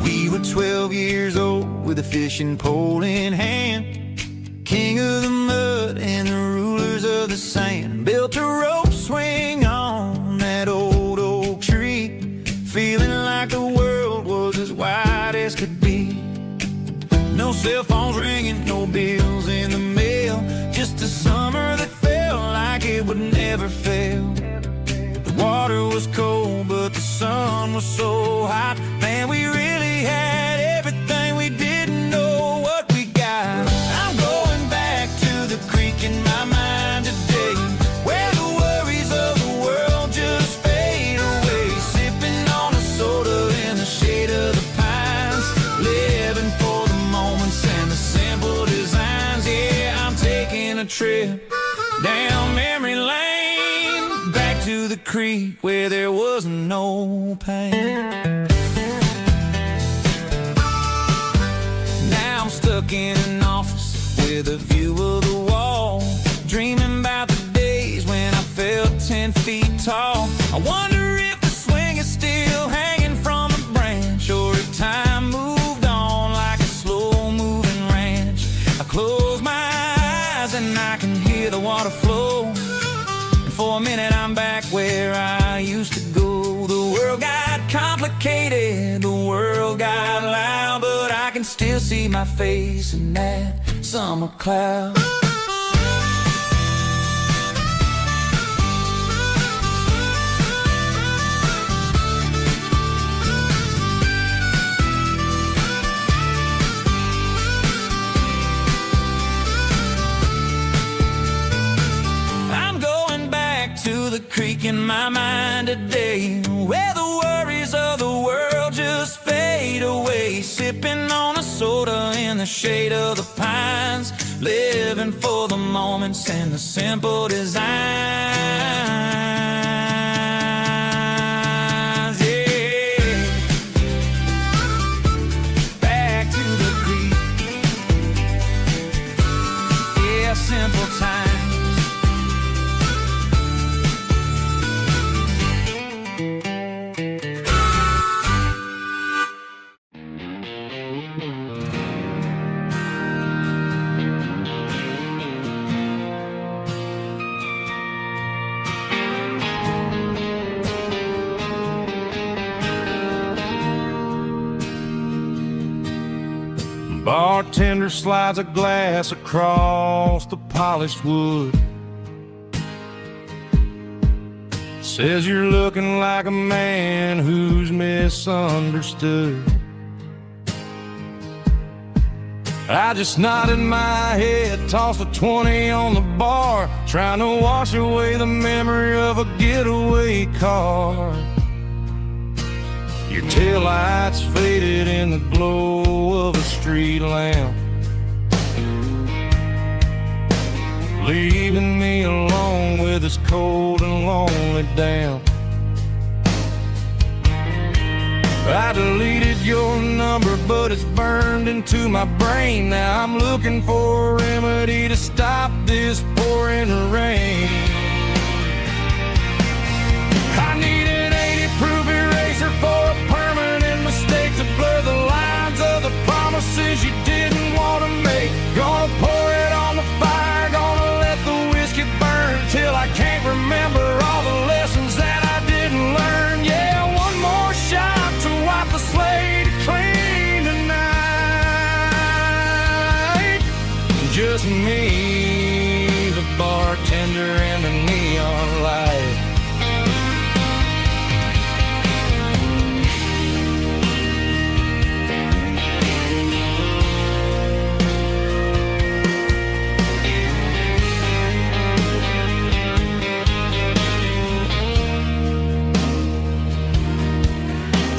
We were 12 years old with a fishing pole in hand, king of the mud and the rulers of the sand. Built a rope swing on that old oak tree, feeling like the world was as wide as could be. No cell phones ringing, no bills in the mail, just a summer that felt like it would never fail. The water was cold, but the sun was so hot. Man, we really had everything, we didn't know what we got. I'm going back to the creek in my mind today, where the worries of the world just fade away. Sipping on a soda in the shade of the pines, living for the moments and the simple designs. Yeah, I'm taking a trip down memory lane, back to the creek where there was no pain. Now I'm stuck in an office with a view of the wall, dreaming about the days when I felt 10 feet tall. I wonder if the swing is still hanging from a branch, or if time moved on like a slow-moving ranch. I close complicated, the world got loud, but I can still see my face in that summer cloud. The creek in my mind today, where the worries of the world just fade away, sipping on a soda in the shade of the pines, living for the moments and the simple designs. Yeah, back to the creek. Yeah, simple times. Bartender slides a glass across the polished wood. Says you're looking like a man who's misunderstood. I just nodded my head, tossed a 20 on the bar, trying to wash away the memory of a getaway car. Your taillights faded in the glow of a street lamp, leaving me alone with this cold and lonely damp. I deleted your number, but it's burned into my brain. Now I'm looking for a remedy to stop this pouring rain. I need an 80-proof eraser for a permanent mistake, to blur the lines of the promises you didn't want to make. Gonna pour it on the fire, gonna let the whiskey burn till I can't remember all the lessons that I didn't learn. Yeah, one more shot to wipe the slate clean tonight. Just me, the bartender, and the neon light.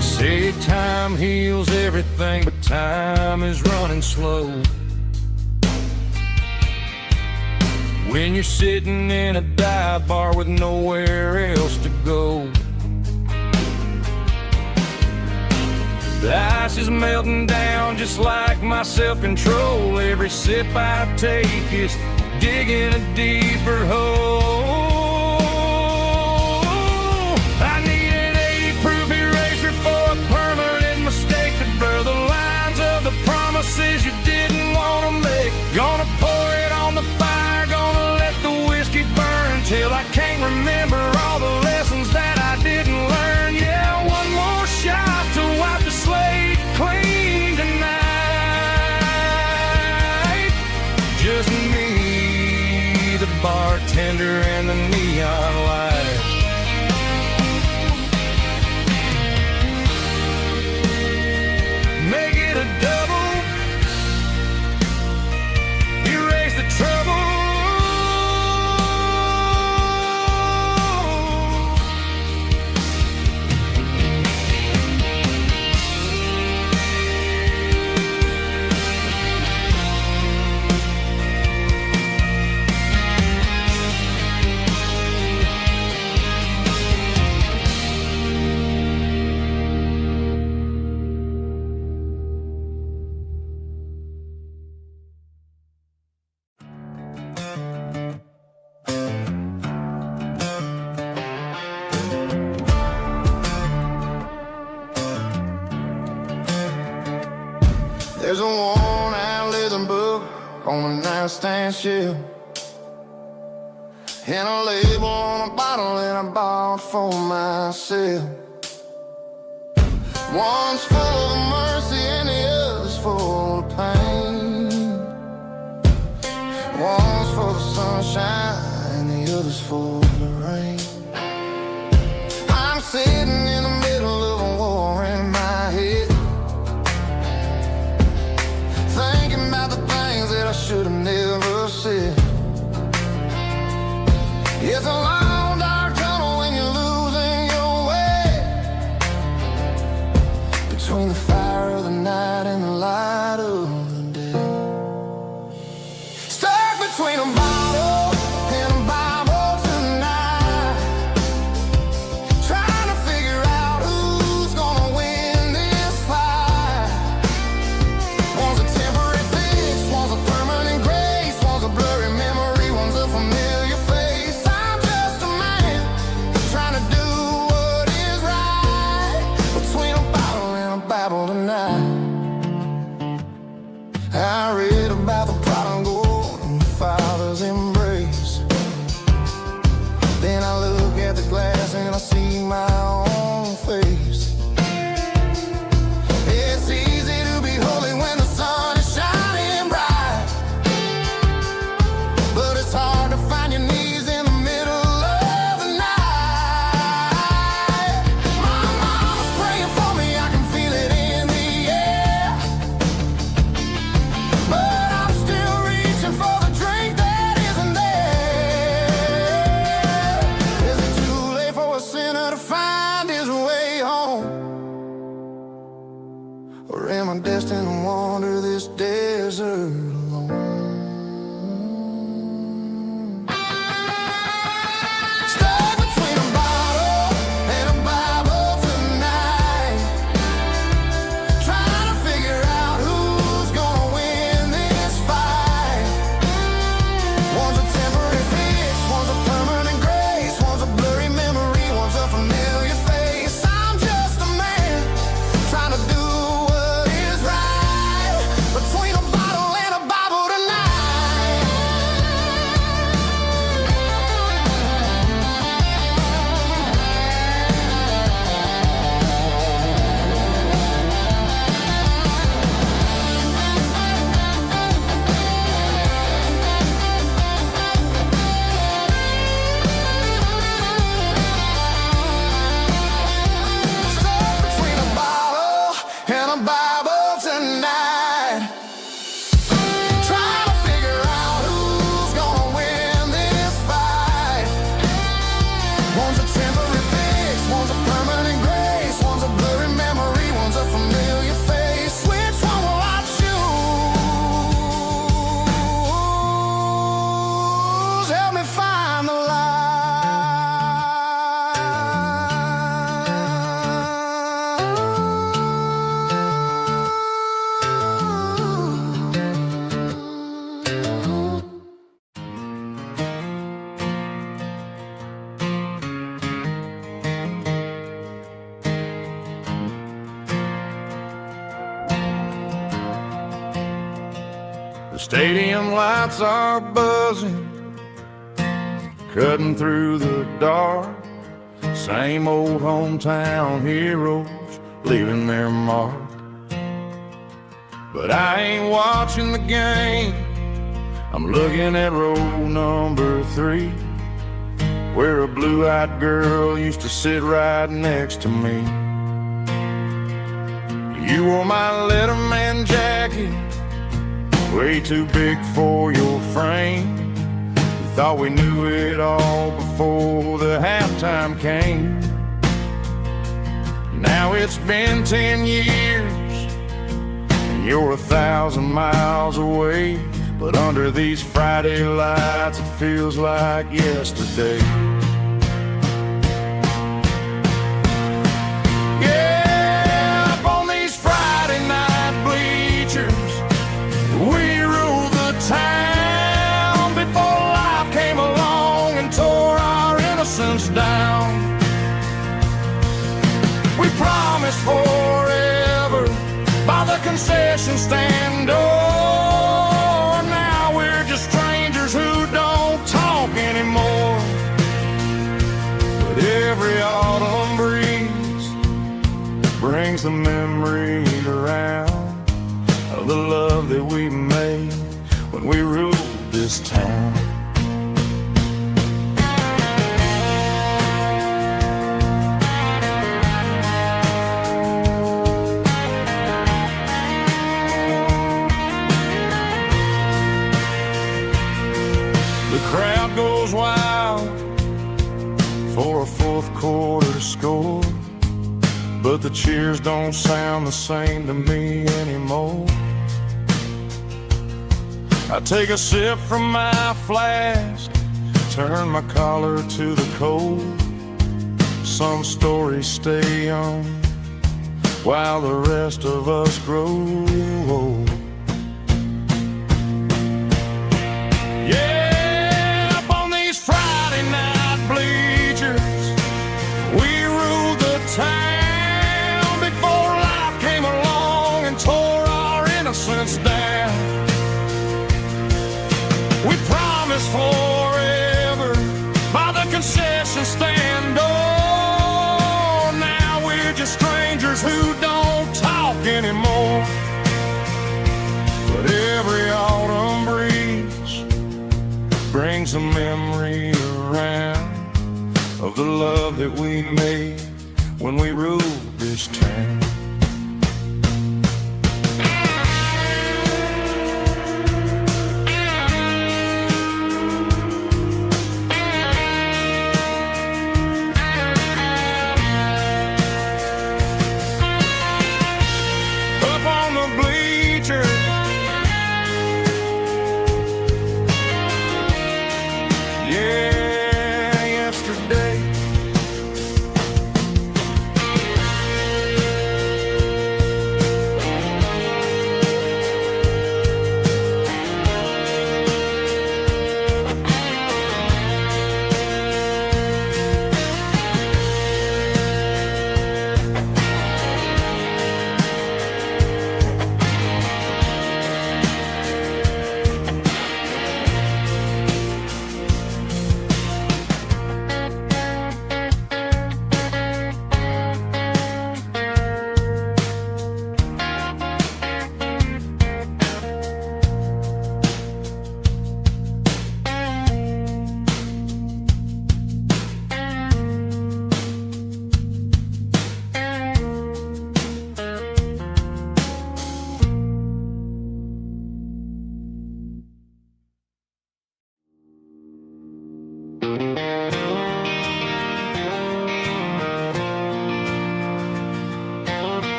Say time heals everything, but time is running slow. When you're sitting in a dive bar with nowhere else to go, the ice is melting down just like my self-control. Every sip I take is digging a deeper hole. I need an 80-proof eraser for a permanent mistake, to blur the lines of the promises you didn't want to make. Gonna pour it on the fire, gonna let the whiskey burn till I can't remember all the lessons that I didn't learn. Yeah, one more shot to wipe the slate clean tonight. Just me, the bartender, and the neon light. Make it a double, erase the trouble. There's a worn-out leather book on the nightstand shelf, and a label on a bottle that I bought for myself. One's full of mercy and the other's full of pain. One's full of sunshine and the other's full of rain. I'm sitting in the middle of a war in my head, thinking about the things that I should have never said. It's a long dark tunnel when you're losing your way, between the fire of the night and the light of the day. Stuck between a bottle and a Bible tonight, trying to figure out who's gonna win this fight. One's a temporary fix, one's a permanent grace, one's a blurry memory, one's a familiar face. I'm just a man trying to do what is right, between a bottle and a Bible tonight. I read about the prodigal and the father's embrace. Then I look at the glass and I see my own face. It's easy to be holy when the sun is shining bright, but it's hard to find your knees in the middle of the night. My mama's praying for me, I can feel it in the air, but I'm still reaching for the drink that isn't there. Is it too late for a sinner to find his way home? Or am I destined to wander this desert alone? Stuck between a bottle and a Bible tonight, trying to figure out who's gonna win this fight. One's a temporary fix, one's a permanent grace, one's a blurry memory, one's a familiar face. I'm just a man trying to do what is right, between a bottle and a Bible tonight. Stuck between a bottle and a Bible tonight, trying to figure out who's gonna win this fight. One's a temporary fix, one's a permanent grace, one's a blurry memory, one's a familiar face. Which one will I choose? Help me find the light. The stadium lights are buzzing, cutting through the dark. Same old hometown heroes leaving their mark. But I ain't watching the game, I'm looking at row number 3, where a blue-eyed girl used to sit right next to me. You wore my Letterman jacket, way too big for your frame. We thought we knew it all before the halftime came. Now it's been 10 years and you're 1,000 miles away, but under these Friday lights it feels like yesterday. Yeah, up on these Friday night bleachers, we ruled the town before life came along and tore our innocence down. We promised forever by the concession stand door. Now we're just strangers who don't talk anymore. But every autumn breeze brings the memories around of the love that we made when we ruled this town. The crowd goes wild for a fourth quarter score, but the cheers don't sound the same to me anymore. I take a sip from my flask, turn my collar to the cold. Some stories stay young while the rest of us grow old. Yeah, up on these Friday night bleachers, we ruled the town before life came along and tore our innocence down. We promised forever by the concession stand door. Now we're just strangers who don't talk anymore. But every autumn breeze brings a memory around of the love that we made when we ruled this town.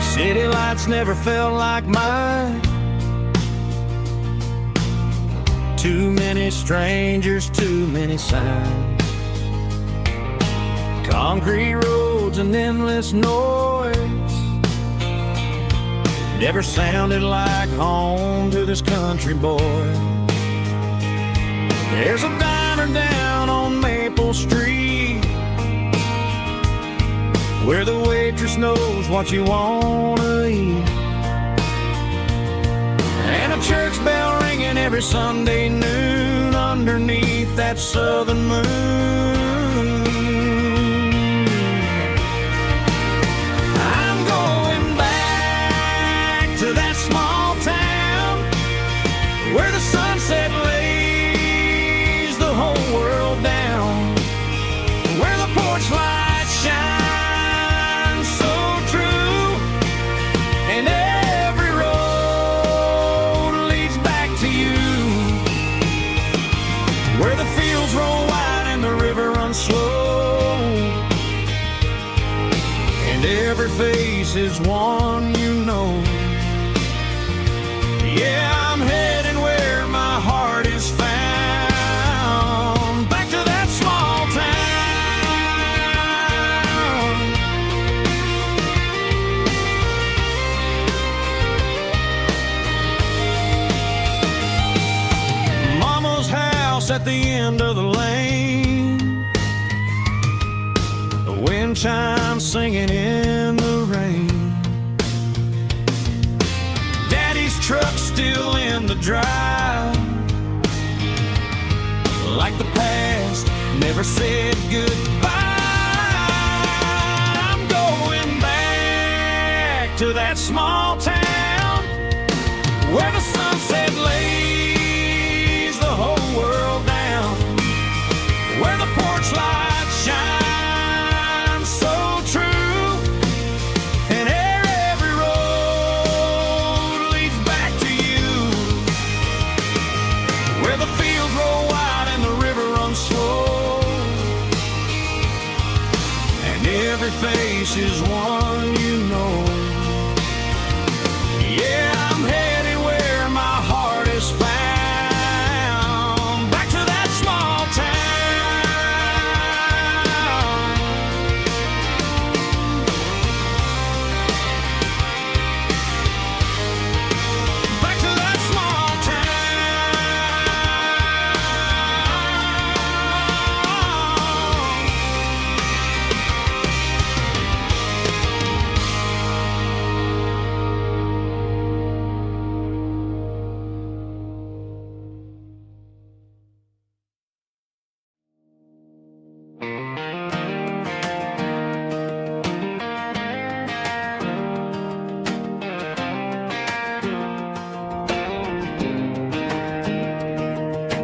City lights never felt like mine. Too many strangers, too many signs. Concrete roads and endless noise never sounded like home to this country boy. There's a diner down on Maple Street where the waitress knows what you wanna eat, and a church bell ringing every Sunday noon underneath that southern moon. I'm going back to that small town where the sunset lays the whole world down, where the porch lights shine slow, and every face is one you know. Yeah, I'm heading where my heart is found, back to that small town. Mama's house at the end of the lane, wind chimes singing in the rain. Daddy's truck still in the drive, like the past past, never said goodbye. I'm going back to that small town where the sunset lays the whole world down, where the porch lights shine so true, and every road leads back to you, where the fields roll wide and the river runs slow, and every face is one you know. Yeah, I'm headed where my heart is found, back to that small town. Back to that small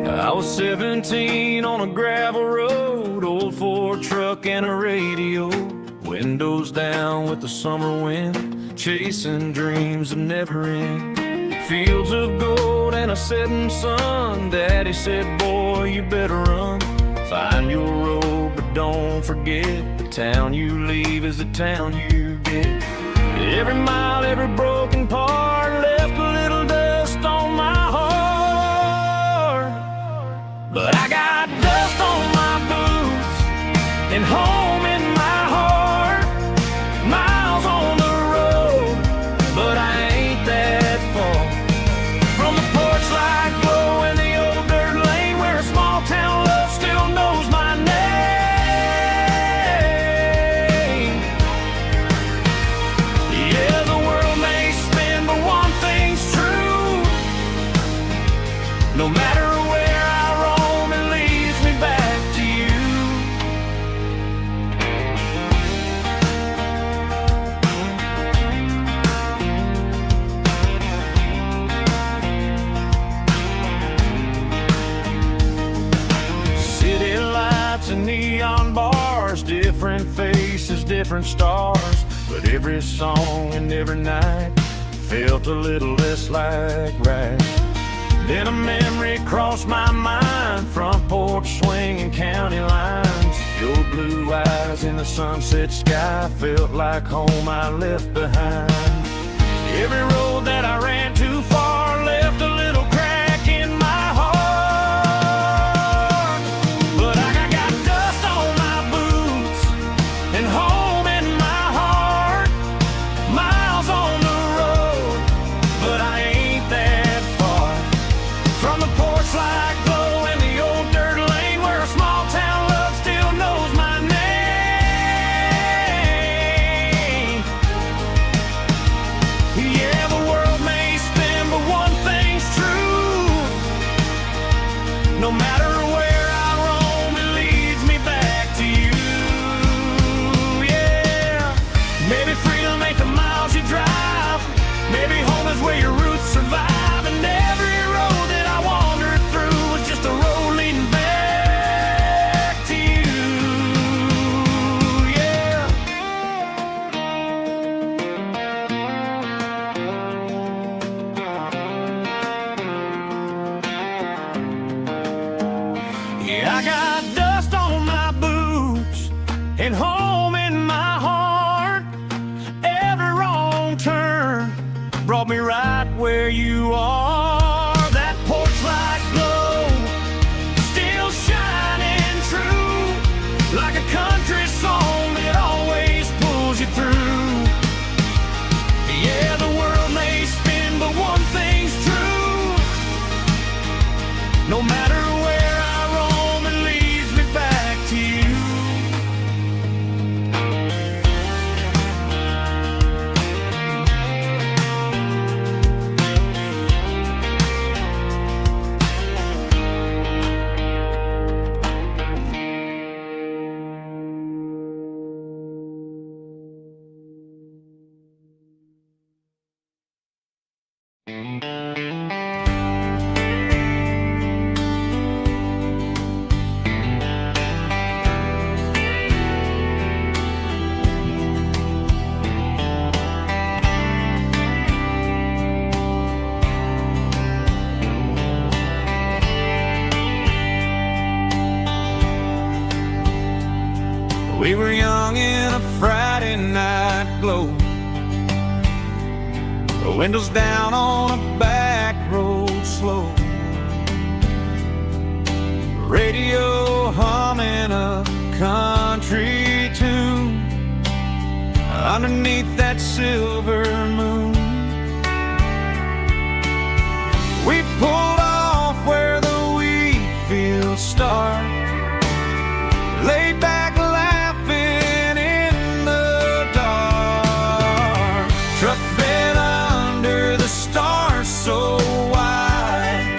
I was 17 on a gravel road, old Ford truck and a radio, windows down with the summer wind, chasing dreams that never end. Fields of gold and a setting sun, Daddy said, boy, you better run. Find your road, but don't forget, the town you leave is the town you get. Every mile, every broken part left a little dust on my heart, but I got dust on my boots and home in my heart. Miles on the road, but I ain't that far from the porch light glow and the old dirt lane where a small town love still knows my name. Yeah, the world may spin, but one thing's true. No matter where I roam, it leads me back to you. City lights and neon bars, different faces, different stars, but every song and every night felt a little less like right. Then a memory crossed my mind, front porch swinging county lines, your blue eyes in the sunset sky felt like home I left behind. Every road that I ran too far left a little crack in my heart, but I got dust on my boots and home in my heart. Miles on the road, but I ain't that far from the porch light glow and the old dirt lane where a small town love still knows my name. Yeah, the world may spin, but one thing's true. No matter where I roam, it leads me back to you. Yeah, maybe freedom ain't the miles you drive, maybe home is where your roots survive, and every road that I wandered through was just a road leading back to you. Yeah. Yeah, I got dust on my boots and home in my heart. Every wrong turn brought me right where you are. That porch light glow still shining true, like a country song that always pulls you through. Yeah, the world may spin, but one thing's true. No matter where I roam, it leads me back to you. We were young in a Friday night glow, the windows down on a back road slow, radio humming a country tune underneath that silver moon. We pulled off where the wheat fields start, laid back laughing in the dark. Truck bed under the stars so wide,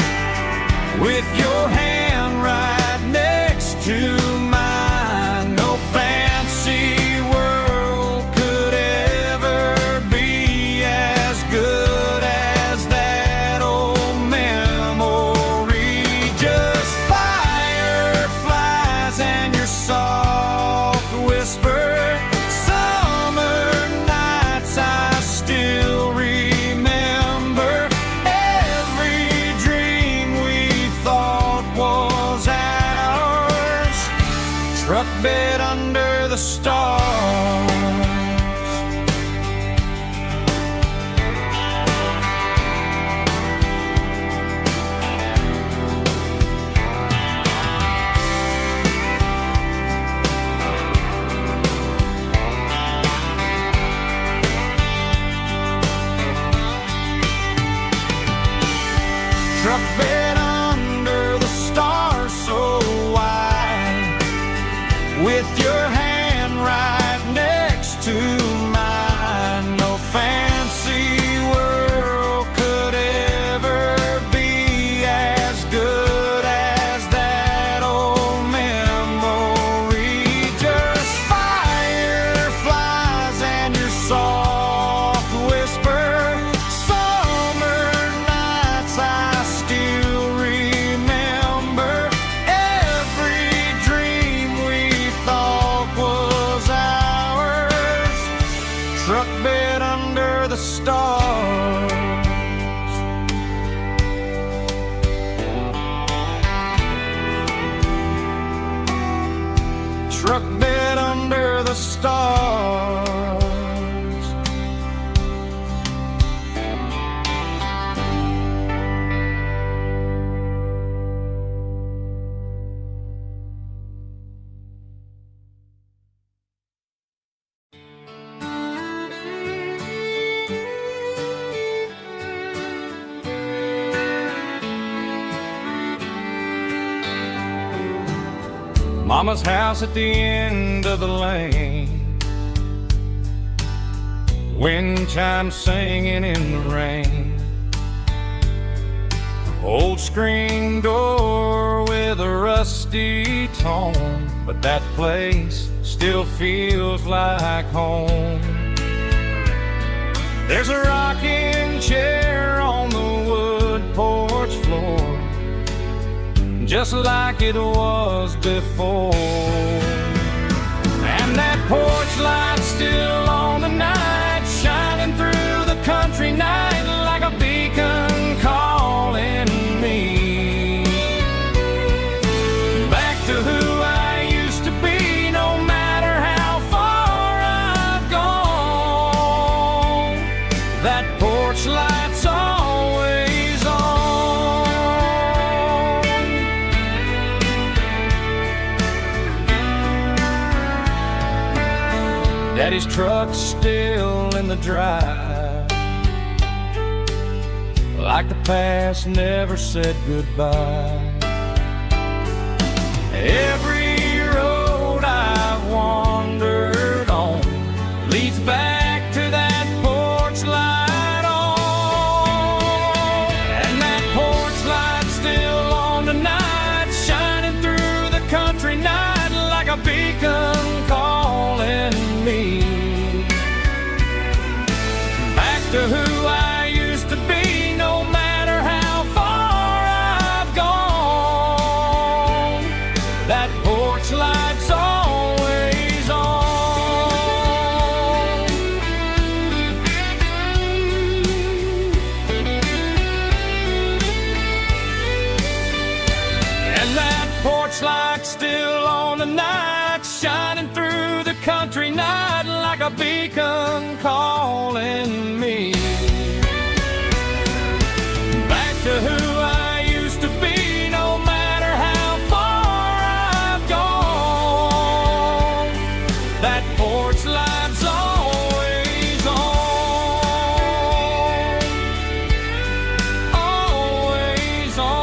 with your hand right next to mine. No fancy world could ever be as good as that old memory. Just fireflies and your soft whisper. Summer nights I still remember. Every dream we thought was ours. Truck bed under the stars. Truck bed under the stars so wide, with your hand right next to mine. No fancy world could ever be as good as that old memory. Just fireflies and your soft whisper. Summer nights I still remember. Every dream we thought was ours. Truck bed under the stars. Truck bed under the stars. Mama's house at the end of the lane, wind chimes singing in the rain. Old screen door with a rusty tone, but that place still feels like home. There's a rocking chair on the wood porch floor, just like it was before. And that porch light's still on tonight, shining through the country night like a beacon calling me back to who I used to be. No matter how far I've gone, that porch light's always on. Daddy's truck's still in the drive, like the past never said goodbye. Every road I've wandered on leads back to that porch light on. And that porch light's still on tonight, shining through the country night like a beacon calling me back to who I used to be. No matter how far I've gone, that porch light's always on. And that porch light's still on tonight, shining through a beacon calling me back to who I used to be, no matter how far I've gone. That porch light's always on, always on.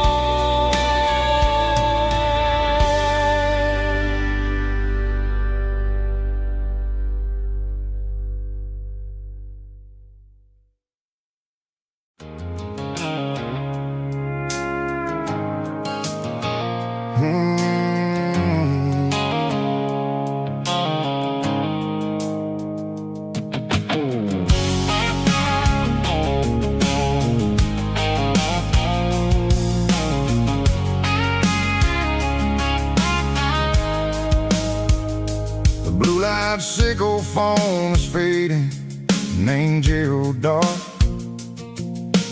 The blue light sickle foam is fading, named Gerald dark.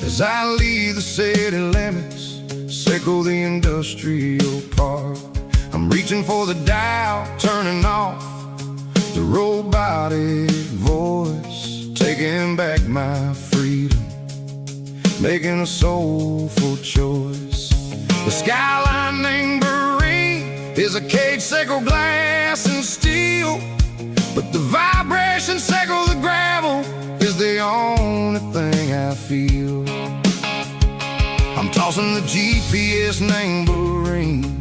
As I leave the city limits, sickle the industrial park. I'm reaching for the dial, turning off the robotic voice, taking back my freedom, making a soulful choice. The skyline named Marine is a cage, sickle glass and steel, but the vibration sickle the gravel is the only thing I feel. I'm tossing the GPS named Marine,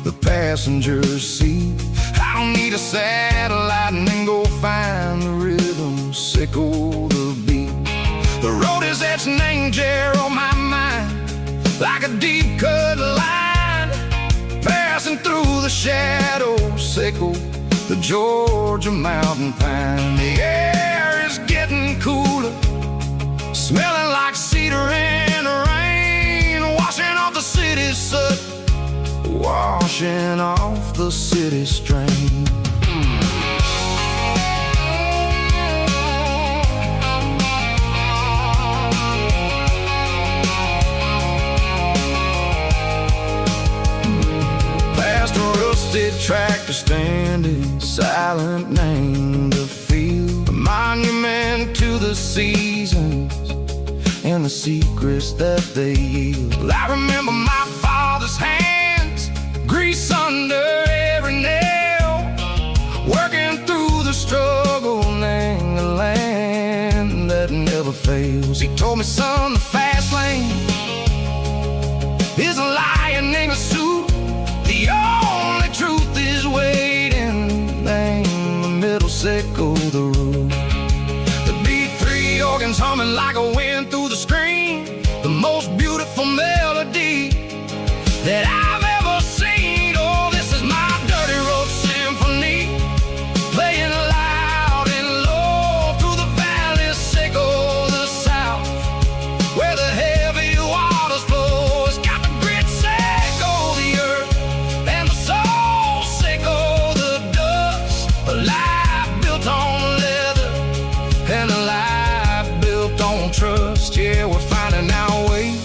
the passenger seat. I don't need a satellite and then go find the rhythm, sickle the beat. The road is etched named Gerald on my mind, like a deep cut line, passing through the shadows, sickle the Georgia mountain pine. The air is getting cooler, smelling like cedar in the rain, washing off the city's soot, washing off the city strain. Past a rusted tractor standing silent, named the field, a monument to the seasons and the secrets that they yield. I remember my father's hands, grease under every nail, working through the struggle, named the land that never fails. He told me, son, the fast lane is a lion in a suit, the only truth is waiting, name the middle, sickle the root. The B3 organs humming like a wind through the screen, the most beautiful melody that I've ever seen. Oh, this is my dirty road symphony, playing loud and low through the valleys, sickle the south, where the heavy waters flow. It's got the grit, sickle the earth, and the soul, sickle the dust. A life built on leather and a life built on trust. Yeah, we're finding our way,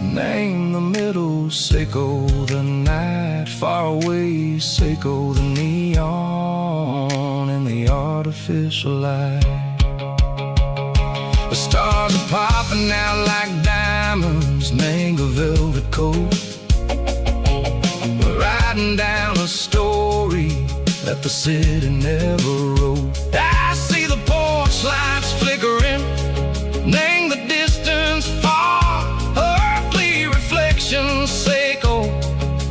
name the middle, sickle the night, far away, sickle the neon and the artificial light. The stars are popping out like diamonds, name the velvet coat. We're riding down a story that the city never wrote. I see the porch lights flickering, name the distance far, earthly reflections, sickle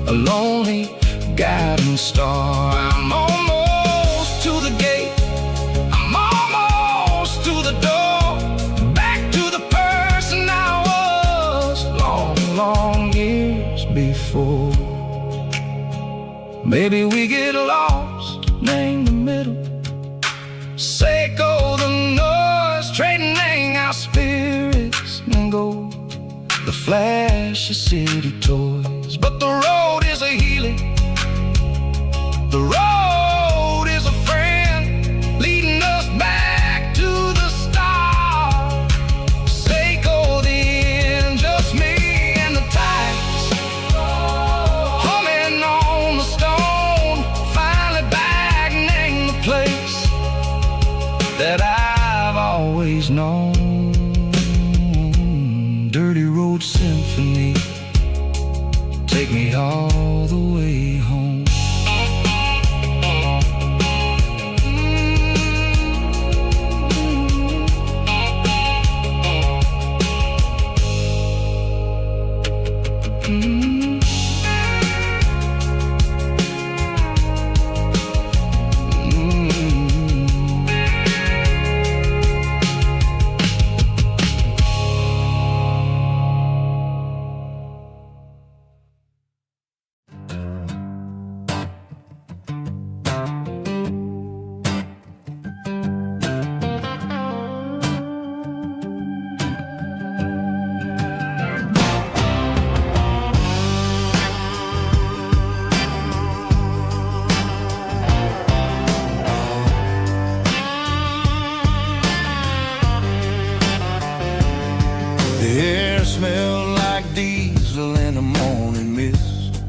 a lonely guiding star. I'm almost to the gate, I'm almost to the door, back to the person I was long, long years before. Maybe we get lost, name the middle, sickle the noise, trading our spirits and go the flash of city toys. But the road is a healing, the road is a friend, leading us back to the start. Seiko the end, just me and the tides, humming on the stone, finally back, name the place that I've always known. Dirty Road Symphony, take me all the way home. The air smelled like diesel in the morning mist,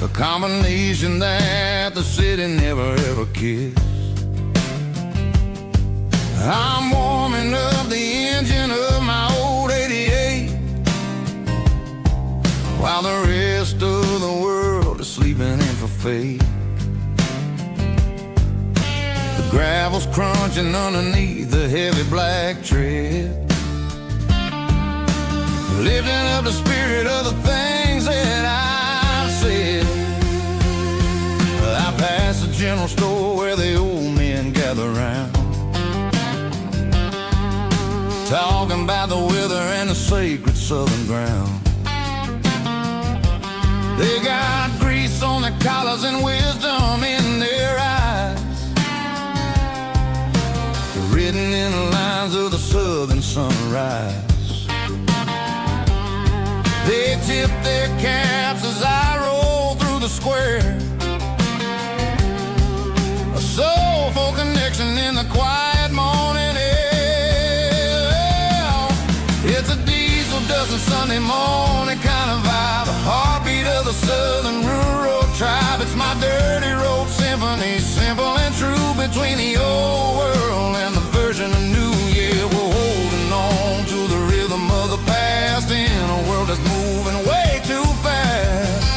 a combination that the city never ever kissed. I'm warming up the engine of my old 88, while the rest of the world is sleeping in for fate. The gravel's crunching underneath the heavy black tread, lifting up the spirit of the things that I've said. I pass the general store where the old men gather round, talking about the weather and the sacred southern ground. They got grease on their collars and wisdom in their eyes, written in the lines of the southern sunrise. They tip their caps as I roll through the square, a soulful connection in the quiet morning air. It's a diesel dusting Sunday morning kind of vibe, the heartbeat of the southern rural tribe. It's my dirty road symphony, simple and true, between the old world and the version of new. Yeah, we're holding on to the rhythm of the past in a world that's moving way too fast.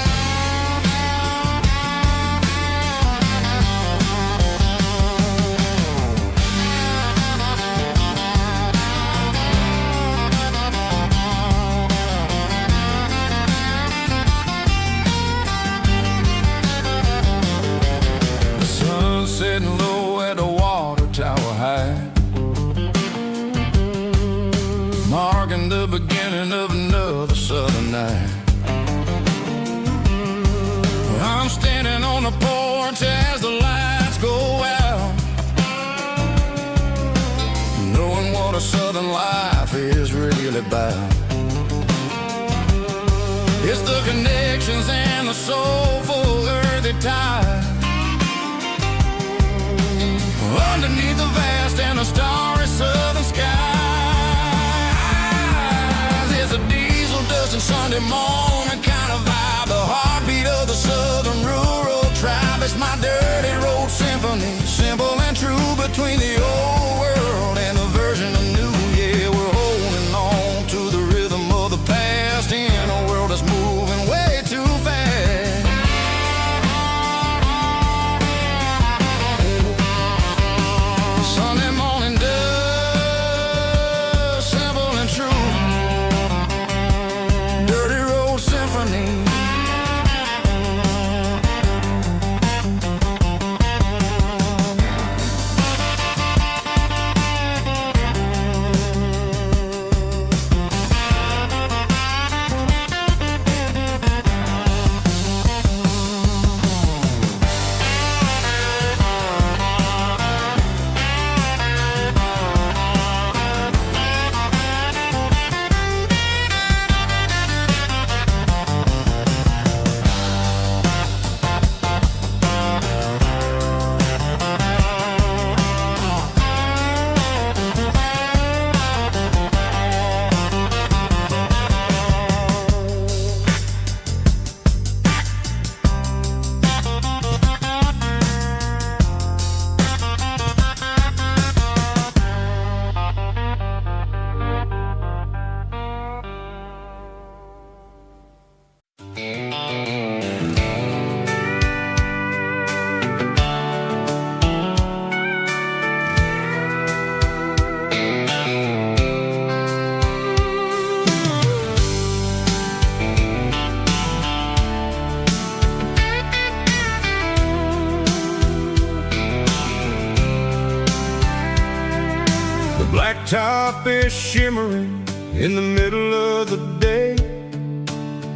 The sun's setting low at the water tower high, marking the beginning of another southern night. I'm standing on the porch as the lights go out, knowing what a southern life is really about. It's the connections and the soulful earthy tide, underneath the vast and the starry southern skies. It's a diesel dusting Sunday morning kind of vibe, the heartbeat of the southern rural tribe. It's my dirty road symphony, simple and true, between the old world and the version of new. Yeah, we're holding on to the rhythm of the past in a world that's moving way too fast. Sunday morning dust, simple and true, dirty road top is shimmering in the middle of the day.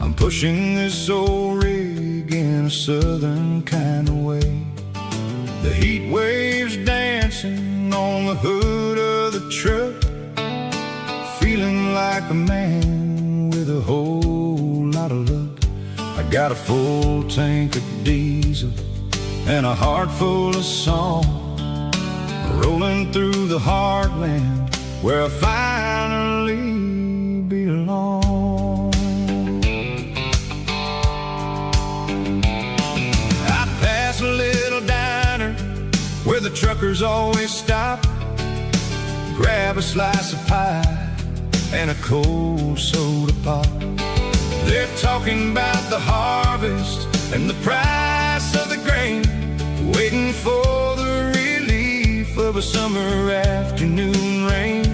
I'm pushing this old rig in a southern kind of way. The heat waves dancing on the hood of the truck, feeling like a man with a whole lot of luck. I got a full tank of diesel and a heart full of song, rolling through the heartland where I finally belong. I pass a little diner where the truckers always stop, grab a slice of pie and a cold soda pop. They're talking about the harvest and the price of the grain, waiting for the relief of a summer afternoon rain.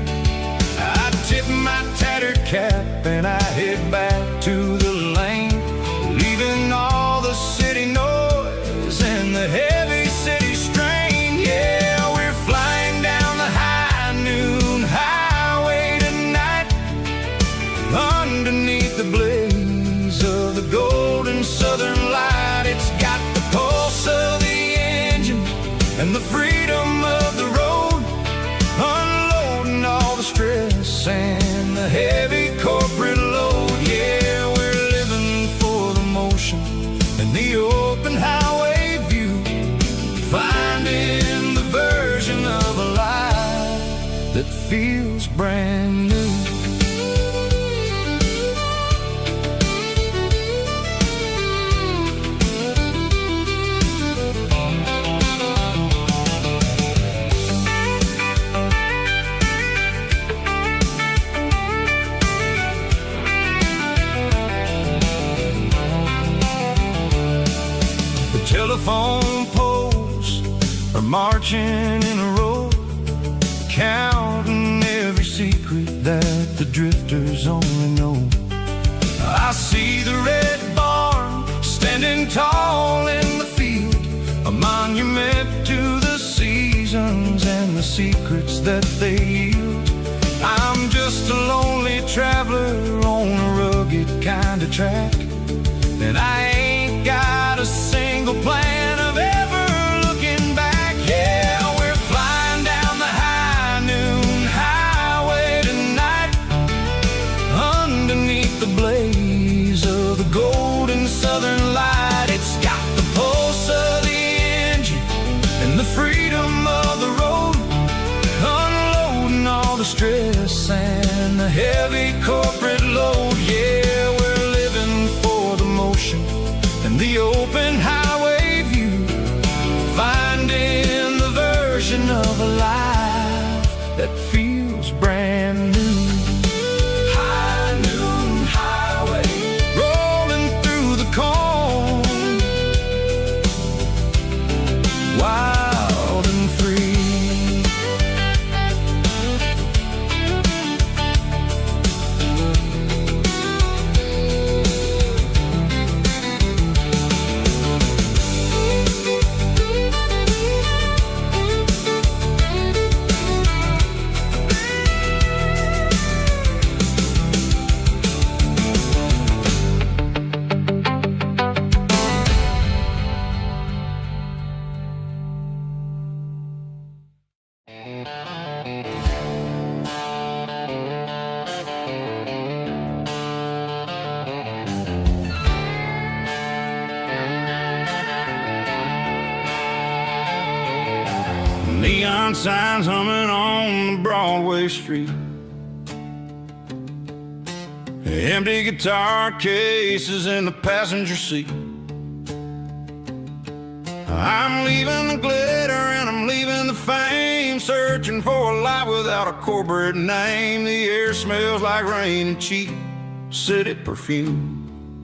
I tip my tattered cap and I head back to the lane, leaving all the city noise and the heavy city strain. Yeah, we're flying down the high noon highway tonight, underneath the blaze of the golden southern light. It's got the pulse of the engine and the freedom of the road, unloading all the stress and the heavy corporate load. Yeah, we're living for the motion and the open highway view, finding the version of a life that feels brand new. Telephone poles are marching in a row, counting every secret that the drifters only know. I see the red barn standing tall in the field, a monument to the seasons and the secrets that they yield. I'm just a lonely traveler on a rugged kind of track, and I ain't got a single plan of ever looking back. Yeah, we're flying down the high noon highway tonight, underneath the blaze of the golden southern light. It's got the pulse of the engine and the freedom of the road, unloading all the stress and the heavy corporate load. Yeah, we're living for the motion and the open highway view, finding the version of a life that feels brand new. High noon highway, rolling through the corn, wild and free. Neon signs humming on the Broadway street, empty guitar cases in the passenger seat. I'm leaving the glitter and I'm leaving the fame, searching for a life without a corporate name. The air smells like rain and cheap city perfume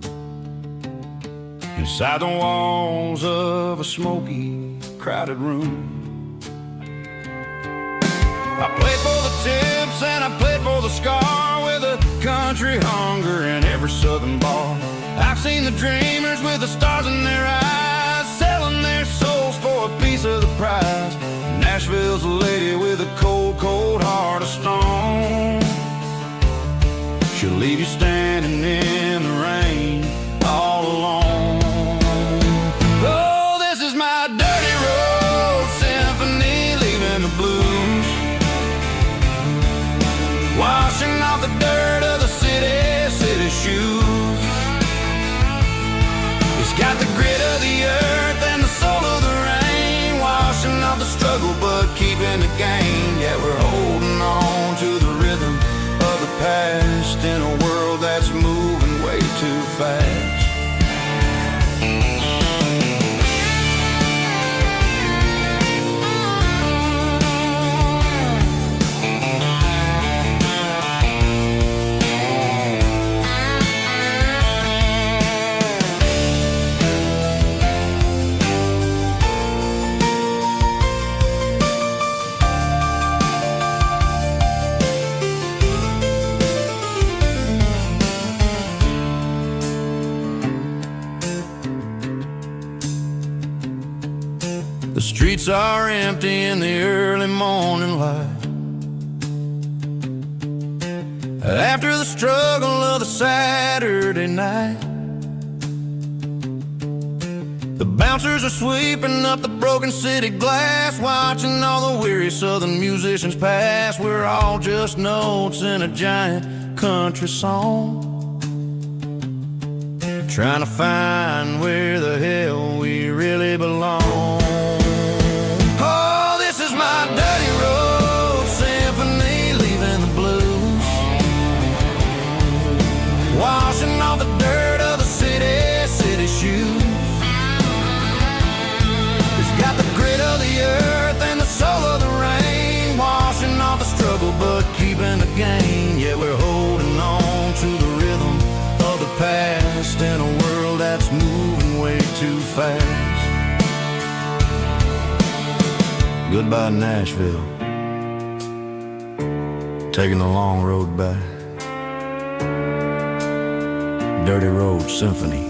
inside the walls of a smoky, crowded room. I played for the tips and I played for the scar, with a country hunger in every southern bar. I've seen the dreamers with the stars in their eyes, selling their souls for a piece of the prize. Nashville's a lady with a cold, cold heart of stone. The streets are empty in the early morning light. After the struggle of the Saturday night, the bouncers are sweeping up the broken city glass, watching all the weary southern musicians pass. We're all just notes in a giant country song, trying to find where the hell we really belong. Oh, this is my dirty road symphony, leaving the blues, washing off the dirt of the city shoes. It's got the grit of the earth and the soul of the rain, washing off the struggle but keeping the gain. Yeah, we're holding on to the rhythm of the past in a world that's moving way too fast. Goodbye Nashville, taking the long road back. Dirty Road Symphony.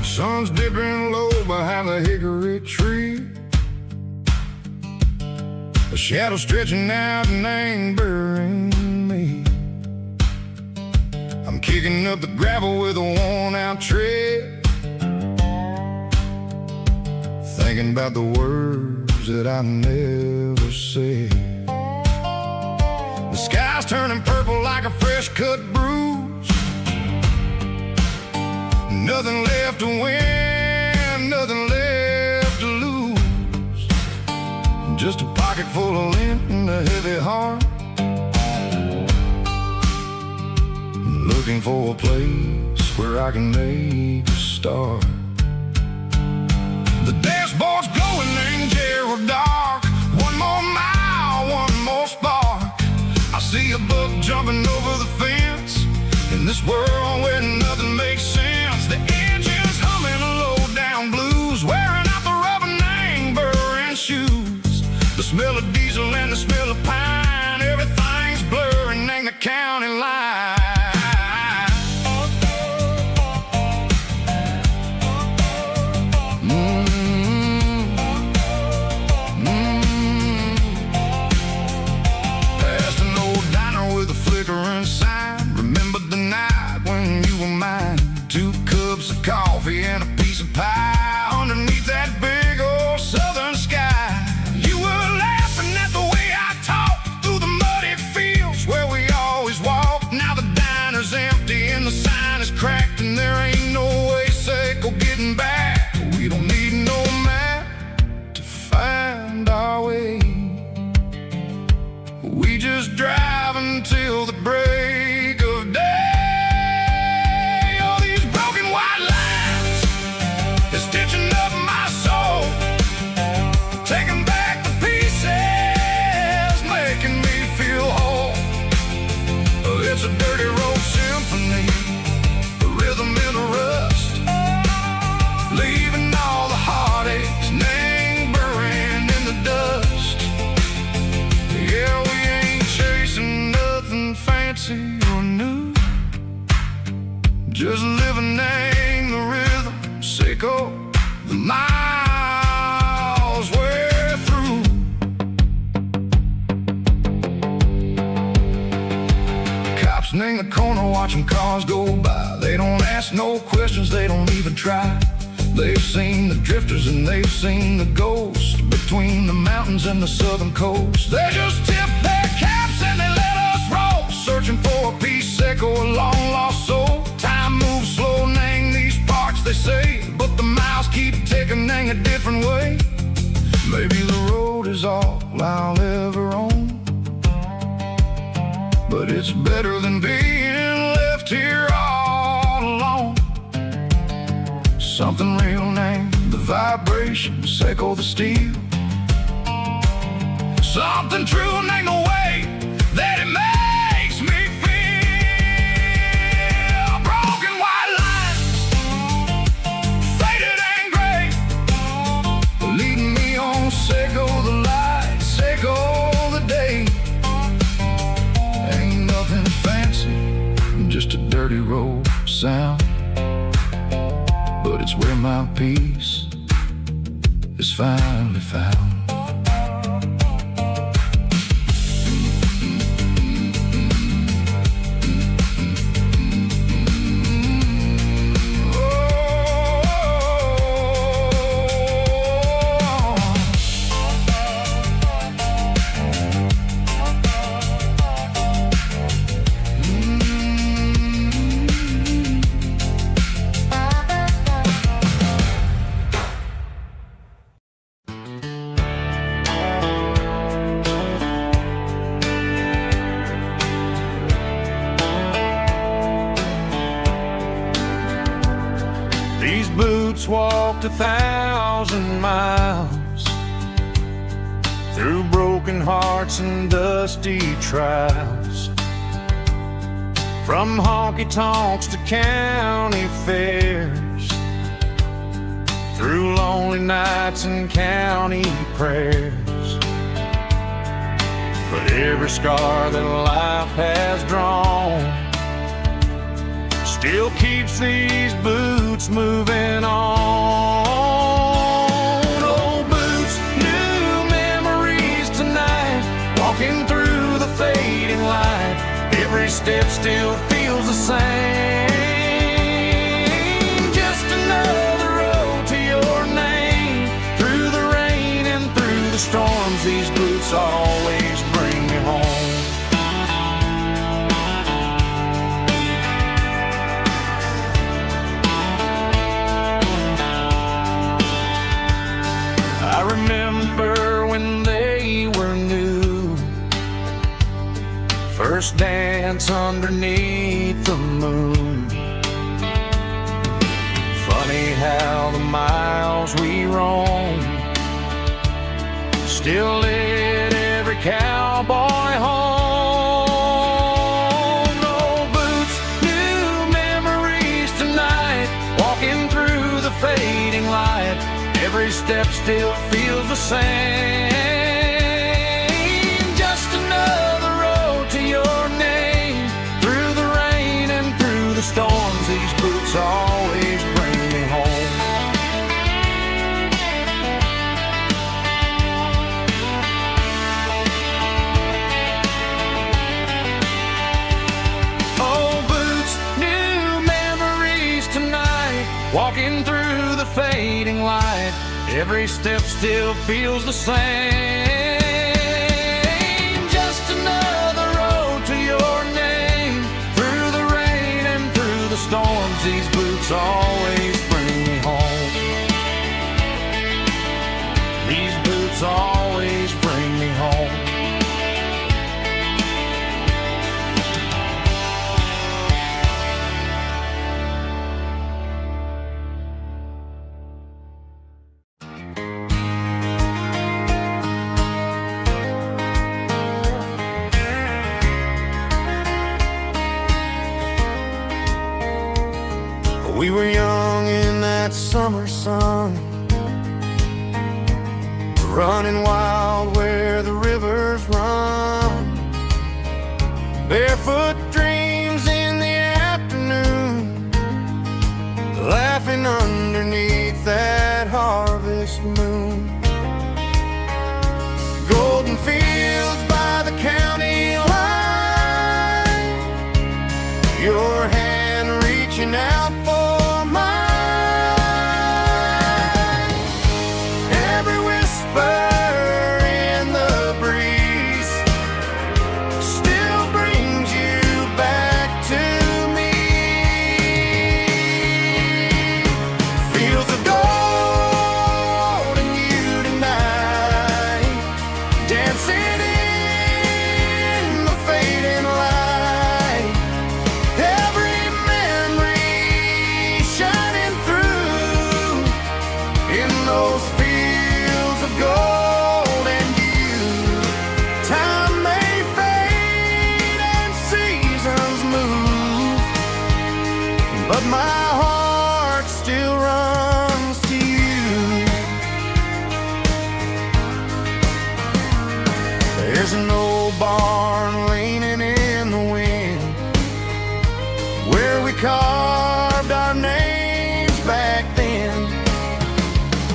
Sun's dipping low behind the hickory tree, a shadow stretching out and ain't burying me. I'm kicking up the gravel with a worn-out tread, thinking about the words that I never said. The sky's turning purple like a fresh-cut bruise. Nothing left to win, nothing left to lose. Just a pocket full of lint and a heavy heart, looking for a place where I can make a start. The dashboard's glowing in Gerald dark. One more mile, one more spark. I see a buck jumping over the fence in this world where nothing makes sense. The engine's humming a low-down blues, wearing out the rubber name burring shoes. The smell of diesel and the smell of pine, everything's blurring in the county line. Past an old diner with a flickering sign, remember the night when you were mine. 2 cups of coffee and a piece of pie underneath that big old southern sky. You were laughing at the way I talked through the muddy fields where we always walked. Now the diner's empty and the sign is cracked, and there ain't no way safe or getting back. We don't need no map to find our way. We just drive until the break of day. It's a dirty road symphony, a rhythm in the rust, leaving all the heartaches, name burning in the dust. Yeah, we ain't chasing nothing fancy or new, just living in the rhythm, sick of the miles we're through. In the corner watching cars go by, they don't ask no questions, they don't even try. They've seen the drifters and they've seen the ghosts between the mountains and the southern coast. They just tip their caps and they let us roll. but it's better than being left here all alone. Something real named the vibrations echo the steel. Something true named the way that it makes me feel. Broken white lines, faded and gray, leading me on, say go the light, say go the day. Ain't nothing fancy, just a dirty road sound, but it's where my peace is finally found. These boots walked 1,000 miles through broken hearts and dusty trials, from honky-tonks to county fairs, through lonely nights and county prayers. But every scar that life has drawn still keeps these boots moving on. Old boots, new memories tonight, walking through the fading light. Every step still feels the same. Just another road to your name. Through the rain and through the storms, these boots always bring me home. I remember when they were new, first dance underneath the moon. Funny how the miles we roam still lit every cowboy home. Old boots, new memories tonight, walking through the fading light. Every step still feels the same. Just another road to your name. Through the rain and through the storms, these boots always bring me home. Old boots, new memories tonight, walking through the fading light. Every step still feels the same. Just another road to your name. Through the rain and through the storms, these boots always bring me home. These boots always bring me home. We were young in that summer sun, running wild where the rivers run. Barefoot dreams in the afternoon, laughing underneath that harvest moon. Golden fields by the county line, your hand reaching out for in the breeze still brings you my heart still runs to you. There's an old barn leaning in the wind where we carved our names back then.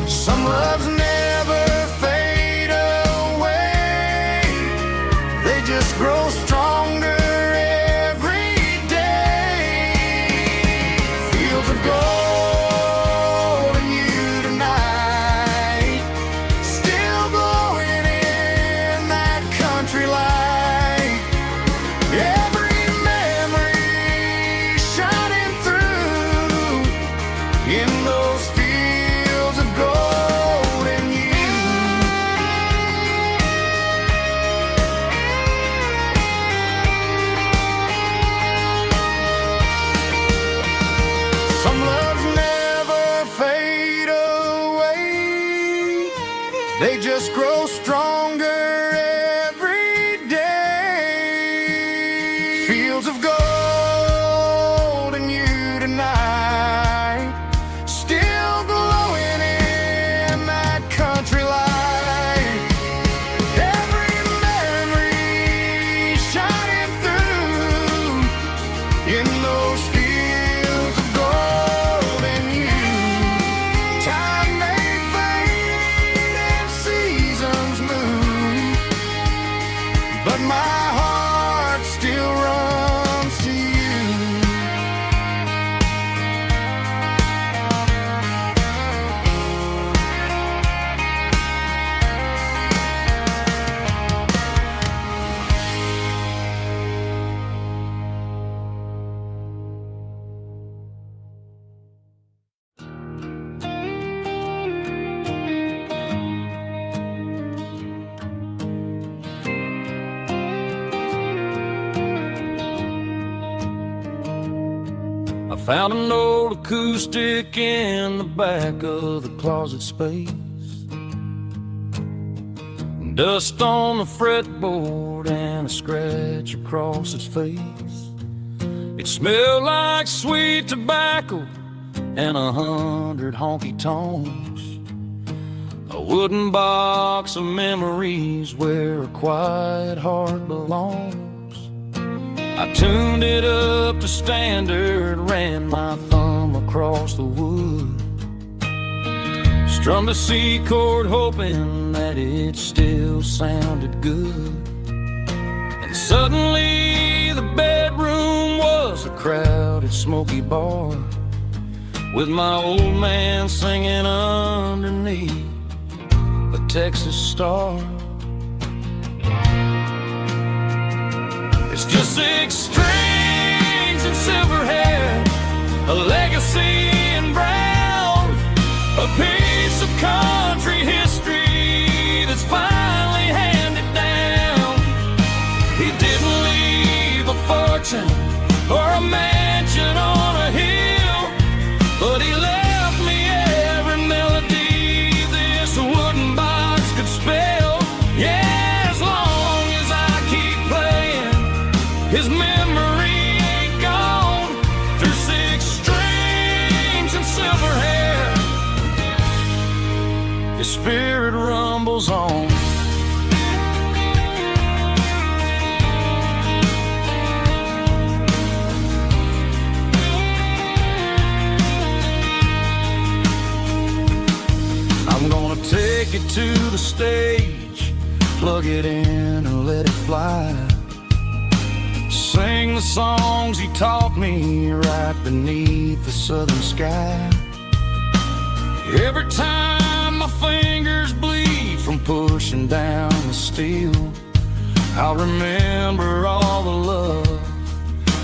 Some loves never fade away, they just grow stronger every day. Fields of gold in you tonight, still glowing in that country light. Every memory shining through in those fields of gold in you. Some loves never fade away, they just grow stronger every day. Fields of gold in you tonight, still glowing in that country light. Every memory shining through in those fields of gold in you. Time may fade and seasons move, but my heart still runs to you. I found an old acoustic in the back of the closet space. Dust on the fretboard and a scratch across its face. It smelled like sweet tobacco and 100 honky tonks. A wooden box of memories where a quiet heart belongs. I tuned it up to standard, ran my thumb across the wood, strummed a C chord hoping that it still sounded good. And suddenly the bedroom was a crowded, smoky bar, with my old man singing underneath a Texas star. It's just 6 strings and silver hair, a legacy in brown, a piece of country history that's finally handed down. He didn't leave a fortune or a mansion on a hill, but he left me every melody this wooden box could spell. Yeah, as long as I keep playing, his memory ain't gone. Through 6 strings and silver hair, his spirit rumbles on. I'm gonna take it to the stage, plug it in and let it fly. Sing the songs he taught me right beneath the southern sky. Every time my fingers bleed from pushing down the steel, I'll remember all the love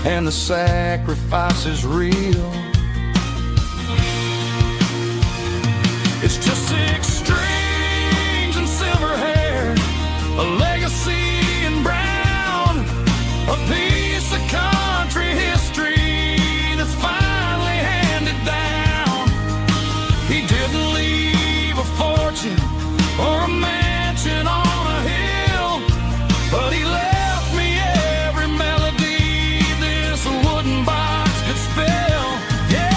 and the sacrifices real. It's just 6 strings and silver hair, a legacy in brown, a piece of country history that's finally handed down. He didn't leave a fortune or a mansion on a hill, but he left me every melody this wooden box could spell. Yeah.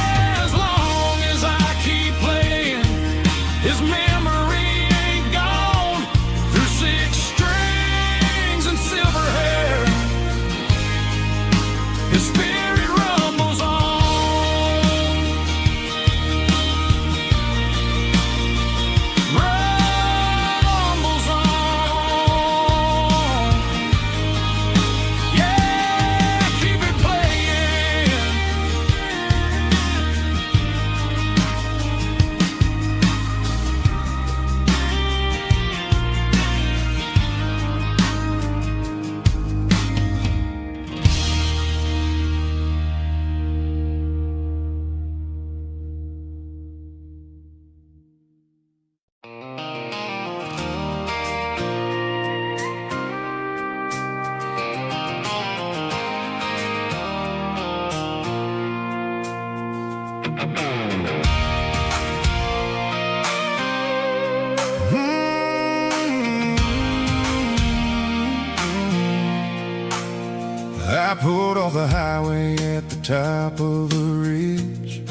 I pulled off the highway at the top of a ridge,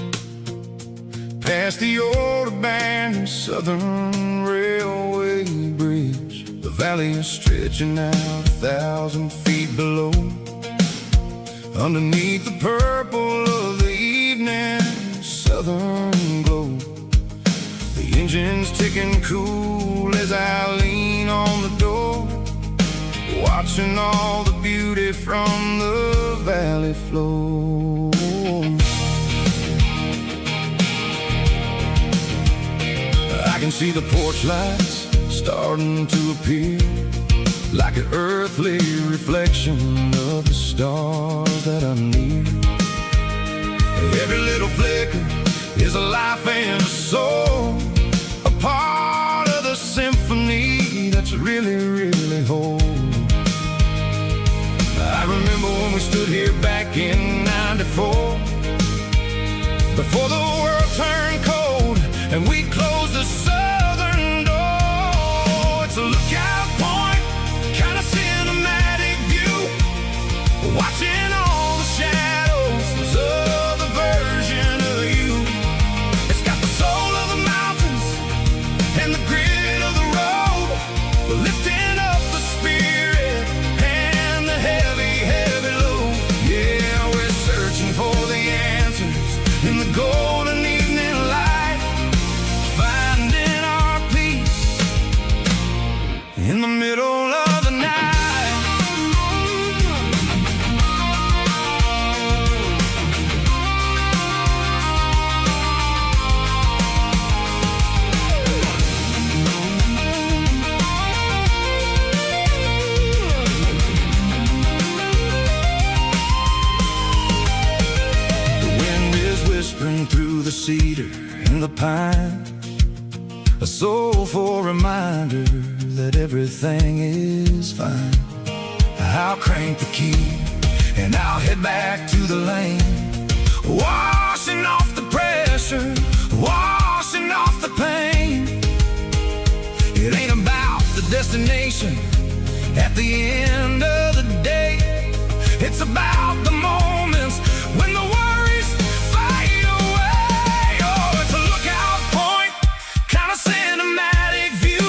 past the old abandoned Southern Railway bridge. The valley is stretching out 1,000 feet below, underneath the purple of the evening southern glow. The engine's ticking cool as I lean on the door, watching all the beauty from the valley flow. I can see the porch lights starting to appear, like an earthly reflection of the stars that are near. Every little flicker is a life and a soul, a part of the symphony that's really, really whole. I remember when we stood here back in '94, before the world turned cold and we closed the southern door. It's a lookout point, kind of cinematic view, watching all the shadows of the version of you. It's got the soul of the mountains and the grit of the road, lifting up the spirit and the heavy, heavy load. Yeah, we're searching for the answers in the golden evening light, finding our peace in the middle of the night. Whispering through the cedar and the pine, a soulful reminder that everything is fine. I'll crank the key and I'll head back to the lane, washing off the pressure, washing off the pain. It ain't about the destination at the end of the day, it's about the moments when the worries fade away. Oh, it's a lookout point, kind of cinematic view,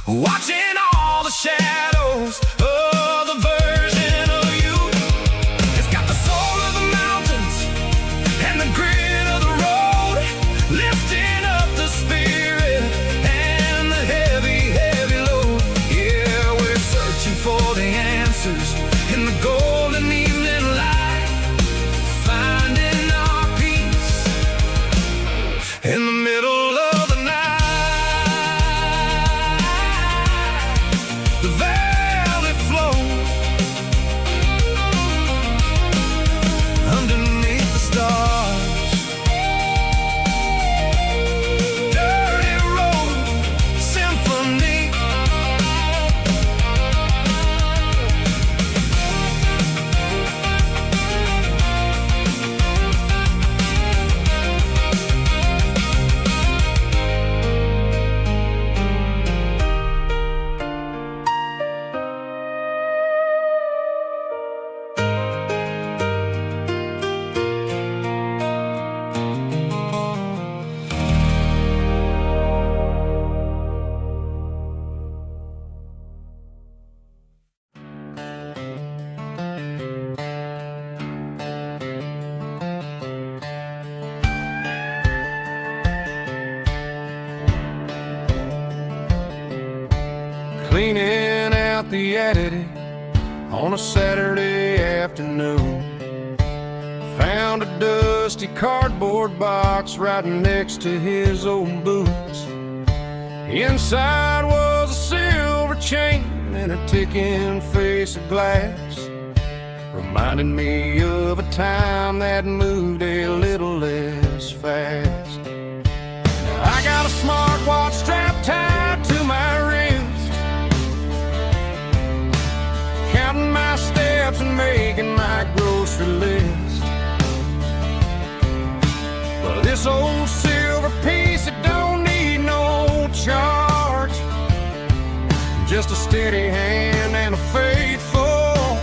watching all the shadows of the version of you. It's got the soul of the mountains and the grit of the road, lifting up the spirit and the heavy, heavy load. Yeah, we're searching for the answers in the golden evening light, finding our peace in the middle of the night. The valley flow underneath the stars, dirty road symphony. Cleaning out the attic on a Saturday afternoon, found a dusty cardboard box right next to his old boots. Inside was a silver chain and a ticking face of glass, reminding me of a time that moved a little less fast. Now I got a smartwatch strapped tied to my wrist, counting my steps and making my grocery list. But this old silver piece, it don't need no charge, just a steady hand and a faithful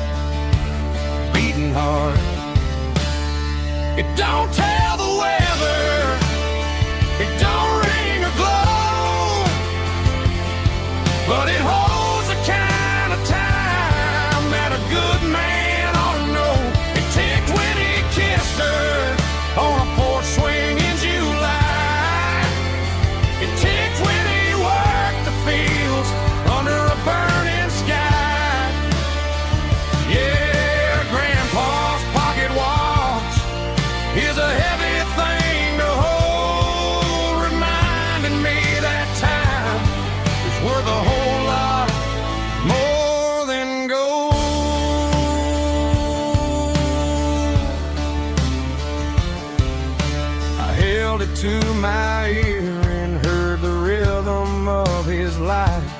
to my ear and heard the rhythm of his life.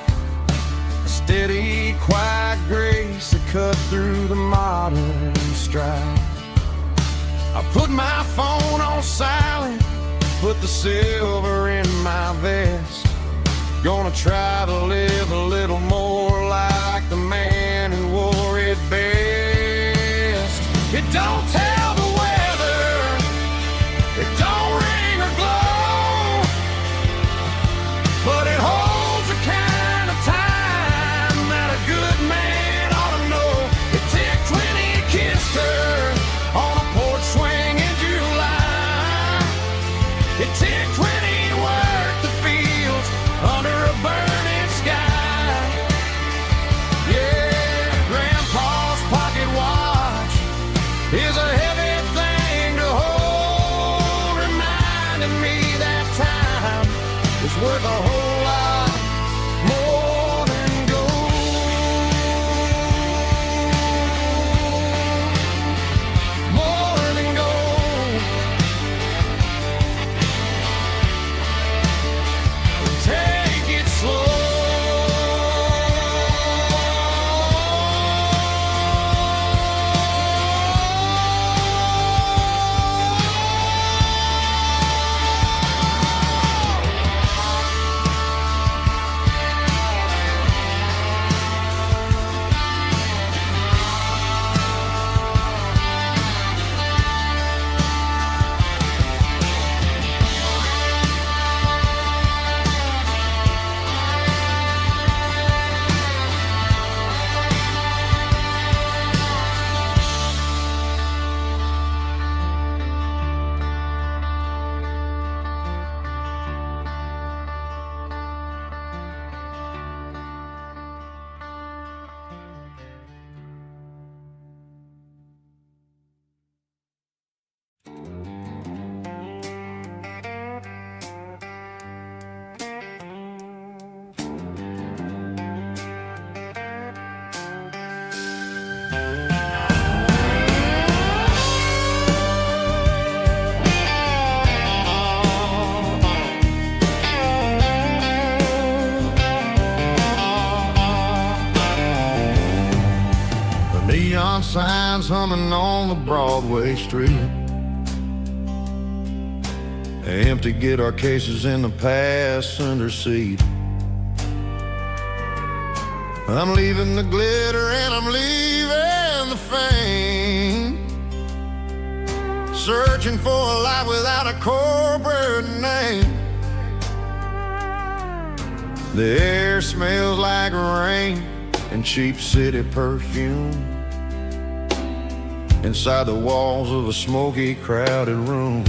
A steady, quiet grace that cut through the modern strife. I put my phone on silent, put the silver in my vest. Gonna try to live a little more like the man who wore it best. It don't tell the weather, it don't ring or glow, but it holds the kind of time that a good man ought to know. It ticked when he kissed her on a porch swing in July. It ticked when he worked the fields under a burning sky. Yeah, Grandpa's pocket watch is a heavy thing to hold, reminding me that time is worth a whole lot more than gold. More than gold. Take it slow. Neon signs humming on the Broadway street. Empty guitar cases in the passenger seat. I'm leaving the glitter and I'm leaving the fame, searching for a life without a corporate name. The air smells like rain and cheap city perfume inside the walls of a smoky, crowded room.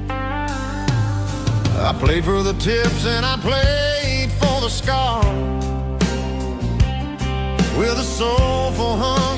I played for the tips and I played for the scars, with a soulful hum